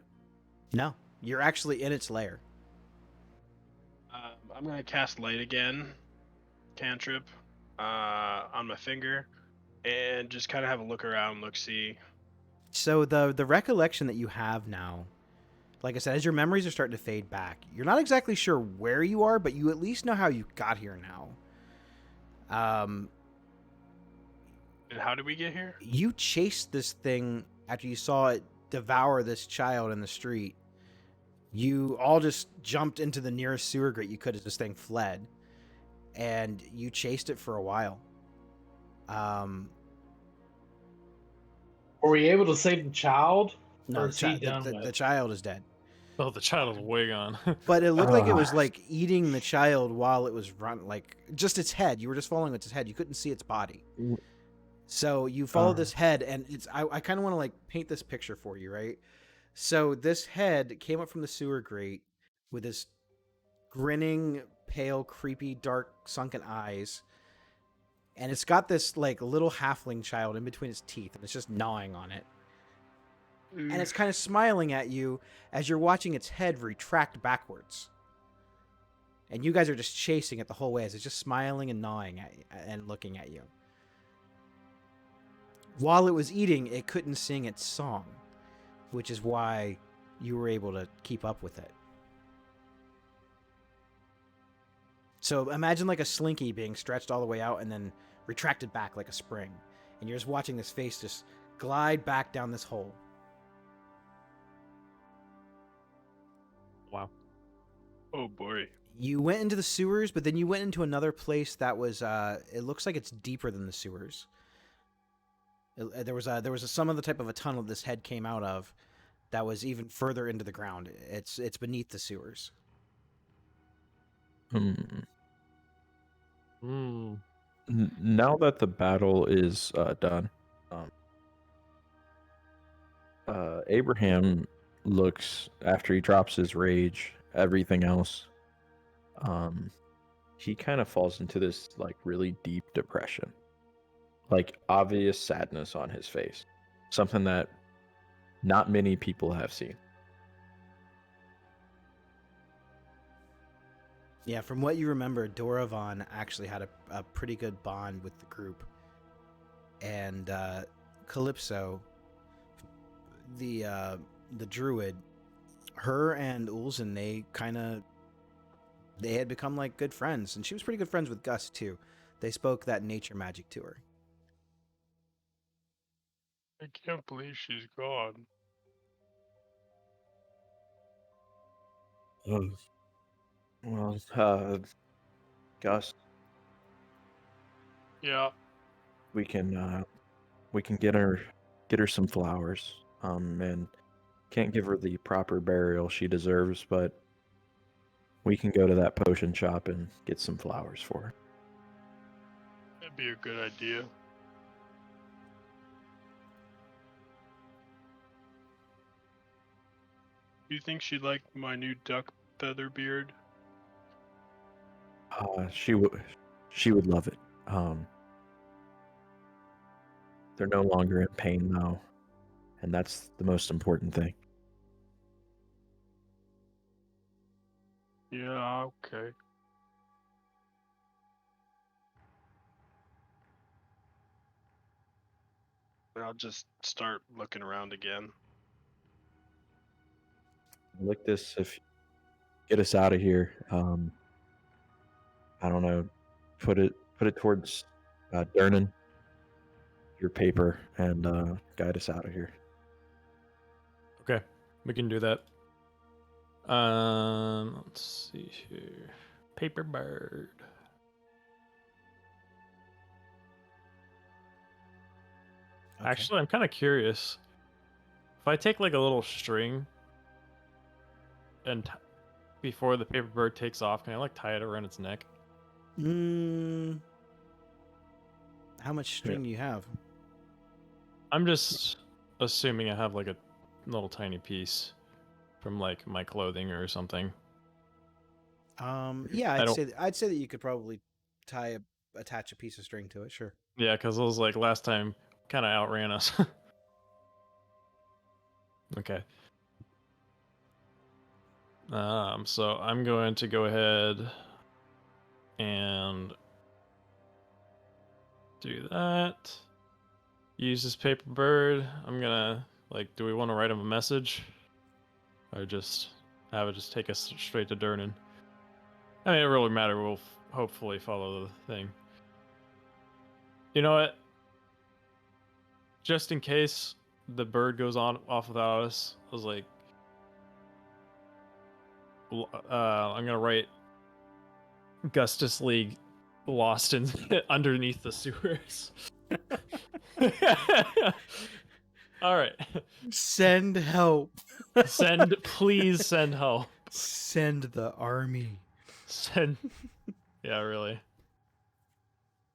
No, you're actually in its lair. I'm gonna cast light again, cantrip, on my finger, and just kind of have a look around, see. So the recollection that you have now, like I said, as your memories are starting to fade back, you're not exactly sure where you are, but you at least know how you got here now. And how did we get here? You chased this thing after you saw it devour this child in the street. You all just jumped into the nearest sewer grate you could as this thing fled, and you chased it for a while. Were we able to save the child? No, Or is he done the with? child is dead. Oh, the child is way gone. But it looked like it was like eating the child while it was like just its head. You were just following its head. You couldn't see its body. So you follow this head, and it's I kind of want to like paint this picture for you, right? So this head came up from the sewer grate with this grinning, pale, creepy, dark, sunken eyes, and it's got this like little halfling child in between its teeth, and it's just gnawing on it. And it's kind of smiling at you as you're watching its head retract backwards. And you guys are just chasing it the whole way as it's just smiling and gnawing at you, and looking at you. While it was eating, it couldn't sing its song, which is why you were able to keep up with it. So imagine like a slinky being stretched all the way out and then retracted back like a spring. And you're just watching this face just glide back down this hole. Wow. Oh boy. You went into the sewers, but then you went into another place that was, it looks like it's deeper than the sewers. There was some other type of a tunnel this head came out of that was even further into the ground. It's beneath the sewers. Now that the battle is done, Abraham looks, after he drops his rage, everything else, he kind of falls into this like really deep depression, like obvious sadness on his face, something that not many people have seen. Yeah, from what you remember, Doravan actually had a pretty good bond with the group. And Calypso, the druid, her and Ulzin, they had become like good friends, and she was pretty good friends with Gus too. They spoke that nature magic to her. I can't believe she's gone. Well, Gus, Yeah. we can get her some flowers. And can't give her the proper burial she deserves, but we can go to that potion shop and get some flowers for her. That'd be a good idea. Do you think she'd like my new duck feather beard? She would love it. They're no longer in pain now, and that's the most important thing. Yeah, okay. I'll just start looking around again. Lick this if get us out of here. I don't know. Put it towards Durnan, your paper, and guide us out of here. Okay, we can do that. Let's see here. Paper bird. Okay. Actually, I'm kind of curious. If I take like a little string and before the paper bird takes off, can I like tie it around its neck? How much string do you have? I'm just assuming I have like a little tiny piece from like my clothing or something. Yeah, I don't- I'd say that you could probably attach a piece of string to it. Sure. Yeah, because it was like last time kind of outran us. Okay. So I'm going to go ahead and do that. Use this paper bird. I'm gonna do we want to write him a message, or just have it just take us straight to Durnan? I mean, it really matter. We'll hopefully follow the thing. You know what? Just in case the bird goes off without us, I was like, I'm gonna write Gustus League lost in underneath the sewers. All right. Send help. Please send help. Send the army. Send. Yeah, really.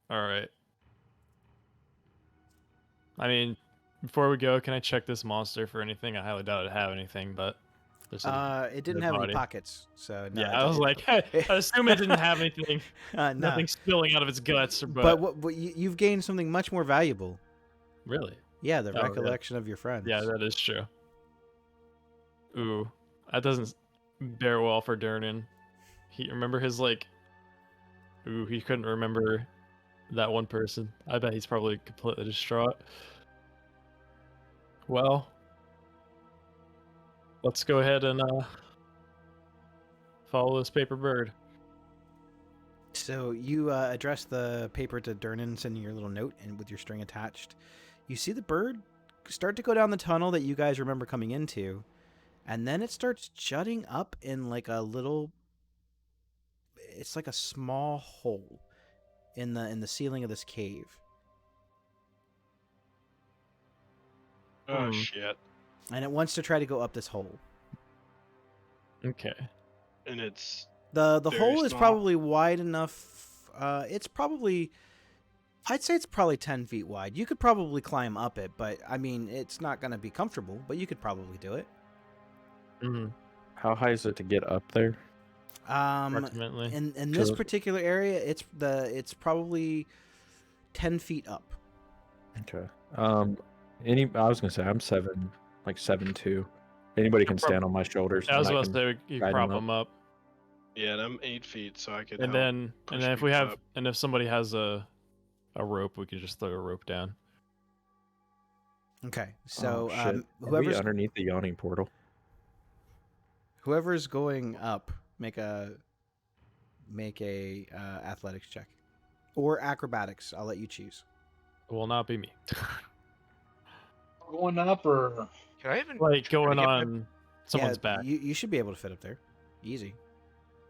All right. I mean, before we go, can I check this monster for anything? I highly doubt it have anything, but there's It didn't dead have any body. pockets, so no. Yeah, I was like, I assume it didn't have anything. no. Nothing spilling out of its guts, But what you've gained something much more valuable. Really? Yeah, the Oh, yeah. recollection of your friends. Yeah, that is true. Ooh, that doesn't bear well for Durnan. Remember his ooh, he couldn't remember that one person. I bet he's probably completely distraught. Well, let's go ahead and follow this paper bird. So you address the paper to Durnan, sending your little note, and with your string attached, you see the bird start to go down the tunnel that you guys remember coming into, and then it starts jutting up in like a little. It's like a small hole in the ceiling of this cave. Oh, shit. And it wants to try to go up this hole. Okay. And it's... The very hole is small. probably wide enough. It's probably... I'd say it's probably 10 feet wide. You could probably climb up it, but, I mean, it's not going to be comfortable, but you could probably do it. Mm-hmm. How high is it to get up there? Approximately. In this particular area, it's probably 10 feet up. Okay. I was gonna say I'm 7'2". Anybody can stand on my shoulders. I was and about to can say you guide prop him him up, Yeah, and I'm 8 feet, so I could and help then push if we people have up. and if somebody has a rope, we could just throw a rope down. Okay, so shit. Are we whoever's underneath the yawning portal? whoever's going up, make a athletics check. or acrobatics. I'll let you choose. It will not be me. Going up or Can I even Like try to going get my- on someone's yeah, back. You should be able to fit up there. Easy.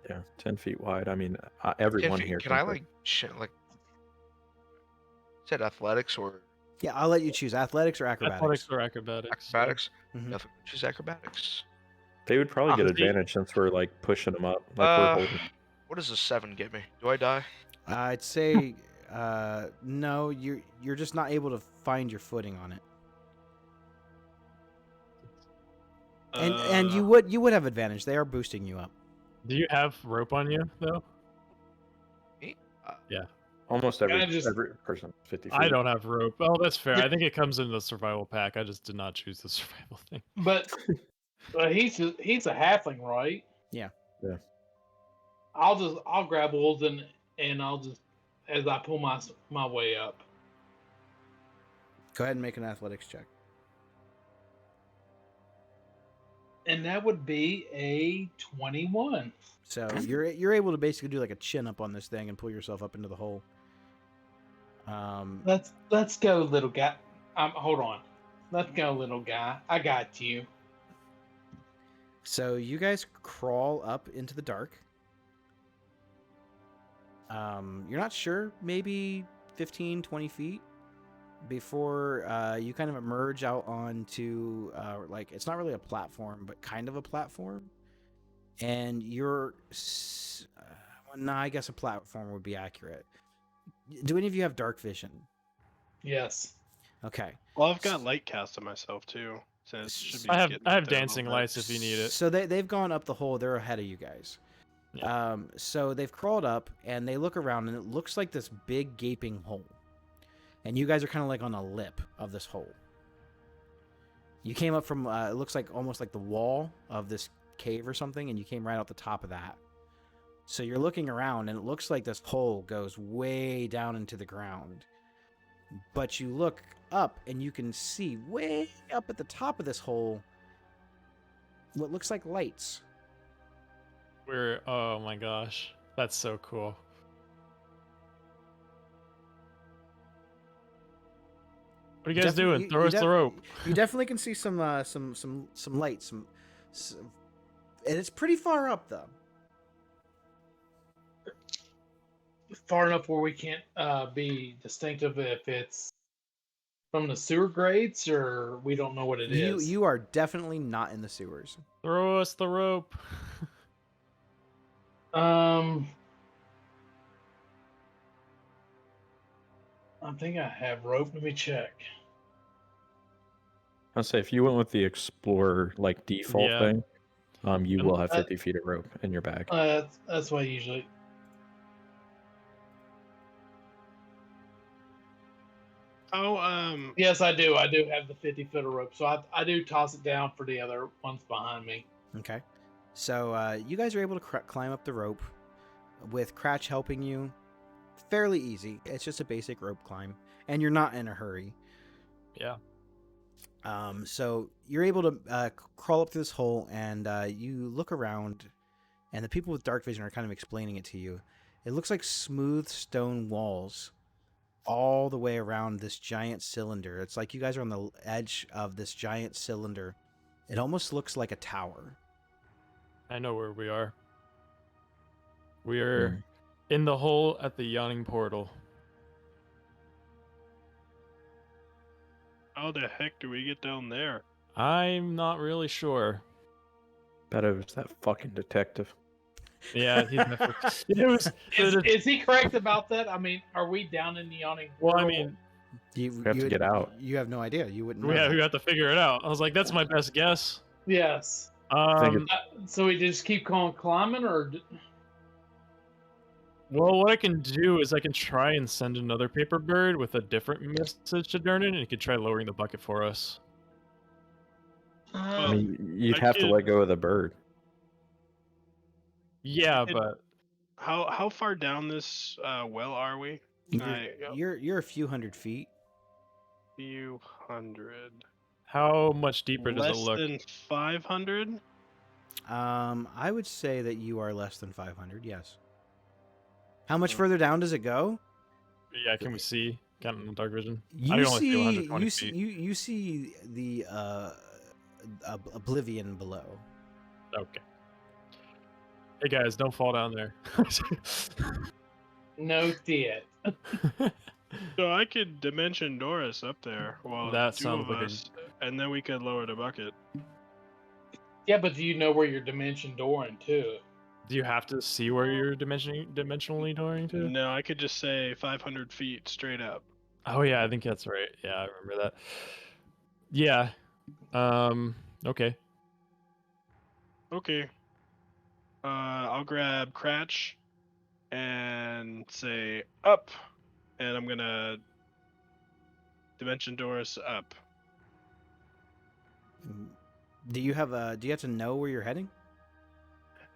Yeah, 10 feet wide. I mean, 10 everyone feet? here. Can I like like said athletics or Yeah, I'll let you choose athletics or acrobatics. Athletics or acrobatics. yeah. acrobatics? Mhm. Definitely choose acrobatics. They would probably get See- advantage since we're like pushing them up, like we're holding. What does a 7 get me? Do I die? I'd say no. You're just not able to find your footing on it. And you would have advantage. They are boosting you up. Do you have rope on you though? Me? Almost Can I every just- every person 50 feet. I don't have rope. Oh, that's fair. I think it comes in the survival pack. I just did not choose the survival thing. but he's a halfling, right? Yeah. Yeah. I'll grab wolves and I'll just as I pull my way up. Go ahead and make an athletics check. And that would be a 21. So you're able to basically do like a chin up on this thing and pull yourself up into the hole. Let's go, little guy. Hold on. Let's go, little guy. I got you. So you guys crawl up into the dark. You're not sure, maybe 15, 20 feet before you kind of emerge out onto like it's not really a platform, but kind of a platform. And you're well, no, I guess a platform would be accurate. Do any of you have dark vision? Yes. Okay. Well, I've got light cast on myself too, so it should be. I have getting I up have there a dancing little bit. lights if you need it. So they've gone up the hole. They're ahead of you guys. Yeah. So they've crawled up and they look around and it looks like this big gaping hole. And you guys are kind of like on a lip of this hole. You came up from it looks like almost like the wall of this cave or something, and you came right out the top of that. So you're looking around and it looks like this hole goes way down into the ground. But you look up and you can see way up at the top of this hole what looks like lights. Oh my gosh. That's so cool. What are you guys doing? Throw us the rope. You definitely can see some lights, some, and it's pretty far up though. Far enough where we can't be distinctive if it's from the sewer grates or we don't know what it is. You are definitely not in the sewers. Throw us the rope. I think I have rope. Let me check. I'll say if you went with the explorer like default Yeah. thing, you And will have 50 feet of rope in your bag. That's what I usually. Oh, Yes, I do. I do have the 50-foot of rope, so I do toss it down for the other ones behind me. Okay, so you guys are able to climb up the rope with Cratch helping you. Fairly easy. It's just a basic rope climb, and you're not in a hurry. Yeah. So you're able to crawl up through this hole, and you look around, and the people with dark vision are kind of explaining it to you. It looks like smooth stone walls all the way around this giant cylinder. It's like you guys are on the edge of this giant cylinder. It almost looks like a tower. I know where we are. We are in the hole at the yawning portal. how the heck do we get down there? I'm not really sure. Bet it was that fucking detective. Yeah, it was. Is he correct about that? I mean, are we down in the yawning? Well, I portal? mean, You have to get out. You have no idea. You wouldn't know. we that. have to figure it out. I was like, that's my best guess. Yes. think So we just keep climbing, or Well, what I can do is I can try and send another paper bird with a different message to Durnan, and he could try lowering the bucket for us. I mean, you'd I have to could- let go of the bird. Yeah, It- but How far down this well are we? Can You're a few hundred feet. few hundred. how much deeper does Less it look? than 500? I would say that you are less than 500. Yes. How much further down does it go? Yeah, can we see? Counting in dark vision. I You can only see see, 120 you see, feet. you see the oblivion below. Okay. Hey guys, don't fall down there. No shit. So I could dimension Doris up there while That two sounds of like a. us, and then we could lower the bucket. Yeah, but do you know where your dimension dooring to? Do you have to see where you're dimensionally going to? No, I could just say 500 feet straight up. Oh yeah, I think that's right. Yeah, I remember that. Yeah. Okay. Okay. I'll grab Cratch and say up, and I'm gonna dimension Doris up. Do you have to know where you're heading?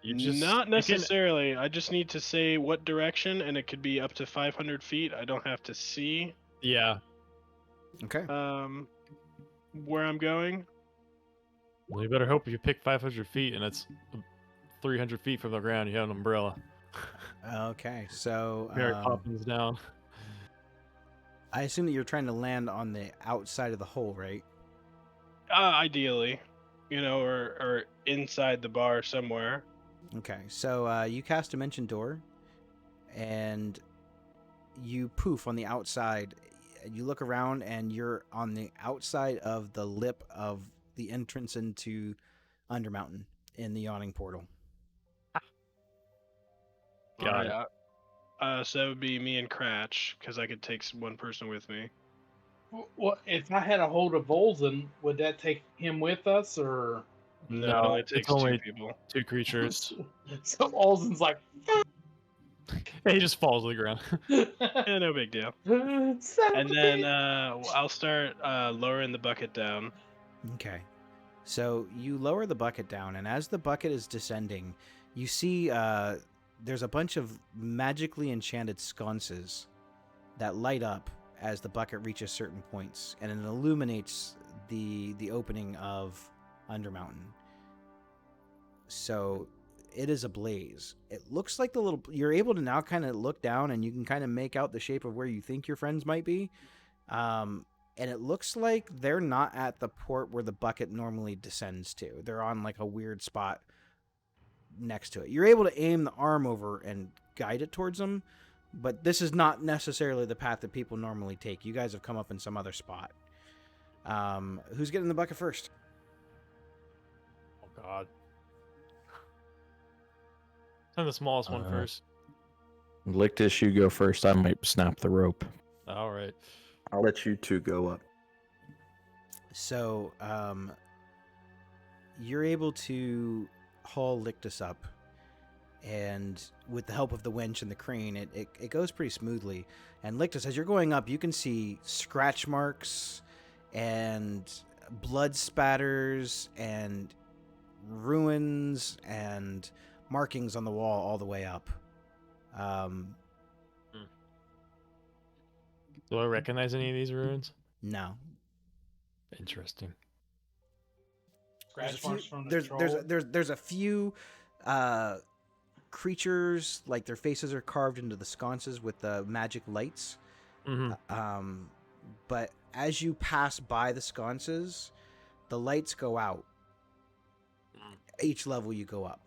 Not You can. necessarily. I just need to say what direction, and it could be up to 500 feet. I don't have to see Yeah. Okay. where I'm going. Well, you better hope if you pick 500 feet and it's 300 feet from the ground, you have an umbrella. Okay. So Mary Poppins down. I assume that you're trying to land on the outside of the hole, right? Ideally, or inside the bar somewhere. Okay. So you cast Dimension Door, and you poof on the outside. You look around, and you're on the outside of the lip of the entrance into Undermountain in the yawning portal. Got Alright, so that would be me and Cratch, because I could take one person with me. Well, if I had a hold of Volzin, would that take him with us, or? No, No, it only it's takes only two people. 2 creatures. So Volzin's like, He just falls to the ground. Yeah, no big deal. son of And a then bitch. I'll start lowering the bucket down. Okay. So you lower the bucket down, and as the bucket is descending, you see there's a bunch of magically enchanted sconces that light up as the bucket reaches certain points, and it illuminates the opening of Undermountain. So it is ablaze. It looks like you're able to now kind of look down, and you can kind of make out the shape of where you think your friends might be. And it looks like they're not at the port where the bucket normally descends to. They're on like a weird spot next to it. You're able to aim the arm over and guide it towards them, but this is not necessarily the path that people normally take. You guys have come up in some other spot. Who's getting the bucket first? Oh god. Send the smallest one first. Lictus, you go first. I might snap the rope. All right. I'll let you two go up. So, you're able to haul Lictus up, and with the help of the winch and the crane, it goes pretty smoothly. And Lictus, as you're going up, you can see scratch marks and blood spatters and ruins and markings on the wall all the way up. Do I recognize any of these ruins? No. Interesting. Scratch marks from the troll. There's a few creatures, like their faces are carved into the sconces with the magic lights. Mm-hmm. But as you pass by the sconces, the lights go out. Each level you go up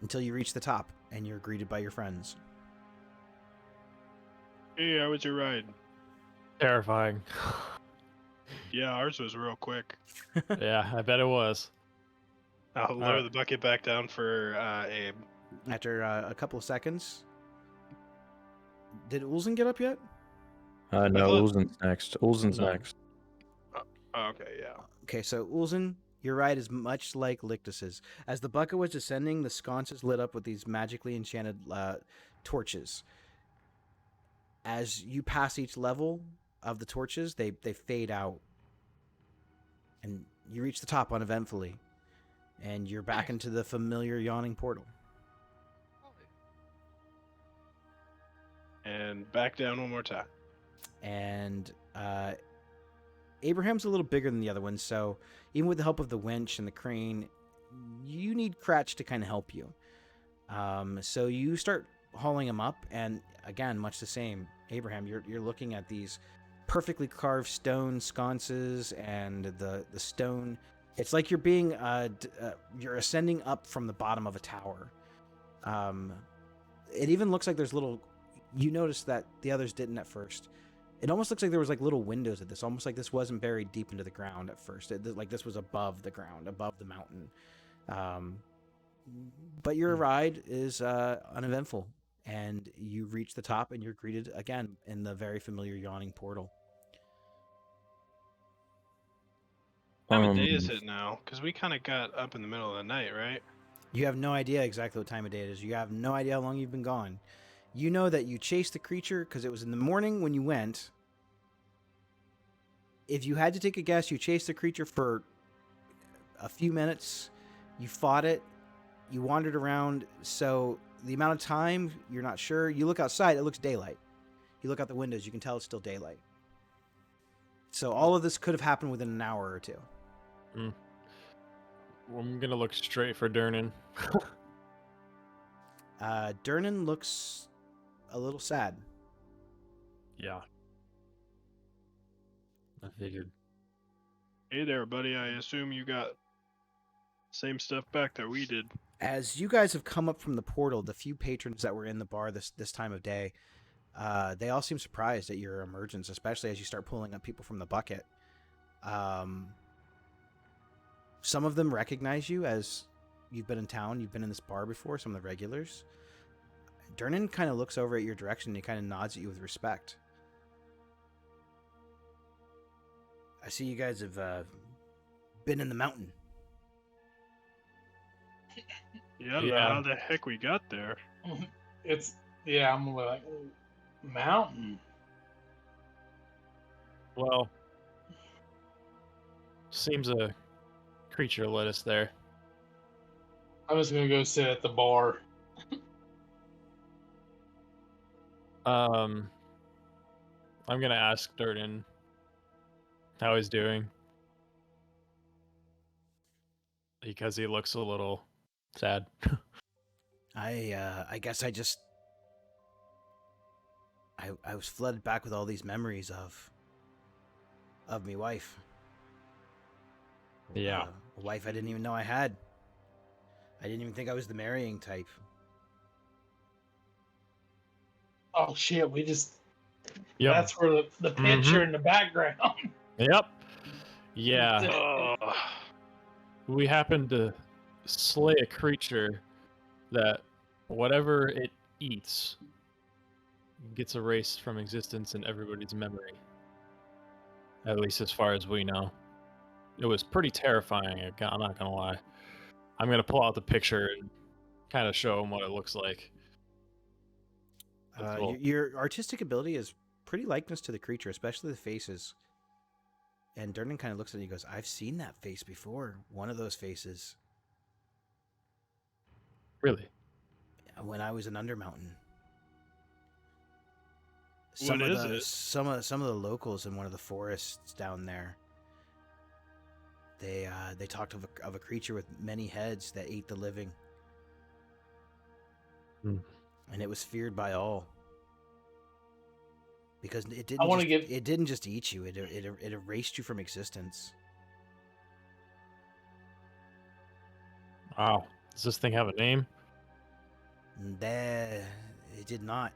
until you reach the top, and you're greeted by your friends. Hey, how was your ride? Terrifying. Yeah, ours was real quick. Yeah, I bet it was. I'll lower the bucket back down for Abe. After a couple of seconds, did Ulzen get up yet? No, Ulzen's next. Ulzen's No. next. Okay, yeah. Okay, so Ulzen, your ride is much like Lictus's. As the bucket was descending, the sconces lit up with these magically enchanted torches. As you pass each level of the torches, they fade out. And you reach the top uneventfully. And you're back into the familiar yawning portal. And back down one more time. And Abraham's a little bigger than the other ones, so even with the help of the winch and the crane, you need Cratch to kind of help you. So you start hauling him up, and again, much the same. Abraham, you're looking at these perfectly carved stone sconces and the stone. It's like you're being you're ascending up from the bottom of a tower. It even looks like there's little. You notice that the others didn't at first. It almost looks like there was like little windows at this, almost like this wasn't buried deep into the ground at first. Like this was above the ground, above the mountain. But your ride is uneventful, and you reach the top, and you're greeted again in the very familiar yawning portal. What time of day is it now? Because we kind of got up in the middle of the night, right? You have no idea exactly what time of day it is. You have no idea how long you've been gone. You know that you chased the creature because it was in the morning when you went. If you had to take a guess, you chased the creature for a few minutes. You fought it. You wandered around. So the amount of time, you're not sure. You look outside, it looks daylight. You look out the windows, you can tell it's still daylight. So all of this could have happened within an hour or two. I'm gonna look straight for Durnan. Durnan looks a little sad. Yeah. I figured. Hey there, buddy. I assume you got same stuff back that we did. As you guys have come up from the portal, the few patrons that were in the bar this time of day, they all seem surprised at your emergence, especially as you start pulling up people from the bucket. Some of them recognize you as you've been in town, you've been in this bar before, some of the regulars. Durnan kind of looks over at your direction and he kind of nods at you with respect. I see you guys have been in the mountain. Yeah, Yeah. how the heck we got there? I'm like, mountain. Well, seems a creature led us there. I'm just gonna go sit at the bar. I'm gonna ask Durnan how he's doing. Because he looks a little sad. I guess I was flooded back with all these memories of me wife. Yeah. A wife I didn't even know I had. I didn't even think I was the marrying type. Oh shit, we just Yep. that's where the picture in the background. Yep. Yeah. Oh, We happened to slay a creature that whatever it eats gets erased from existence in everybody's memory. At least as far as we know. It was pretty terrifying, I'm not gonna lie. I'm gonna pull out the picture and kind of show him what it looks like. That's cool. Your artistic ability is pretty likeness to the creature, especially the faces. And Durnan kind of looks at it and he goes, I've seen that face before. One of those faces. Really? When I was in Undermountain. What is it? Some of the locals in one of the forests down there. They talked of a creature with many heads that ate the living. Hmm. And it was feared by all. Because it didn't just eat you, it erased you from existence. Wow. Does this thing have a name? It did not.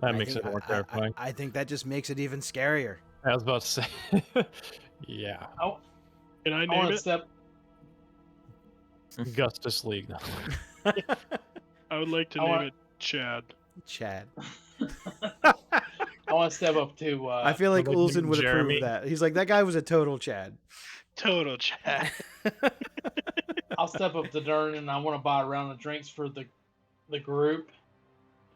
That makes it more terrifying. I think that just makes it even scarier. I was about to say. Yeah. can I I name want to it? step. Justice League. No. I would like to name it Chad. Chad. I want to step up to. I feel like like Ulson him, would Jeremy. approve of that. He's like, that guy was a total Chad. Total Chad. I'll step up to Dern and I want to buy a round of drinks for the group,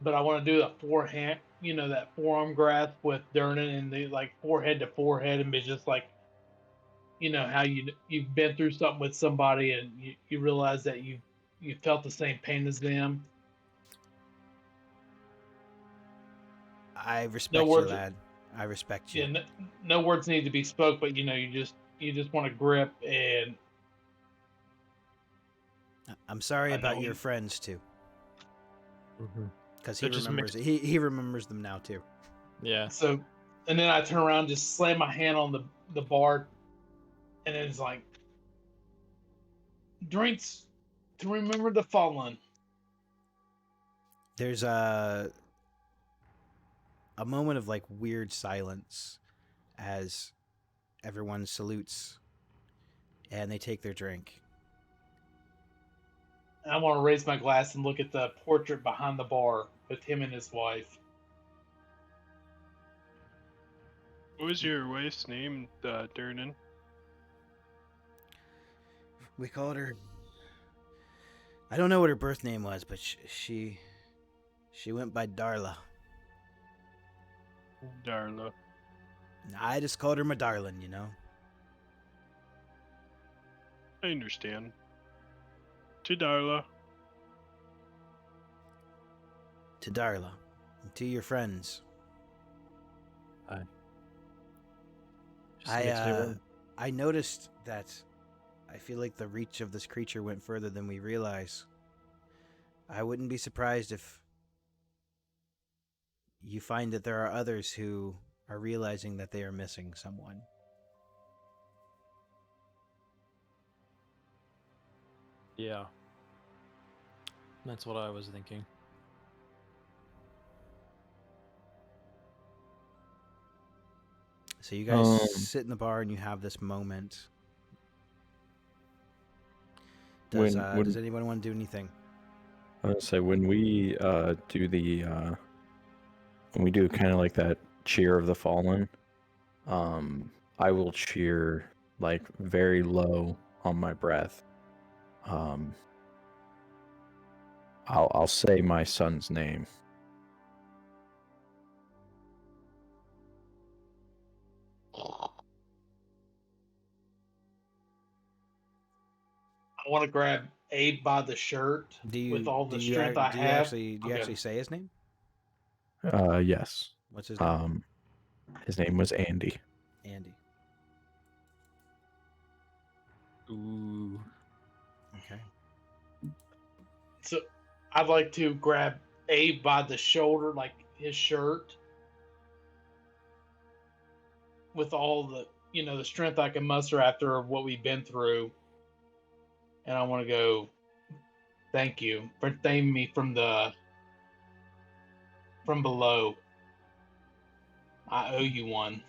but I want to do the forehand, that forearm grasp with Durnan and the like forehead to forehead and be just like, how you've been through something with somebody and you realize that you felt the same pain as them. I respect No you, words- lad. I respect you. Yeah, no words need to be spoke, but you just want to grip and. I'm sorry I about know. your friends too. Because he That just remembers makes- he remembers them now too. Yeah. So, and then I turn around, just slam my hand on the bar, and then it's like, drinks to remember the fallen. There's a moment of like weird silence as everyone salutes and they take their drink. And I want to raise my glass and look at the portrait behind the bar with him and his wife. What was your wife's name, Durnan? We called her. I don't know what her birth name was, but she went by Darla. Darla. I just called her my darling, you know. I understand. To Darla. To Darla, and to your friends. Just makes me wonder. I noticed that I feel like the reach of this creature went further than we realize. I wouldn't be surprised if you find that there are others who are realizing that they are missing someone. Yeah. That's what I was thinking. So you guys Um, sit in the bar and you have this moment. Does when anyone want to do anything? I would say when we do the when we do kind of like that cheer of the fallen, I will cheer like very low on my breath. I'll say my son's name. I want to grab Abe by the shirt with all the strength I have. Do you Okay. actually say his name? Yes. What's his name? His name was Andy. Andy. Ooh. Okay. So I'd like to grab Abe by the shoulder, like his shirt, with all the the strength I can muster after what we've been through. And I want to go, thank you for saving me from below. I owe you one.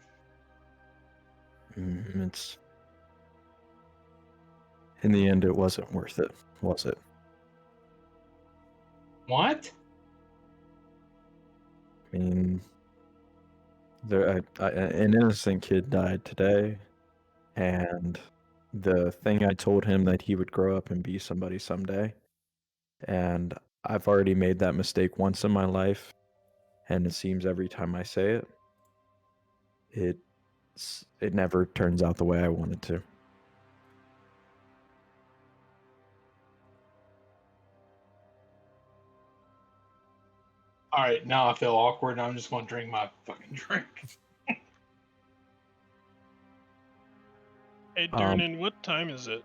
It's in the end, it wasn't worth it, was it? What? I mean, an innocent kid died today, and the thing I told him that he would grow up and be somebody someday, and I've already made that mistake once in my life, and it seems every time I say it, it never turns out the way I wanted to. All right, now I feel awkward, and I'm just going to drink my fucking drink. Hey, Durnan, what time is it?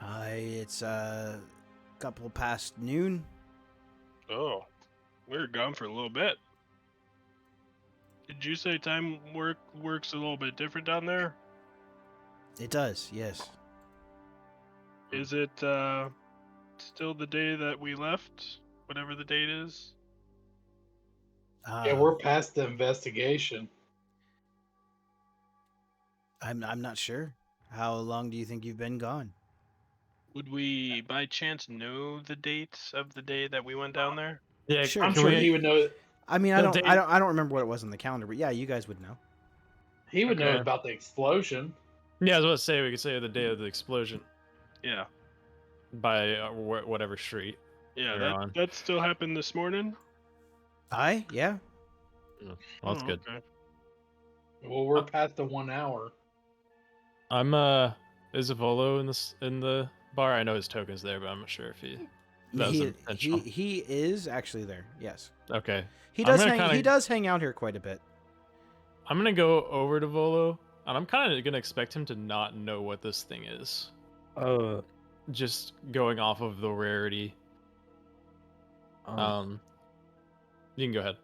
It's a couple past noon. Oh, we were gone for a little bit. Did you say time works a little bit different down there? It does, yes. Is it still the day that we left? Whatever the date is? Yeah, we're past the investigation. I'm not sure. How long do you think you've been gone? Would we by chance know the dates of the day that we went down there? Yeah, Sure. I'm can sure we- he would know. I mean, The date- I don't remember what it was on the calendar, but yeah, you guys would know. He would know Okay. about the explosion. Yeah, I was about to say we could say the day of the explosion Yeah. by whatever street. Yeah, You're that on. that still happened this morning? Yeah. Well, that's good. Okay. Well, we're past the 1 hour. I'm is Volo in the bar? I know his token's there, but I'm not sure if that was intentional. He is actually there. Yes. Okay. He I'm does gonna he does hang out here quite a bit. I'm gonna go over to Volo, and I'm kind of gonna expect him to not know what this thing is. Uh, Just going off of the rarity. You can go ahead.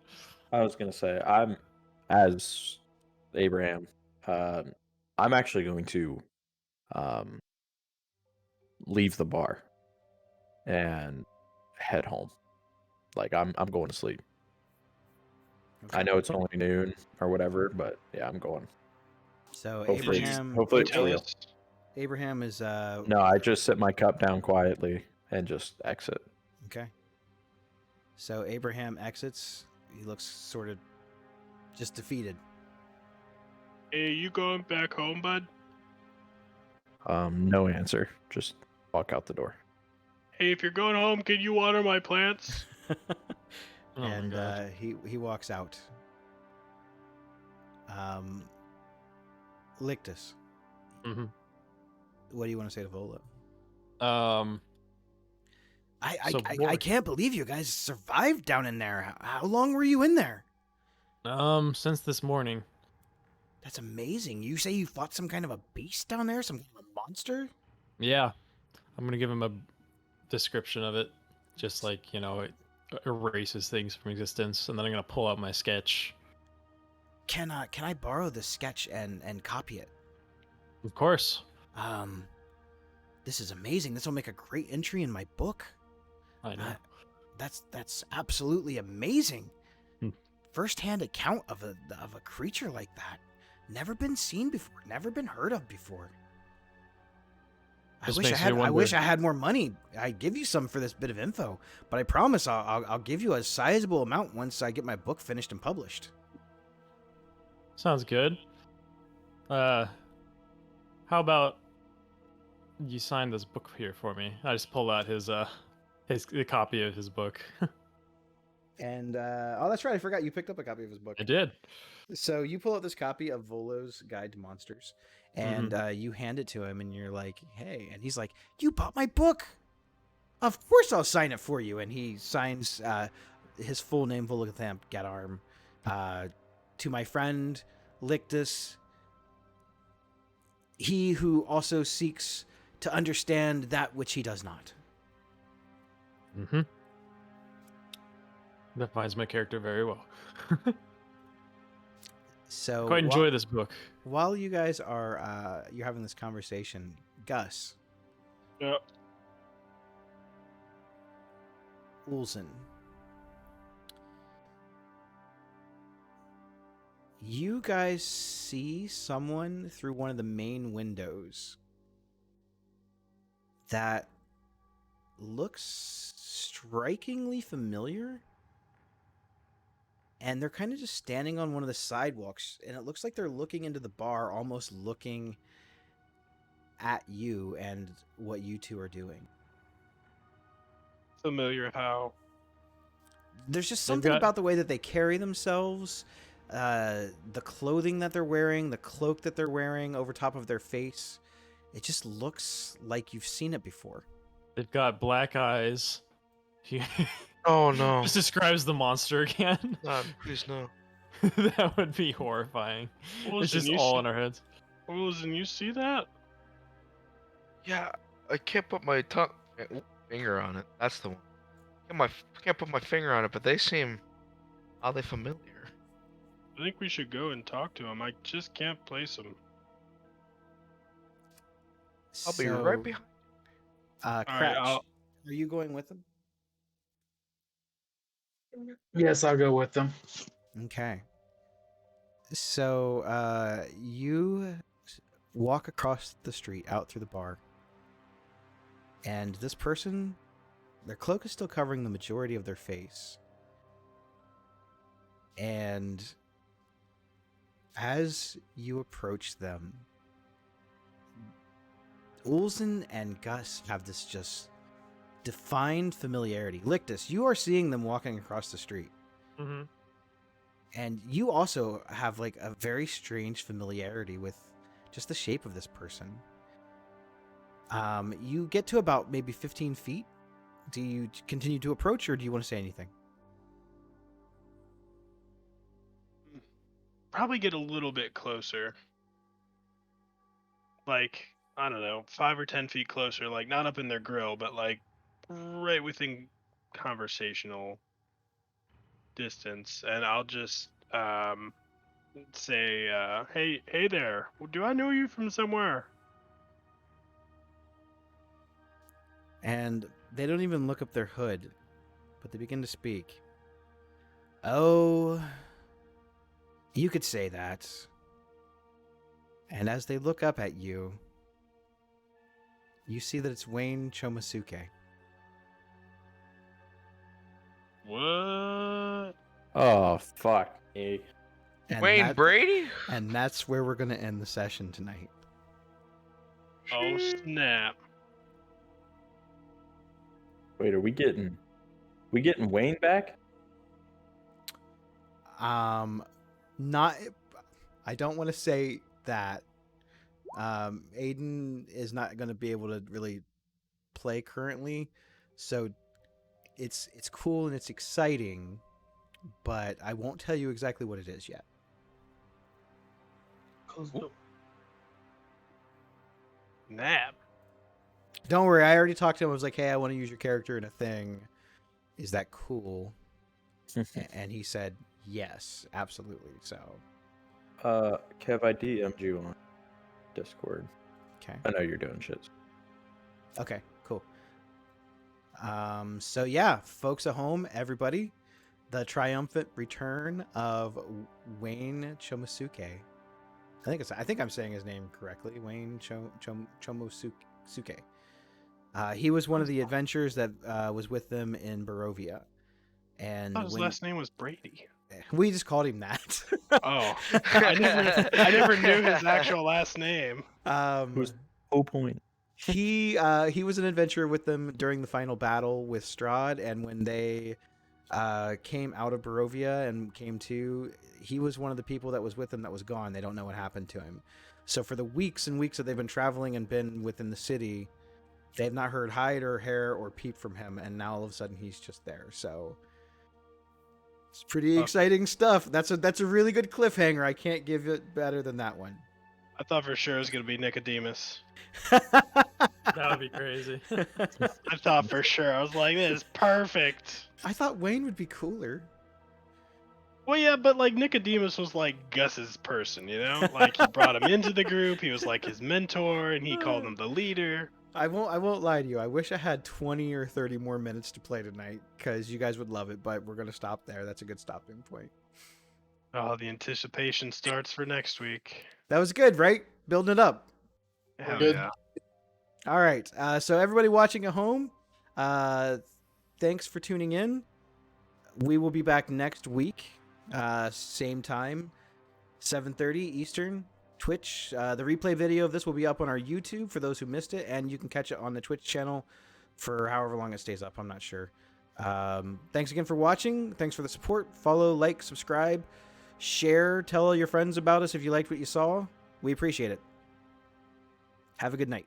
I was gonna say, I'm as Abraham. I'm actually going to um, leave the bar and head home. Like I'm going to sleep. I Okay. know it's only noon or whatever, but yeah, I'm going. So Hopefully, Abraham, hopefully You it's tell real. us. Abraham is No, I just set my cup down quietly and just exit. okay. So Abraham exits. He looks sort of just defeated. Hey, you going back home, bud? No answer. Just walk out the door. Hey, if you're going home, can you water my plants? Oh my And God. he walks out. Lictus, Mm-hmm. what do you want to say to Volo? So I more- can't believe you guys survived down in there. How long were you in there? Since this morning. That's amazing. You say you fought some kind of a beast down there, some kind of a monster? Yeah, I'm gonna give him a description of it, just like it erases things from existence, and then I'm gonna pull out my sketch. Can I borrow the sketch and copy it? Of course. This is amazing. This will make a great entry in my book. I know. That's absolutely amazing. Hmm. First-hand account of a creature like that. Never been seen before. Never been heard of before. Just I makes me wish wonder- I had more money. I'd give you some for this bit of info, but I promise I'll give you a sizable amount once I get my book finished and published. Sounds good. How about you sign this book here for me? I just pulled out the copy of his book. And oh, that's right. I forgot you picked up a copy of his book. I did. So you pull out this copy of Volo's Guide to Monsters, and you hand it to him, and you're like, "Hey," and he's like, "You bought my book? Of course I'll sign it for you." And he signs his full name, Volothamp Gadarm, to my friend Lictus, he who also seeks to understand that which he does not. Mm-hmm. Defines my character very well. So Quite enjoy this book. while you guys are you're having this conversation, Gus, Yep. Ulzen, you guys see someone through one of the main windows that looks strikingly familiar. And they're kind of just standing on one of the sidewalks, and it looks like they're looking into the bar, almost looking at you and what you two are doing. Familiar how? There's just They've something got- about the way that they carry themselves, the clothing that they're wearing, the cloak that they're wearing over top of their face. It just looks like you've seen it before. They've got black eyes. Oh no. This describes the monster again. Please no. That would be horrifying. What It's was just all in our heads. and you see that? Yeah, I can't put my finger on it. That's the one. Can't put my finger on it, but they seem oddly familiar. I think we should go and talk to him. I just can't place him. I'll be right behind. right, Cratch, I'll- are you going with them? Yes, I'll go with them. Okay. So you walk across the street out through the bar, and this person, their cloak is still covering the majority of their face. And as you approach them, Ulzen and Gus have this just defined familiarity. Lictus, you are seeing them walking across the street. Mm-hmm. And you also have like a very strange familiarity with just the shape of this person. You get to about maybe 15 feet. Do you continue to approach, or do you want to say anything? Probably get a little bit closer. Like, I don't know, 5 or 10 feet closer. Like, not up in their grill, but like right within conversational distance, and I'll just say, hey there, do I know you from somewhere? And they don't even look up their hood, but they begin to speak. Oh, you could say that. And as they look up at you, you see that it's Wayne Chomasuke. What? Oh, fuck me. And Wayne Brady? And that's where we're going to end the session tonight. Oh snap! Wait, are we getting Wayne back? Not. I don't want to say that. Aiden is not going to be able to really play currently, so it's cool and it's exciting, but I won't tell you exactly what it is yet. Nap. Don't worry, I already talked to him. I was like, hey, I want to use your character in a thing. Is that cool? And he said, yes, absolutely. So, Kev, I DM'd you on Discord. okay. I know you're doing shit. Okay, cool. So yeah, folks at home, everybody, the triumphant return of Wayne Chomasuke. I think I'm saying his name correctly. Wayne Chomosuke. He was one of the adventurers that was with them in Barovia. And I thought his last name was Brady. we just called him that. Oh, I never knew his actual last name. Who's whole point? He was an adventurer with them during the final battle with Strahd, and when they came out of Barovia and came to, he was one of the people that was with them that was gone. They don't know what happened to him. So for the weeks and weeks that they've been traveling and been within the city, they've not heard hide or hair or peep from him, and now all of a sudden he's just there. So it's pretty exciting stuff. That's a really good cliffhanger. I can't give it better than that one. I thought for sure it was gonna be Nicodemus. That would be crazy. I thought for sure. I was like, this is perfect. I thought Wayne would be cooler. Well, yeah, but like Nicodemus was like Gus's person, you know? Like he brought him into the group. He was like his mentor, and he called him the leader. I won't lie to you. I wish I had 20 or 30 more minutes to play tonight, because you guys would love it, but we're going to stop there. That's a good stopping point. Oh, the anticipation starts for next week. That was good, right? Building it up. Hell good. yeah. All right. So everybody watching at home, thanks for tuning in. We will be back next week, same time, 7:30 Eastern. Twitch. The replay video of this will be up on our YouTube for those who missed it, and you can catch it on the Twitch channel for however long it stays up. I'm not sure. Thanks again for watching. Thanks for the support. Follow, like, subscribe, share, tell all your friends about us if you liked what you saw. We appreciate it. Have a good night.